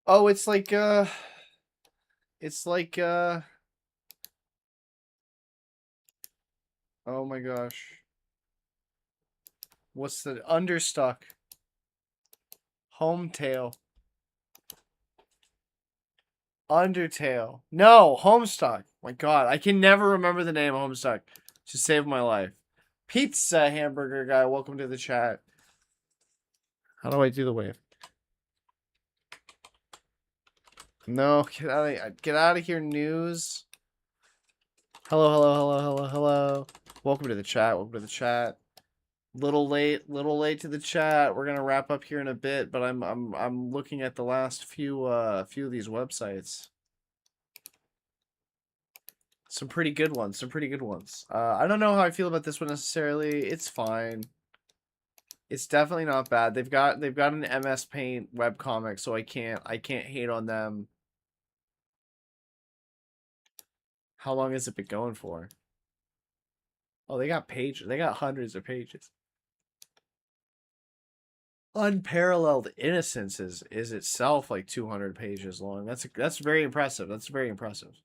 Oh, it's like oh my gosh. What's the Understuck? Hometale. Undertale. No, Homestuck. My God, I can never remember the name Homestuck. Just saved my life. Pizza Hamburger Guy, welcome to the chat. How do I do the wave? No, get out of here, news. Hello, hello, hello, hello, hello. Welcome to the chat. Welcome to the chat. Little late to the chat. We're gonna wrap up here in a bit, but I'm looking at the last few of these websites. Some pretty good ones. I don't know how I feel about this one necessarily. It's fine. It's definitely not bad. They've got an MS Paint webcomic, so I can't hate on them. How long has it been going for? Oh, they got pages. They got hundreds of pages. Unparalleled Innocence is itself like 200 pages long. That's very impressive. That's very impressive.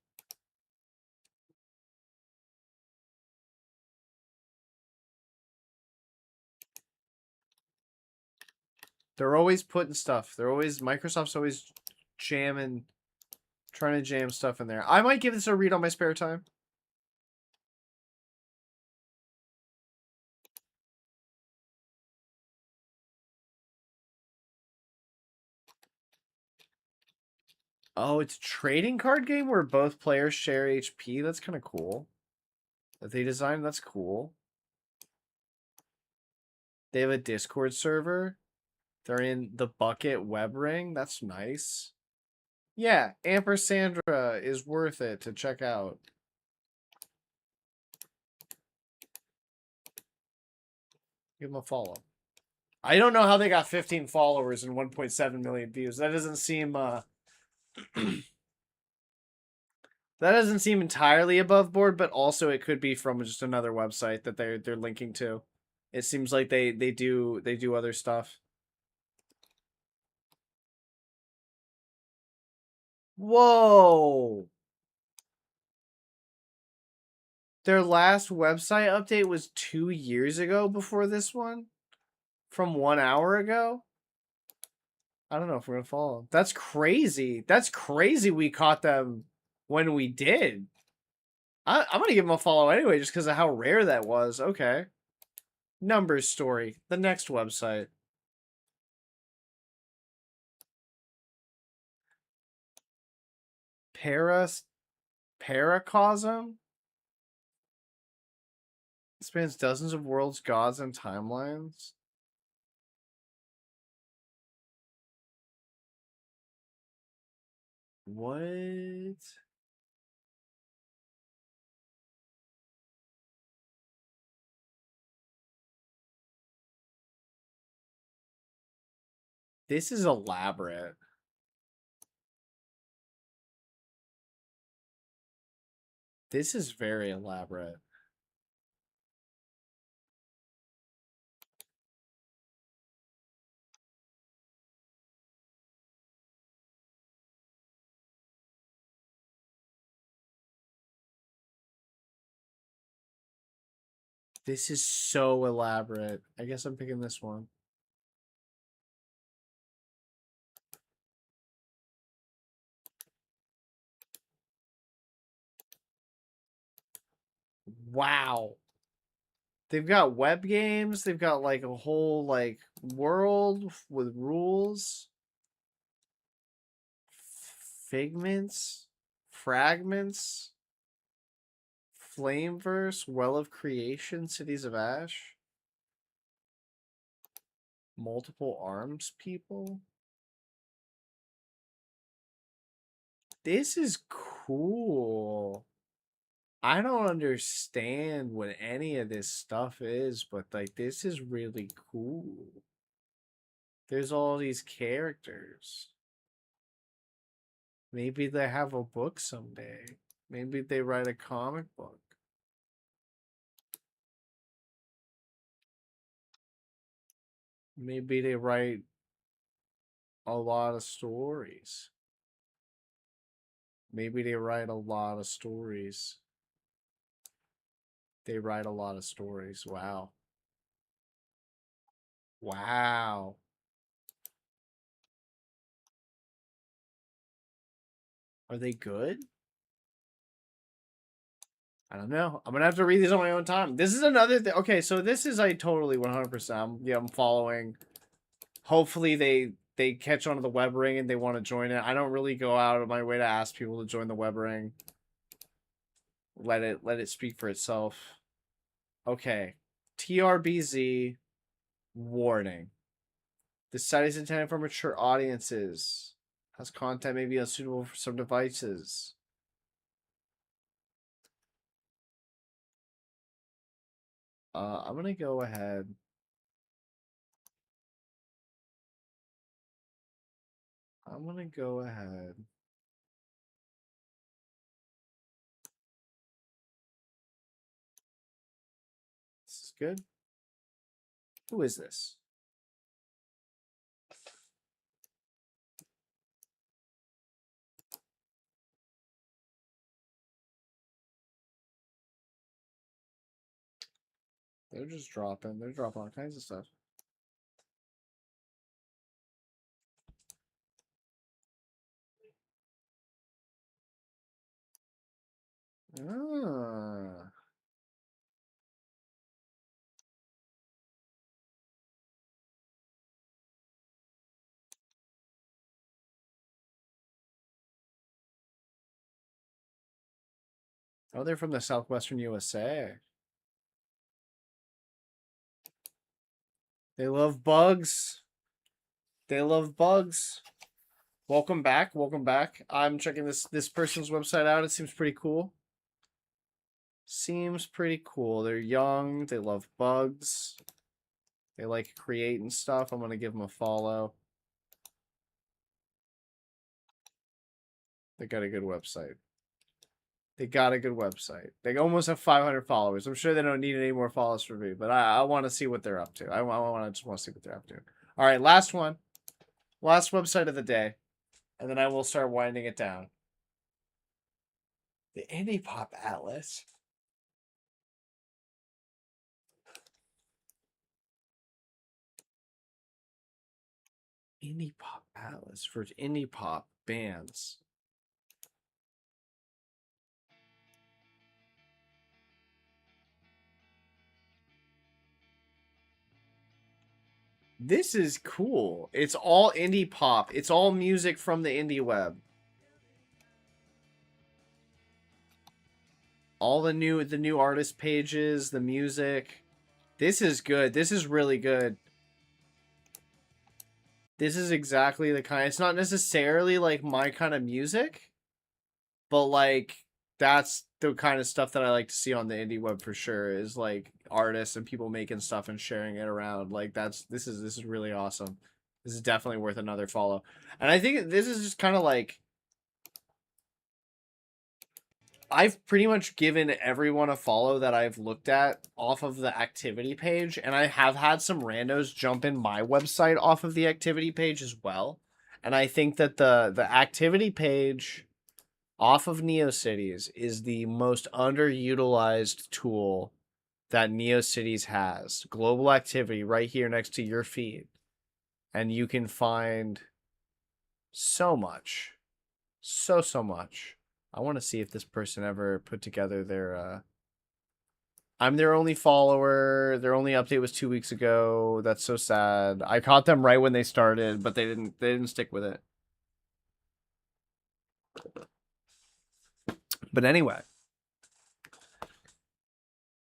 They're always putting stuff. Microsoft's always trying to jam stuff in there. I might give this a read on my spare time. Oh, it's a trading card game where both players share HP. That's kind of cool. That they designed, that's cool. They have a Discord server. They're in the Bucket web ring. That's nice. Yeah, Ampersandra is worth it to check out. Give them a follow. I don't know how they got 15 followers and 1.7 million views. That doesn't seem that doesn't seem entirely above board, but also it could be from just another website that they're linking to. It seems like they do other stuff. Whoa. Their last website update was 2 years ago before this one? From 1 hour ago? I don't know if we're gonna follow. That's crazy. That's crazy we caught them when we did. I'm gonna give them a follow anyway, just because of how rare that was. Okay. Numbers Story. The next website. Paracosm spans dozens of worlds, gods, and timelines. What? This is elaborate. This is very elaborate. This is so elaborate. I guess I'm picking this one. Wow. They've got web games. They've got like a whole like world with rules. Figments, fragments, Flameverse, Well of Creation, Cities of Ash, multiple arms people. This is cool. I don't understand what any of this stuff is, but like this is really cool. There's all these characters. Maybe they have a book someday. Maybe they write a comic book. Maybe they write a lot of stories. Maybe they write a lot of stories. They write a lot of stories. Wow. Wow. Are they good? I don't know. I'm gonna have to read these on my own time. This is another thing. Okay, so this is I totally 100%. Yeah, I'm following. Hopefully they catch on to the web ring and they want to join it. I don't really go out of my way to ask people to join the web ring. Let it speak for itself. Okay. TRBZ warning. This site is intended for mature audiences. Has content may be unsuitable for some devices. I'm gonna go ahead. I'm gonna go ahead. This is good. Who is this? They're just dropping. They're dropping all kinds of stuff. Ah. Oh, they're from the southwestern USA. They love bugs. They love bugs. Welcome back. Welcome back. I'm checking this person's website out. It seems pretty cool. Seems pretty cool. They're young. They love bugs. They like creating stuff. I'm gonna give them a follow. They got a good website. They got a good website. They almost have 500 followers. I'm sure they don't need any more followers from me, but I want to see what they're up to. I just want to see what they're up to. All right, last one. Last website of the day. And then I will start winding it down. The Indie Pop Atlas. Indie Pop Atlas for indie pop bands. This is cool. It's all indie pop. It's all music from the indie web. All the new artist pages, the music. This is good. This is really good. This is exactly the kind. It's not necessarily like my kind of music, but like that's the kind of stuff that I like to see on the indie web for sure. Is like artists and people making stuff and sharing it around. Like this is really awesome. This is definitely worth another follow. And I think this is just kind of like I've pretty much given everyone a follow that I've looked at off of the activity page, and I have had some randos jump in my website off of the activity page as well. And I think that the activity page off of NeoCities is the most underutilized tool that NeoCities has. Global activity right here next to your feed. And you can find so much. So much. I want to see if this person ever put together their I'm their only follower. Their only update was 2 weeks ago. That's so sad. I caught them right when they started, but they didn't stick with it. But anyway,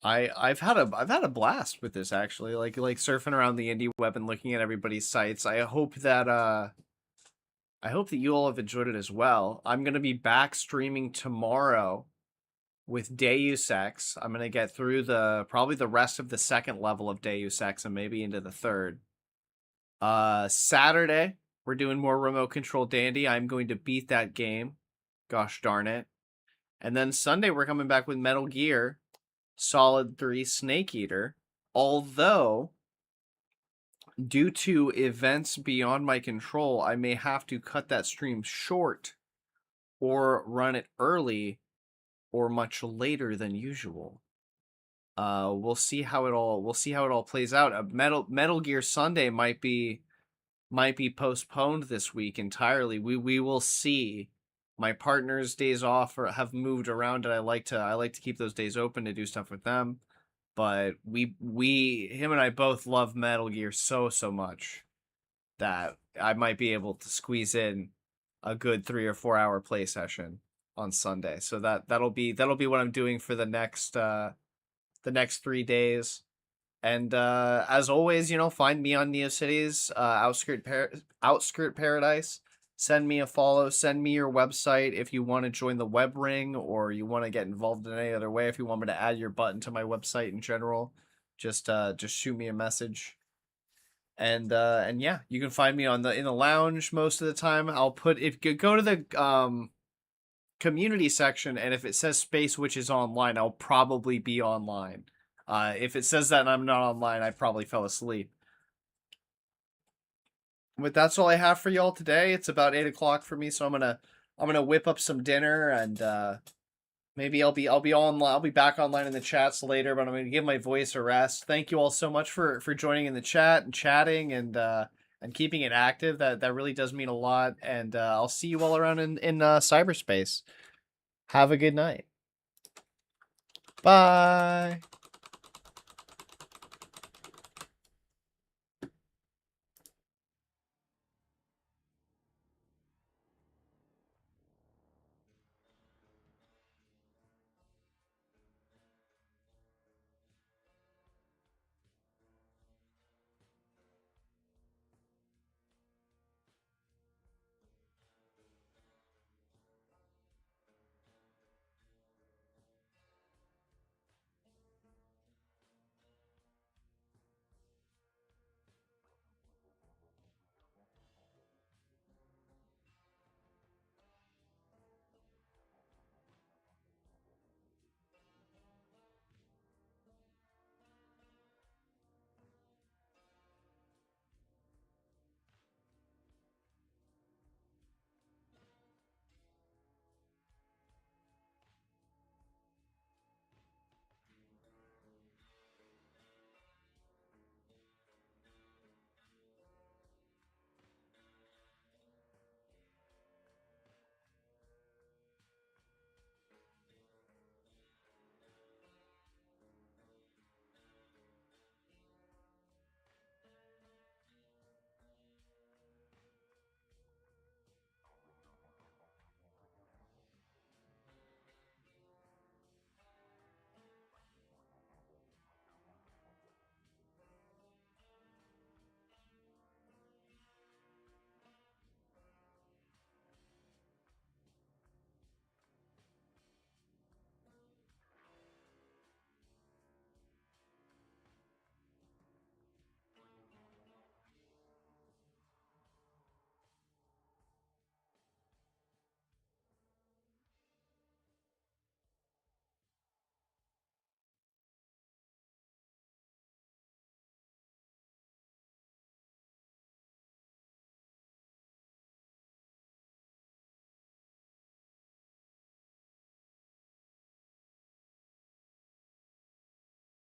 I've had a blast with this actually. Like surfing around the indie web and looking at everybody's sites. I hope that you all have enjoyed it as well. I'm going to be back streaming tomorrow with Deus Ex. I'm going to get through probably the rest of the second level of Deus Ex and maybe into the third. Saturday, we're doing more remote control Dandy. I'm going to beat that game. Gosh darn it. And then Sunday, we're coming back with Metal Gear Solid 3 Snake Eater. Although, due to events beyond my control, I may have to cut that stream short or run it early or much later than usual. We'll see how it all plays out. Metal Gear Sunday might be postponed this week entirely. We will see. My partner's days off have moved around, and I like to keep those days open to do stuff with them. But him and I both love Metal Gear so much that I might be able to squeeze in a good 3 or 4 hour play session on Sunday. So that'll be what I'm doing for the next 3 days. And as always, find me on NeoCities, Outskirt Paradise. Send me a follow. Send me your website if you want to join the web ring or you want to get involved in any other way. If you want me to add your button to my website in general, just shoot me a message. And yeah, you can find me in the lounge most of the time. I'll put if you go to the community section, and if it says Space Witch is online, I'll probably be online. If it says that and I'm not online, I probably fell asleep. But that's all I have for y'all today. It's about 8 o'clock for me, so I'm gonna whip up some dinner and maybe I'll be online. I'll be back online in the chats later, but I'm gonna give my voice a rest. Thank you all so much for joining in the chat and chatting and keeping it active. That really does mean a lot. And I'll see you all around in cyberspace. Have a good night. Bye.